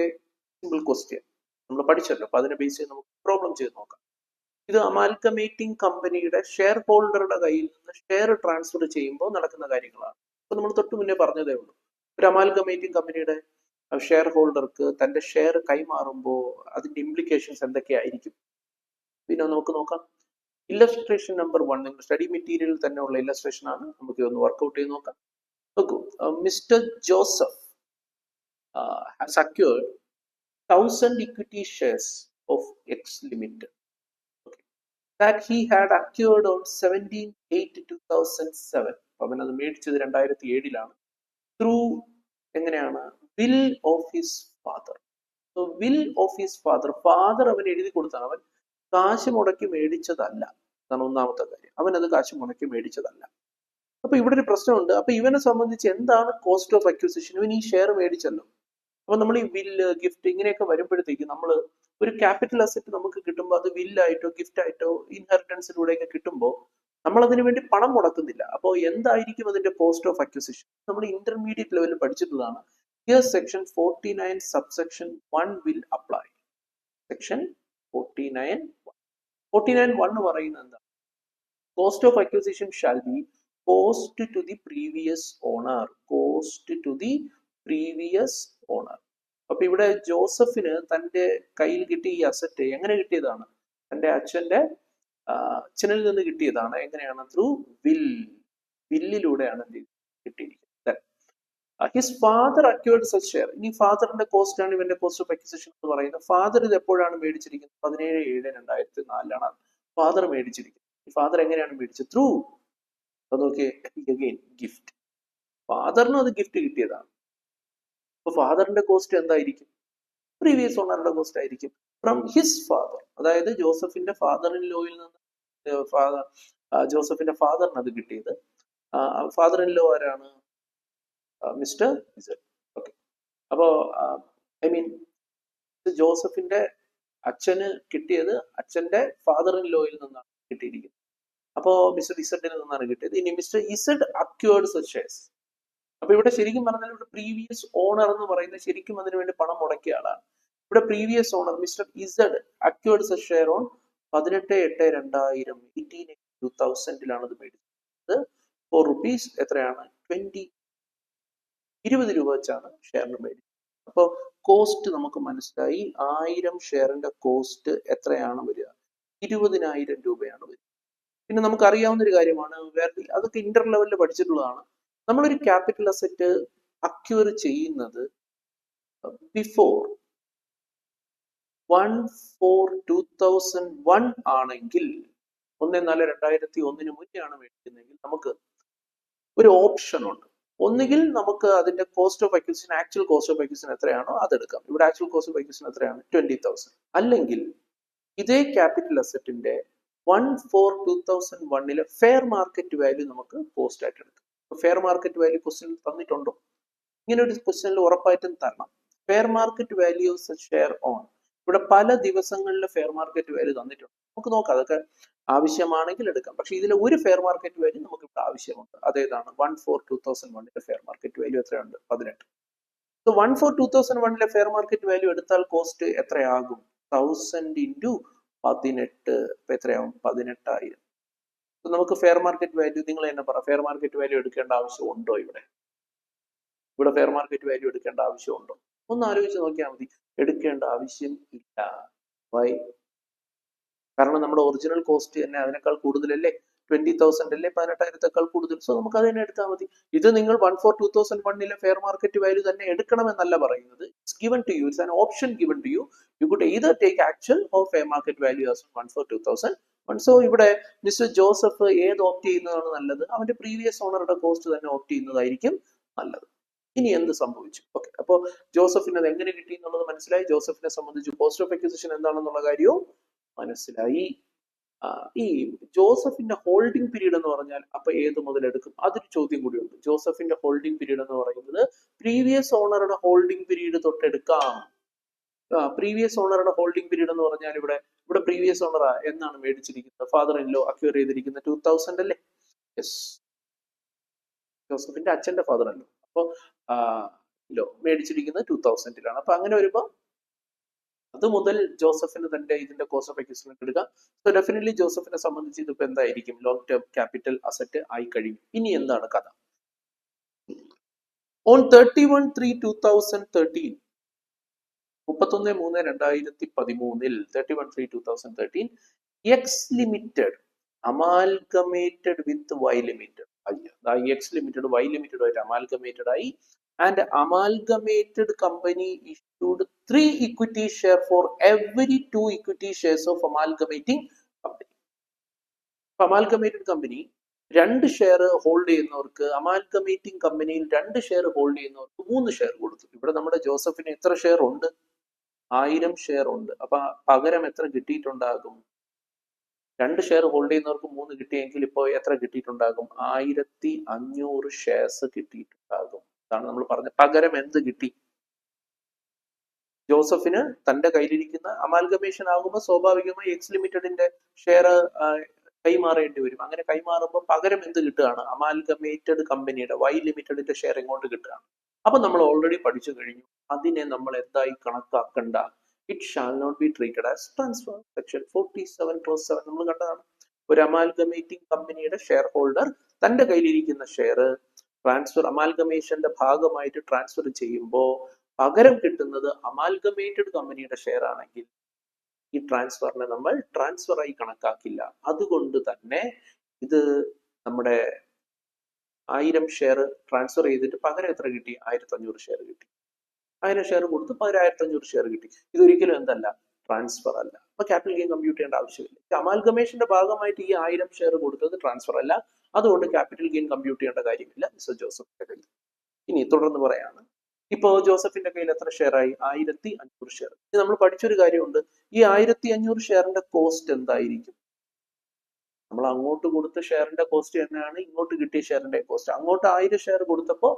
[SPEAKER 1] simple question. നമ്മൾ പഠിച്ചല്ലോ, അപ്പൊ അതിനെ ബേസ് ചെയ്ത് നമുക്ക് പ്രോബ്ലം ചെയ്ത് നോക്കാം. ഇത് അമാൽഗമേറ്റിംഗ് കമ്പനിയുടെ ഷെയർ ഹോൾഡറുടെ കയ്യിൽ നിന്ന് ഷെയർ ട്രാൻസ്ഫർ ചെയ്യുമ്പോൾ നടക്കുന്ന കാര്യങ്ങളാണ്. അപ്പൊ നമ്മൾ തൊട്ട് മുന്നേ പറഞ്ഞതേ ഉള്ളൂ. ഒരു അമാൽഗമേറ്റിംഗ് കമ്പനിയുടെ ഷെയർ ഹോൾഡർക്ക് തന്റെ ഷെയർ കൈമാറുമ്പോൾ അതിന്റെ ഇംപ്ലിക്കേഷൻസ് എന്തൊക്കെയായിരിക്കും പിന്നെ നമുക്ക് നോക്കാം. ഇല്ലസ്ട്രേഷൻ നമ്പർ 1 നിങ്ങൾ സ്റ്റഡി മെറ്റീരിയലിൽ തന്നെ ഉള്ള ഇല്ലസ്ട്രേഷൻ ആണ്. നമുക്ക് ഒന്ന് വർക്ക്ഔട്ട് ചെയ്ത് നോക്കാം. നോക്കൂ, mister Joseph has acquired 1000 equity shares of X Limited, okay, that he had acquired on 17/8/2007. അവൻ അത് മേടിച്ചത് 2007 ത്രൂ എങ്ങനെയാണ്? Will of his father. So will of his father, father അവൻ എഴുതി കൊടുത്താണ്. അവൻ കാശ് മുടക്കി മേടിച്ചതല്ല. അതാണ് ഒന്നാമത്തെ കാര്യം. അവൻ അത് കാശ് മുടക്കി മേടിച്ചതല്ല. അപ്പൊ ഇവിടെ ഒരു പ്രശ്നമുണ്ട്. അപ്പൊ ഇവനെ സംബന്ധിച്ച് എന്താണ് കോസ്റ്റ് ഓഫ് അക്വിസിഷൻ? ഇവൻ ഈ ഷെയർ മേടിച്ചല്ലോ. അപ്പൊ നമ്മൾ ഈ വില്ല്, ഗിഫ്റ്റ് ഇങ്ങനെയൊക്കെ വരുമ്പോഴത്തേക്ക് നമ്മൾ ഒരു ക്യാപിറ്റൽ അസറ്റ് നമുക്ക് കിട്ടുമ്പോൾ അത് വില്ലായിട്ടോ ഗിഫ്റ്റ് ആയിട്ടോ ഇൻഹെറിറ്റൻസിലൂടെയൊക്കെ കിട്ടുമ്പോൾ നമ്മൾ അതിനു വേണ്ടി പണം മുടക്കുന്നില്ല. അപ്പോൾ എന്തായിരിക്കും അതിന്റെ കോസ്റ്റ് ഓഫ് അക്വിസിഷൻ? നമ്മൾ ഇന്റർമീഡിയറ്റ് ലെവലിൽ പഠിച്ചിട്ടുള്ളതാണ്. Here section 49 subsection 1 will apply. Section 49(1) പറയുന്നത് എന്താ? Cost of acquisition shall be cost to the previous owner. Cost to the previous owner. അപ്പൊ ഇവിടെ ജോസഫിന് തന്റെ കയ്യിൽ കിട്ടിയ ഈ അസറ്റ് എങ്ങനെ കിട്ടിയതാണ്? തന്റെ അച്ഛനിൽ നിന്ന് കിട്ടിയതാണ്. എങ്ങനെയാണ്? Through will. വില്ലിലൂടെയാണ് കിട്ടിയിരിക്കുന്നത്. His father acquired such share. ഇനി ഫാദറിന്റെ കോസ്റ്റ് ആണ് ഇവന്റെ കോസ്റ്റ് ഓഫ് അക്വിസിഷൻ എന്ന് പറയുന്നത്. ഫാദർ ഇത് എപ്പോഴാണ് മേടിച്ചിരിക്കുന്നത്? 17/7/2004 ഫാദർ മേടിച്ചിരിക്കുന്നത്. ഈ ഫാദർ എങ്ങനെയാണ് മേടിച്ചത്? ത്രൂ, നോക്കിയേ, അഗെയിൻ ഗിഫ്റ്റ്. ഫാദറിനും അത് ഗിഫ്റ്റ് കിട്ടിയതാണ്. അപ്പൊ ഫാദറിന്റെ കോസ്റ്റ് എന്തായിരിക്കും? പ്രീവിയസ് ഓണറുടെ കോസ്റ്റ് ആയിരിക്കും. ഫ്രം ഹിസ് ഫാദർ, അതായത് ജോസഫിന്റെ ഫാദർ ഇൻ ലോയിൽ നിന്ന് ജോസഫിന്റെ ഫാദറിന് അത് കിട്ടിയത് ഫാദർ ഇൻ ലോ ആരാണ്? Mister Z. ഓക്കെ. അപ്പോ ഐ മീൻ ജോസഫിന്റെ അച്ഛന് കിട്ടിയത് അച്ഛന്റെ ഫാദർ ഇൻ ലോയിൽ നിന്നാണ് കിട്ടിയിരിക്കുന്നത്. അപ്പോ മിസ്റ്റർ ഇസഡിൽ നിന്നാണ് കിട്ടിയത്. ഇനി mister Z acquired such shares. അപ്പൊ ഇവിടെ ശരിക്കും പറഞ്ഞാൽ ഇവിടെ പ്രീവിയസ് ഓണർ എന്ന് പറയുന്നത് ശരിക്കും അതിനു വേണ്ടി പണം മുടക്കിയ ആളാണ്. ഇവിടെ previous owner mister Z acquired such share on 18/8/2000 2000 ഇത് മേടിച്ചത്. ഫോർ റുപ്പീസ് എത്രയാണ്? 20 രൂപ വെച്ചാണ് ഷെയറിന് മേടിച്ചത്. അപ്പോൾ കോസ്റ്റ് നമുക്ക് മനസ്സിലായി. 1000 ഷെയറിന്റെ കോസ്റ്റ് എത്രയാണ് വരിക? 20,000 രൂപയാണ് വരിക. പിന്നെ നമുക്ക് അറിയാവുന്ന ഒരു കാര്യമാണ്, അതൊക്കെ ഇന്റർ ലെവലിൽ പഠിച്ചിട്ടുള്ളതാണ്. നമ്മളൊരു ക്യാപിറ്റൽ അസറ്റ് അക്വയർ ചെയ്യുന്നത് ബിഫോർ 1/4/2001 ആണെങ്കിൽ, 1/4/2001 മുന്നേ ആണ് മേടിക്കുന്നതെങ്കിൽ നമുക്ക് ഒരു ഓപ്ഷൻ ഉണ്ട്. ഒന്നുകിൽ നമുക്ക് അതിന്റെ cost of acquisition, actual cost of acquisition എത്രയാണോ അതെടുക്കാം. ഇവിടെ ആക്ച്വൽ കോസ്റ്റ് ഓഫ് അക്വിസിഷൻ എത്രയാണ്? 20,000. അല്ലെങ്കിൽ ഇതേ ക്യാപിറ്റൽ അസറ്റിന്റെ 1/4/2001 ഫെയർ മാർക്കറ്റ് വാല്യൂ നമുക്ക് കോസ്റ്റ് ആയിട്ട് എടുക്കാം. ഫെയർ മാർക്കറ്റ് വാല്യൂ ക്വസ്റ്റ്യൻ തന്നിട്ടുണ്ടോ? ഇങ്ങനെ ഒരു ക്വസ്റ്റ്യനിൽ ഉറപ്പായിട്ടും തരണം. Fair market value share on. ഇവിടെ പല ദിവസങ്ങളിലെ ഫെയർ മാർക്കറ്റ് വാല്യൂ തന്നിട്ടുണ്ട്. നമുക്ക് നോക്കാം, അതൊക്കെ ആവശ്യമാണെങ്കിൽ എടുക്കാം. പക്ഷെ ഇതിലെ ഒരു ഫെയർ മാർക്കറ്റ് വാല്യൂ നമുക്ക് ഇവിടെ ആവശ്യമുണ്ട്. അതേതാണ്? 1/4/2001 ഫെയർ മാർക്കറ്റ് വാല്യൂ എത്രയുണ്ട്? 18. 1/4/2001 ഫെയർ മാർക്കറ്റ് വാല്യൂ എടുത്താൽ കോസ്റ്റ് എത്രയാകും? 1000 × 18. ഇപ്പൊ എത്രയാവും? 18,000. നമുക്ക് ഫെയർ മാർക്കറ്റ് വാല്യൂ, നിങ്ങൾ തന്നെ പറ, ഫെയർ മാർക്കറ്റ് വാല്യൂ എടുക്കേണ്ട ആവശ്യമുണ്ടോ? ഇവിടെ ഫെയർ മാർക്കറ്റ് വാല്യൂ എടുക്കേണ്ട ആവശ്യമുണ്ടോ? ഒന്ന് ആലോചിച്ച് നോക്കിയാൽ മതി. എടുക്കേണ്ട ആവശ്യം ഇല്ല. വൈ? കാരണം നമ്മുടെ ഒറിജിനൽ കോസ്റ്റ് തന്നെ അതിനേക്കാൾ കൂടുതലല്ലേ? 20,000 അല്ലേ? 18,000 കൂടുതൽ. സോ നമുക്ക് അത് തന്നെ എടുത്താൽ മതി. ഇത് നിങ്ങൾ 1/4/2001 ഫെയർ മാർക്കറ്റ് വാല്യൂ തന്നെ എടുക്കണമെന്നല്ല പറയുന്നത്. It's given to you. It's an option given to you. You could either take actual or fair market value as 1/4/2001. So ഇവിടെ മിസ്റ്റർ ജോസഫ് ഏത് ഓപ്റ്റ് ചെയ്യുന്നതാണ് നല്ലത്? അവന്റെ പ്രീവിയസ് ഓണറുടെ കോസ്റ്റ് തന്നെ ഓപ്റ്റ് ചെയ്യുന്നതായിരിക്കും നല്ലത്. ഇനി എന്ത് സംഭവിച്ചു? ഓക്കെ, അപ്പോൾ ജോസഫിന് അത് എങ്ങനെ കിട്ടി എന്നുള്ളത് മനസ്സിലായി. ജോസഫിനെ സംബന്ധിച്ച് കോസ്റ്റ് ഓഫ് അക്വിസിഷൻ എന്താണെന്നുള്ള കാര്യവും മനസ്സിലായി. ഈ ജോസഫിന്റെ ഹോൾഡിംഗ് പീരീഡ് എന്ന് പറഞ്ഞാൽ അപ്പൊ ഏത് മുതൽ എടുക്കും? അതൊരു ചോദ്യം കൂടിയുണ്ട്. ജോസഫിന്റെ ഹോൾഡിംഗ് പീരീഡ് എന്ന് പറയുന്നത് പ്രീവിയസ് ഓണറുടെ ഹോൾഡിംഗ് പീരീഡ് തൊട്ടെടുക്കാം. പ്രീവിയസ് ഓണറുടെ ഹോൾഡിംഗ് പീരീഡ് എന്ന് പറഞ്ഞാൽ ഇവിടെ പ്രീവിയസ് ഓണർ എന്നാണ് മേടിച്ചിരിക്കുന്നത്? ഫാദർ ഇൻ ലോ അക്വയർ ചെയ്തിരിക്കുന്ന 2000 അല്ലേ? യെസ്, ജോസഫിന്റെ അച്ഛന്റെ ഫാദർ അല്ലോ. അപ്പൊ ലോ മേടിച്ചിരിക്കുന്നത് 2000-ലാണ്. അപ്പൊ അങ്ങനെ വരുമ്പോ അത് മുതൽ ജോസഫിന് തന്റെ ഇതിന്റെ കോസ്റ്റ് ഓഫ് അക്വിസിഷൻ എടുക്കാം. സോ ഡെഫിനറ്റ്ലി ജോസഫിനെ സംബന്ധിച്ച് ഇതിപ്പോ എന്തായിരിക്കും? ലോങ് ടേം ക്യാപിറ്റൽ അസറ്റ് ആയി കഴിയും. ഇനി എന്താണ് കഥ? On 31/3/2013, 31/3/2013, 31/3/2013, X limited amalgamated with Y limited. X limited Y limited ആയിട്ട് അമാൽഗമേറ്റഡ് ആയി. And amalgamated company issued 3 equity share for every 2 equity shares of amalgamating company. Amalgamated company 2 share hold ചെയ്യുന്നവർക്ക്, amalgamating കമ്പനിയിൽ 2 share hold ചെയ്യുന്നവർക്ക് 3 share കൊടുത്തു. ഇവിടെ നമ്മുടെ ജോസഫിന് എത്ര ഷെയർ ഉണ്ട്? 1000 ഷെയർ ഉണ്ട്. അപ്പൊ പകരം എത്ര കിട്ടിയിട്ടുണ്ടാകും? 2 ഷെയർ ഹോൾഡ് ചെയ്യുന്നവർക്ക് 3 കിട്ടിയെങ്കിൽ ഇപ്പോൾ എത്ര കിട്ടിയിട്ടുണ്ടാകും? 1500 ഷെയർസ് കിട്ടിയിട്ടുണ്ടാകും. അതാണ് നമ്മൾ പറഞ്ഞത്. പകരം എന്ത് കിട്ടി? ജോസഫിന് തന്റെ കയ്യിലിരിക്കുന്ന, അമാൽഗമേഷൻ ആകുമ്പോൾ സ്വാഭാവികമായി എക്സ് ലിമിറ്റഡിന്റെ ഷെയർ കൈമാറേണ്ടി വരും. അങ്ങനെ കൈമാറുമ്പോൾ പകരം എന്ത് കിട്ടുകയാണ്? അമാൽഗമേറ്റഡ് കമ്പനിയുടെ വൈ ലിമിറ്റഡിന്റെ ഷെയർ ഇങ്ങോട്ട് കിട്ടുകയാണ്. അപ്പൊ നമ്മൾ ഓൾറെഡി പഠിച്ചു കഴിഞ്ഞു. അതിനെ നമ്മൾ എന്തായി കണക്കാക്കണ്ട? It shall not be treated as transfer. Section 47(7) നമ്മൾ കണ്ടതാണ്. ഒരു അമാൽഗമേറ്റിംഗ് കമ്പനിയുടെ ഷെയർ ഹോൾഡർ തന്റെ കയ്യിലിരിക്കുന്ന ഷെയർ ട്രാൻസ്ഫർ, അമാൽഗമേഷന്റെ ഭാഗമായിട്ട് ട്രാൻസ്ഫർ ചെയ്യുമ്പോൾ പകരം കിട്ടുന്നത് അമാൽഗമേറ്റഡ് കമ്പനിയുടെ ഷെയർ ആണെങ്കിൽ ഈ ട്രാൻസ്ഫറിനെ നമ്മൾ ട്രാൻസ്ഫർ ആയി കണക്കാക്കില്ല. അതുകൊണ്ട് തന്നെ ഇത് നമ്മുടെ 1000 ഷെയർ ട്രാൻസ്ഫർ ചെയ്തിട്ട് പകരം എത്ര കിട്ടി? 1500 ഷെയർ കിട്ടി. 1000 ഷെയർ കൊടുത്ത് പകരം 1500 ഷെയർ കിട്ടി. ഇതൊരിക്കലും എന്തല്ല? ട്രാൻസ്ഫർ അല്ല. അപ്പൊ ക്യാപിറ്റൽ ഗെയിൻ കമ്പ്യൂട്ട് ചെയ്യേണ്ട ആവശ്യമില്ല. അമാൽഗമേഷന്റെ ഭാഗമായിട്ട് ഈ 1000 ഷെയർ കൊടുത്തത് ട്രാൻസ്ഫർ അല്ല. അതുകൊണ്ട് ക്യാപിറ്റൽ ഗെയിൻ കമ്പ്യൂട്ട് ചെയ്യേണ്ട കാര്യമില്ല മിസ്റ്റർ ജോസഫിന്റെ കയ്യിൽ. ഇനി തുടർന്ന് പറയാണ്, ഇപ്പോ ജോസഫിന്റെ കയ്യിൽ എത്ര ഷെയർ ആയി? 1500 ഷെയർ. നമ്മൾ പഠിച്ചൊരു കാര്യമുണ്ട്. ഈ 1500 ഷെയറിന്റെ കോസ്റ്റ് എന്തായിരിക്കും? നമ്മൾ അങ്ങോട്ട് കൊടുത്ത ഷെയറിന്റെ കോസ്റ്റ് തന്നെയാണ് ഇങ്ങോട്ട് കിട്ടിയ ഷെയറിന്റെ കോസ്റ്റ്. അങ്ങോട്ട് 1000 ഷെയർ കൊടുത്തപ്പോൾ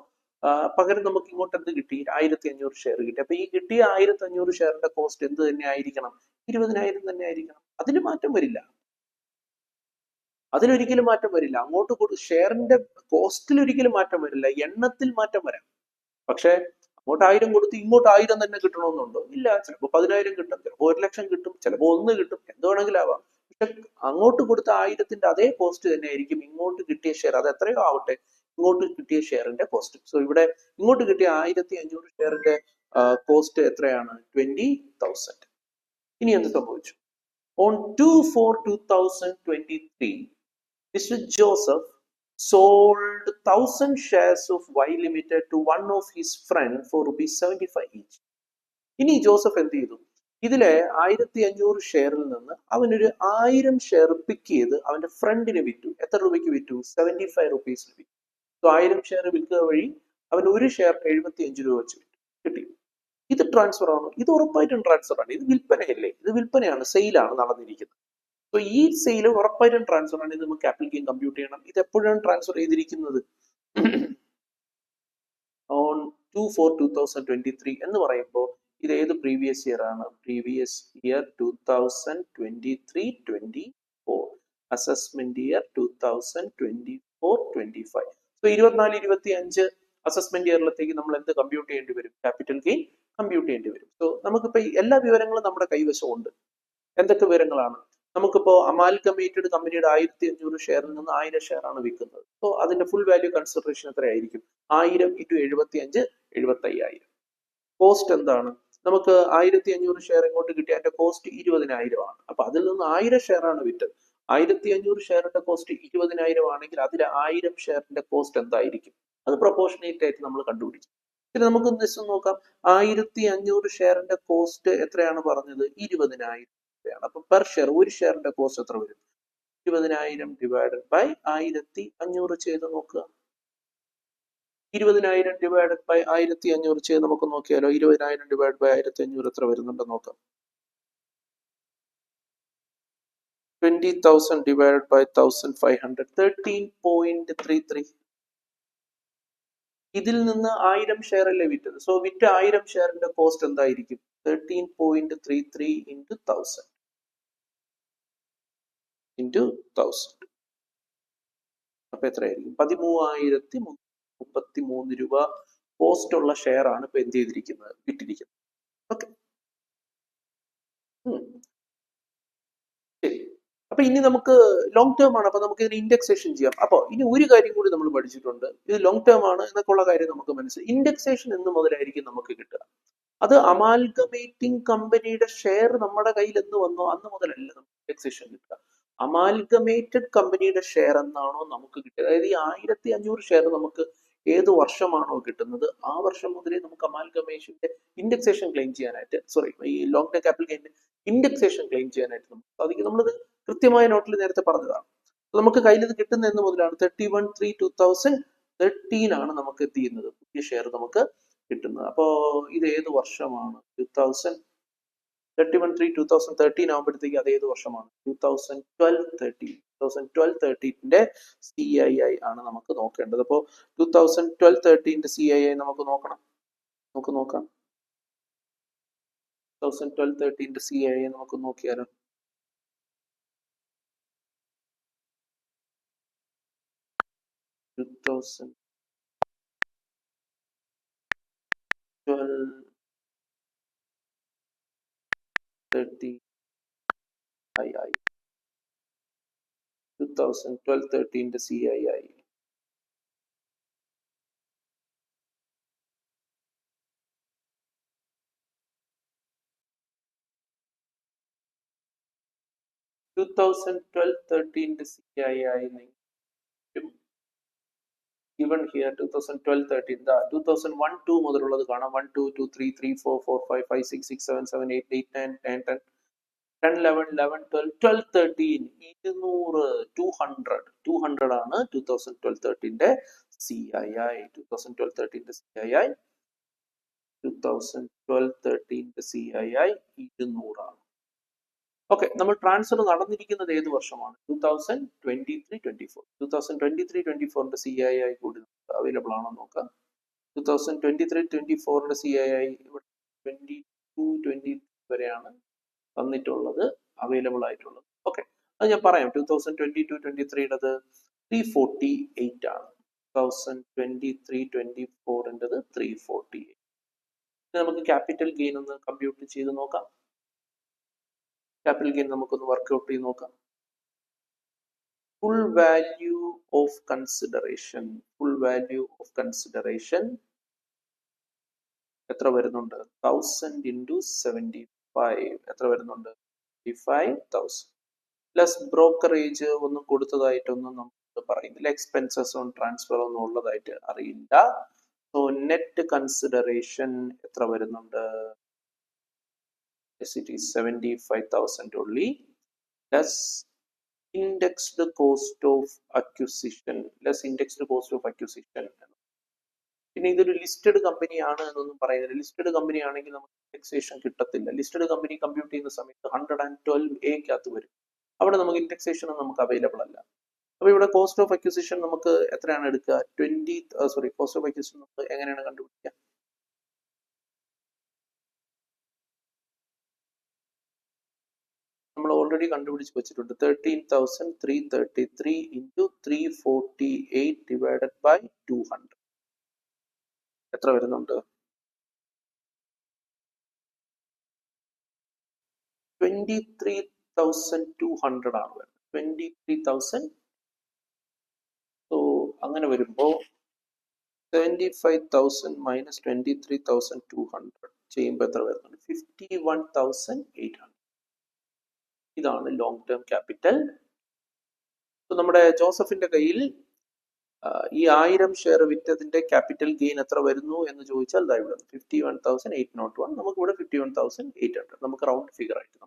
[SPEAKER 1] പകരം നമുക്ക് ഇങ്ങോട്ട് എന്ത് കിട്ടി? 1500 ഷെയർ കിട്ടി. അപ്പൊ ഈ കിട്ടിയ 1500 ഷെയറിന്റെ കോസ്റ്റ് എന്ത് തന്നെ ആയിരിക്കണം? 20,000 തന്നെ ആയിരിക്കണം. അതിന് മാറ്റം വരില്ല. അതിലൊരിക്കലും മാറ്റം വരില്ല. അങ്ങോട്ട് ഷെയറിന്റെ കോസ്റ്റിൽ ഒരിക്കലും മാറ്റം വരില്ല, എണ്ണത്തിൽ മാറ്റം വരാം. പക്ഷെ അങ്ങോട്ട് 1000 കൊടുത്ത് ഇങ്ങോട്ട് 1000 തന്നെ കിട്ടണമെന്നുണ്ടോ? ഇല്ല. ചിലപ്പോൾ 10,000 കിട്ടും, ചിലപ്പോൾ 1,00,000 കിട്ടും, ചിലപ്പോൾ 1 കിട്ടും, എന്ത് വേണമെങ്കിലും ആവാം. പക്ഷെ അങ്ങോട്ട് കൊടുത്ത 1000ത്തിന്റെ അതേ കോസ്റ്റ് തന്നെ ആയിരിക്കും ഇങ്ങോട്ട് കിട്ടിയ ഷെയർ, അത് എത്രയോ ആവട്ടെ, ഇങ്ങോട്ട് കിട്ടിയ ഷെയറിന്റെ കോസ്റ്റ്. സോ ഇവിടെ ഇങ്ങോട്ട് കിട്ടിയ 1500 ഷെയറിന്റെ കോസ്റ്റ് എത്രയാണ്? 20,000. ഇനി എന്ത് സംഭവിച്ചു? On 2/4/2023, Mr. Joseph sold 1,000 shares of Y Limited to one of his friends for ₹75 each. ഇനി ജോസഫ് എന്ത് ചെയ്തു? ഇതിലെ 1500 ഷെയറിൽ നിന്ന് അവനൊരു 1000 ഷെയർ പിക്ക് ചെയ്ത് അവന്റെ ഫ്രണ്ടിന് വിറ്റു. എത്ര രൂപയ്ക്ക് വിറ്റു? 75 റുപ്പീസിന് വിറ്റു. സോ 1000 ഷെയർ വിൽക്കുക വഴി അവൻ ഒരു ഷെയർ 75 രൂപ വെച്ച് കിട്ടി. ഇത് ട്രാൻസ്ഫർ ആണോ? ഇത് ഉറപ്പായിട്ടും ട്രാൻസ്ഫർ ആണ്. ഇത് വിൽപ്പനയല്ലേ? ഇത് വിൽപ്പനയാണ്, സെയിലാണ് നടന്നിരിക്കുന്നത്. സോ ഈ സെയിൽ ഉറപ്പായിട്ടും ട്രാൻസ്ഫർ ആണ്. ഇത് നമുക്ക് ക്യാപിറ്റൽ ഗെയിൻ കമ്പ്യൂട്ട് ചെയ്യണം. ഇത് എപ്പോഴാണ് ട്രാൻസ്ഫർ ചെയ്തിരിക്കുന്നത്? ഓൺ 2/4/2023 എന്ന് പറയുമ്പോൾ ഇത് ഏത് പ്രീവിയസ് ഇയർ ആണ്? Previous year 2023-24, assessment year 2024-25. So 24-25 assessment ഇയറിലത്തേക്ക് നമ്മൾ എന്ത് കമ്പ്യൂട്ട് ചെയ്യേണ്ടി വരും? ക്യാപിറ്റൽ ഗെയിൻ കമ്പ്യൂട്ട് ചെയ്യേണ്ടി വരും. സോ നമുക്കിപ്പോ എല്ലാ വിവരങ്ങളും നമ്മുടെ കൈവശമുണ്ട്. എന്തൊക്കെ വിവരങ്ങളാണ്? നമുക്കിപ്പോ അമാൽഗമേറ്റഡ് കമ്പനിയുടെ 1500 ഷെയറിൽ നിന്ന് 1000 ഷെയർ ആണ് വിൽക്കുന്നത്. സോ അതിന്റെ ഫുൾ വാല്യൂ കൺസിഡറേഷൻ എത്രയായിരിക്കും? 1000 × 75 75,000. കോസ്റ്റ് എന്താണ്? നമുക്ക് 1500 ഷെയർ ഇങ്ങോട്ട് കിട്ടിയ അതിന്റെ കോസ്റ്റ് 20,000 ആണ്. അപ്പൊ അതിൽ നിന്ന് 1000 ഷെയർ ആണ് വിറ്റത്. 1500 ഷെയറിന്റെ കോസ്റ്റ് 20,000 ആണെങ്കിൽ അതിൽ 1000 ഷെയറിന്റെ കോസ്റ്റ് എന്തായിരിക്കും? അത് പ്രൊപ്പോർഷനേറ്റ് ആയിട്ട് നമ്മൾ കണ്ടുപിടിച്ചു. പിന്നെ നമുക്ക് ജസ്റ്റ് നോക്കാം. 1500 ഷെയറിന്റെ കോസ്റ്റ് എത്രയാണ് പറഞ്ഞത്? 20,000 രൂപയാണ്. അപ്പൊ പെർ ഷെയർ ഒരു ഷെയറിന്റെ കോസ്റ്റ് എത്ര വരും? 20,000 ഡിവൈഡഡ് ബൈ 1500 ചെയ്ത് നോക്കുക. 20,000 ഡിവൈഡഡ് ബൈ 1500 ചെയ്ത് നമുക്ക് നോക്കിയാലോ. 20,000 ഡിവൈഡ് ബൈ 1500 എത്ര വരുന്നുണ്ട് നോക്കാം. 20,000 ഡിവൈഡഡ് ബൈ 1,500, 13.33. ഇതിൽ നിന്ന് 1000 ഷെയർ അല്ലേ വിറ്റത്. സോ വിറ്റ 1000 ഷെയറിന്റെ കോസ്റ്റ് എന്തായിരിക്കും? 13.33 into 1000 into 1000. അപ്പൊ എത്രയായിരിക്കും? 13,033 രൂപ കോസ്റ്റ് ഉള്ള ഷെയർ ആണ് ഇപ്പൊ എന്ത് ചെയ്തിരിക്കുന്നത്? വിറ്റിരിക്കുന്നത്. ഓക്കെ, ശരി. അപ്പൊ ഇനി നമുക്ക് ലോങ് ടേം ആണ്. അപ്പൊ നമുക്ക് ഇതിന് ഇൻഡെക്സേഷൻ ചെയ്യാം. അപ്പൊ ഇനി ഒരു കാര്യം കൂടി നമ്മൾ പഠിച്ചിട്ടുണ്ട്. ഇത് ലോങ് ടേം ആണ് എന്നൊക്കെ ഉള്ള കാര്യം നമുക്ക് മനസ്സിലായി. ഇൻഡെക്സേഷൻ എന്ന് മുതലായിരിക്കും നമുക്ക് കിട്ടുക? അത് അമാൽഗമേറ്റിംഗ് കമ്പനിയുടെ ഷെയർ നമ്മുടെ കയ്യിൽ എന്ന് വന്നോ അന്ന് മുതലല്ല നമുക്ക് ഇൻഡെക്സേഷൻ കിട്ടുക. അമാൽഗമേറ്റഡ് കമ്പനിയുടെ ഷെയർ എന്നാണോ നമുക്ക് കിട്ടുക, അതായത് ഈ 1500 ഷെയർ നമുക്ക് ഏത് വർഷമാണോ കിട്ടുന്നത് ആ വർഷം മുതലേ നമുക്ക് അമാൽഗമേഷന്റെ ഇൻഡെക്സേഷൻ ക്ലെയിം ചെയ്യാനായിട്ട്, ഈ long term capital gain indexation claim ചെയ്യാനായിട്ട് നമുക്ക് സാധിക്കും. നമ്മളത് കൃത്യമായ നോട്ടിൽ നേരത്തെ പറഞ്ഞതാണ്. നമുക്ക് കയ്യിൽ ഇത് കിട്ടുന്ന എന്ന് മുതലാണ് 31/3/2013 ആണ് നമുക്ക് എന്ത് ചെയ്യുന്നത്? പുതിയ ഷെയർ നമുക്ക് കിട്ടുന്നത്. അപ്പോ ഇത് ഏത് വർഷമാണ്? 31/3/2013 ആകുമ്പോഴത്തേക്ക് അത് ഏത് വർഷമാണ്? 2012-13 CII ആണ് നമുക്ക് നോക്കേണ്ടത്. അപ്പോൾ 2012-13 CII നമുക്ക് നോക്കാം. 2012-13 CII നമുക്ക് നോക്കിയാലോ. CII 2012-13 CII. given here 2012-13 2001-2 മുതലുള്ളത് കാണാം. 1 2 2 3 3 4 4 5 5 6 6 7 7 8 8 9 10 10 10 11 11 12 12 13 200 200 ആണ് 2012-13 CII. 2012-13 CII 2012-13 CII 200 ആണ്. ഓക്കെ, നമ്മൾ ട്രാൻസ്ഫർ നടന്നിരിക്കുന്നത് ഏത് വർഷമാണ്? 2023-24. 2023-24 CII കൂടി അവൈലബിൾ ആണോ നോക്കാം. 2023-24 CII ഇവിടെ 22-23 വരെയാണ് തന്നിട്ടുള്ളത്, അവൈലബിൾ ആയിട്ടുള്ളത്. ഓക്കെ, അത് ഞാൻ പറയാം. 2022-23 348 ആണ്. 2023-24 348. നമുക്ക് ക്യാപിറ്റൽ ഗെയിൻ ഒന്ന് കമ്പ്യൂട്ട് ചെയ്ത് നോക്കാം. ക്യാപിറ്റൽ ഗെയിൻ നമുക്കൊന്ന് വർക്ക്ഔട്ട് ചെയ്ത് നോക്കാം. Full value of consideration, full value of consideration എത്ര വരുന്നുണ്ട്? 1000 into 75 എത്ര വരുന്നുണ്ട്? 55,000 പ്ലസ് ബ്രോക്കറേജ് ഒന്നും കൊടുത്തതായിട്ടൊന്നും നമുക്ക് പറയുന്നില്ല. എക്സ്പെൻസസ് ഓൺ ട്രാൻസ്ഫർ ഒന്നും ഉള്ളതായിട്ട് അറിയില്ല. സോ നെറ്റ് കൺസിഡറേഷൻ എത്ര വരുന്നുണ്ട്? Yes, it is 75,000 only, less indexed cost of acquisition, less indexed cost of acquisition. പിന്നെ ഇതൊരു ലിസ്റ്റഡ് കമ്പനി ആണ് എന്നൊന്നും പറയുന്നില്ല. ലിസ്റ്റഡ് കമ്പനി ആണെങ്കിൽ നമുക്ക് ഇൻഡെക്സേഷൻ കിട്ടത്തില്ല. ലിസ്റ്റഡ് കമ്പനി കമ്പ്യൂട്ട് ചെയ്യുന്ന സമയത്ത് 112A വരും. അവിടെ നമുക്ക് ഇൻഡെക്സേഷൻ നമുക്ക് അവൈലബിൾ അല്ല. അപ്പൊ ഇവിടെ കോസ്റ്റ് ഓഫ് അക്വിസിഷൻ നമുക്ക് എത്രയാണ് എടുക്കുക? കോസ്റ്റ് ഓഫ് അക്വിസിഷൻ നമുക്ക് എങ്ങനെയാണ് കണ്ടുപിടിക്കുക? നമ്മൾ ഓൾറെഡി കണ്ടുപിടിച്ച് വെച്ചിട്ടുണ്ട്. 13,333 into 348 divided by 200 എത്ര വരുന്നുണ്ട്? 23,200 ആണ് വരുന്നത്. 23,000. സോ അങ്ങനെ വരുമ്പോൾ 75,000 minus 23,200 ചെയ്യുമ്പോൾ എത്ര വരുന്നുണ്ട്? 51,800. ഇതാണ് ലോങ് ടേം ക്യാപിറ്റൽ. നമ്മുടെ ജോസഫിന്റെ കയ്യിൽ ഈ 1000 ഷെയർ വിറ്റതിന്റെ ക്യാപിറ്റൽ ഗെയിൻ എത്ര വരുന്നു എന്ന് ചോദിച്ചാൽ ഇവിടെ 51,801. നമുക്ക് ഇവിടെ 51,800. നമുക്ക് റൗണ്ട് ഫിഗർ ആയിട്ട്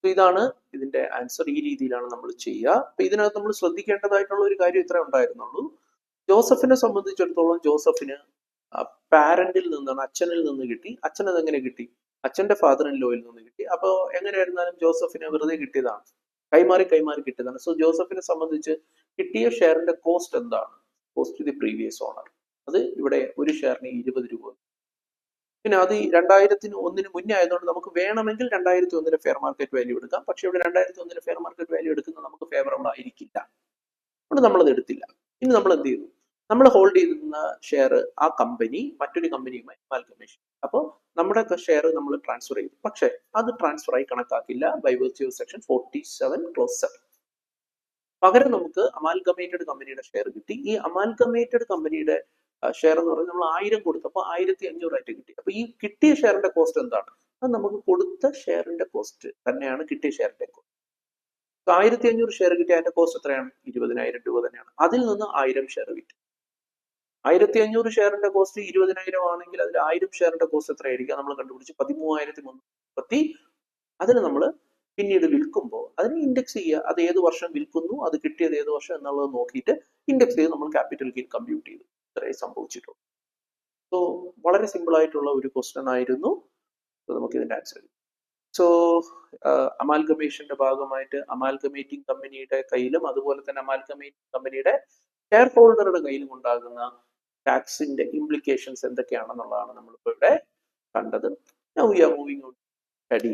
[SPEAKER 1] ഇതാണ് ഇതിന്റെ ആൻസർ. ഈ രീതിയിലാണ് നമ്മൾ ചെയ്യുക. അപ്പൊ ഇതിനകത്ത് നമ്മൾ ശ്രദ്ധിക്കേണ്ടതായിട്ടുള്ള ഒരു കാര്യം ഇത്ര ഉണ്ടായിരുന്നുള്ളൂ. ജോസഫിനെ സംബന്ധിച്ചിടത്തോളം ജോസഫിന് പാരന്റിൽ നിന്നാണ്, അച്ഛനിൽ നിന്ന് കിട്ടി. അച്ഛനത് എങ്ങനെ കിട്ടി? അച്ഛന്റെ ഫാദർ ഇൻ ലോയിൽ നിന്ന് കിട്ടി. അപ്പോൾ എങ്ങനെയായിരുന്നാലും ജോസഫിന് വെറുതെ കിട്ടിയതാണ്, കൈമാറി കിട്ടിയതാണ്. സോ ജോസഫിനെ സംബന്ധിച്ച് കിട്ടിയ ഷെയറിന്റെ കോസ്റ്റ് എന്താണ്? Cost the previous owner. അത് ഇവിടെ ഒരു ഷെയറിന് 20 രൂപ. പിന്നെ അത് 2001 മുന്നേ ആയതുകൊണ്ട് നമുക്ക് വേണമെങ്കിൽ 2001 ഫെയർ മാർക്കറ്റ് വാല്യൂ എടുക്കാം. പക്ഷെ ഇവിടെ 2001 ഫെയർ മാർക്കറ്റ് വാല്യൂ എടുക്കുന്നത് നമുക്ക് ഫേവറബിൾ ആയിരിക്കില്ല. അതുകൊണ്ട് നമ്മളത് എടുത്തില്ല. ഇനി നമ്മൾ എന്ത് ചെയ്തു? നമ്മൾ ഹോൾഡ് ചെയ്തിരുന്ന ഷെയർ ആ കമ്പനി മറ്റൊരു കമ്പനിയുമായി അമാൽഗമേഷൻ. അപ്പോൾ നമ്മുടെ ഷെയർ നമ്മൾ ട്രാൻസ്ഫർ ചെയ്തു. പക്ഷെ അത് ട്രാൻസ്ഫർ ആയി കണക്കാക്കില്ല by virtue of section 47 clause 7. പകരം നമുക്ക് അമാൽഗമേറ്റഡ് കമ്പനിയുടെ ഷെയർ കിട്ടി. ഈ അമാൽഗമേറ്റഡ് കമ്പനിയുടെ ഷെയർ എന്ന് പറയുന്നത് നമ്മൾ 1000 കൊടുത്തപ്പോൾ 1500 ആയിട്ട് കിട്ടി. അപ്പൊ ഈ കിട്ടിയ ഷെയറിന്റെ കോസ്റ്റ് എന്താണ്? അത് നമുക്ക് കൊടുത്ത ഷെയറിന്റെ കോസ്റ്റ് തന്നെയാണ് കിട്ടിയ ഷെയറിന്റെ കോസ്റ്റ്. 1500 ഷെയർ കിട്ടിയ അതിന്റെ കോസ്റ്റ് എത്രയാണ്? 20,000 രൂപ തന്നെയാണ്. അതിൽ നിന്ന് 1000 ഷെയർ വിറ്റു. 1500 ഷെയറിന്റെ കോസ്റ്റ് 20,000 ആണെങ്കിൽ അതിൽ 1000 ഷെയറിന്റെ കോസ്റ്റ് എത്രയായിരിക്കും? നമ്മൾ കണ്ടുപിടിച്ച് 13,330. അതിന് നമ്മൾ പിന്നീട് വിൽക്കുമ്പോൾ അതിന് ഇൻഡെക്സ് ചെയ്യുക. അത് ഏത് വർഷം വിൽക്കുന്നു, അത് കിട്ടിയത് ഏത് വർഷം എന്നുള്ളത് നോക്കിയിട്ട് ഇൻഡെക്സ് ചെയ്ത് നമ്മൾ ക്യാപിറ്റൽ ഗെയിൻ കമ്പ്യൂട്ട് ചെയ്തു. ഇത്രയേ സംഭവിച്ചിട്ടുള്ളൂ. സോ വളരെ സിമ്പിൾ ആയിട്ടുള്ള ഒരു ക്വസ്റ്റ്യൻ ആയിരുന്നു. നമുക്ക് ഇതിന്റെ ആൻസർ. സോ അമാൽഗമേഷന്റെ ഭാഗമായിട്ട് അമാൽഗമേറ്റിംഗ് കമ്പനിയുടെ കയ്യിലും അതുപോലെ തന്നെ അമാൽഗമേറ്റിംഗ് കമ്പനിയുടെ ഷെയർ ഹോൾഡറുടെ കയ്യിലും ഉണ്ടാകുന്ന ടാക്സിന്റെ ഇംപ്ലിക്കേഷൻസ് എന്തൊക്കെയാണെന്നുള്ളതാണ് നമ്മളിപ്പോൾ ഇവിടെ കണ്ടത്. Now we are moving on to study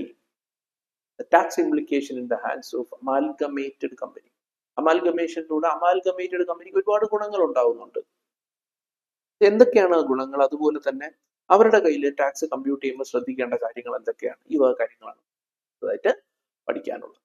[SPEAKER 1] the tax implication in the hands of amalgamated company. അമാൽഗമേഷനിലൂടെ അമാൽഗമേറ്റഡ് കമ്പനിക്ക് ഒരുപാട് ഗുണങ്ങൾ ഉണ്ടാവുന്നുണ്ട്. എന്തൊക്കെയാണ് ഗുണങ്ങൾ? അതുപോലെ തന്നെ അവരുടെ കയ്യിൽ ടാക്സ് കമ്പ്യൂട്ട് ചെയ്യുമ്പോൾ ശ്രദ്ധിക്കേണ്ട കാര്യങ്ങൾ എന്തൊക്കെയാണ്? ഈ വക കാര്യങ്ങളാണ് പഠിക്കാനുള്ളത്.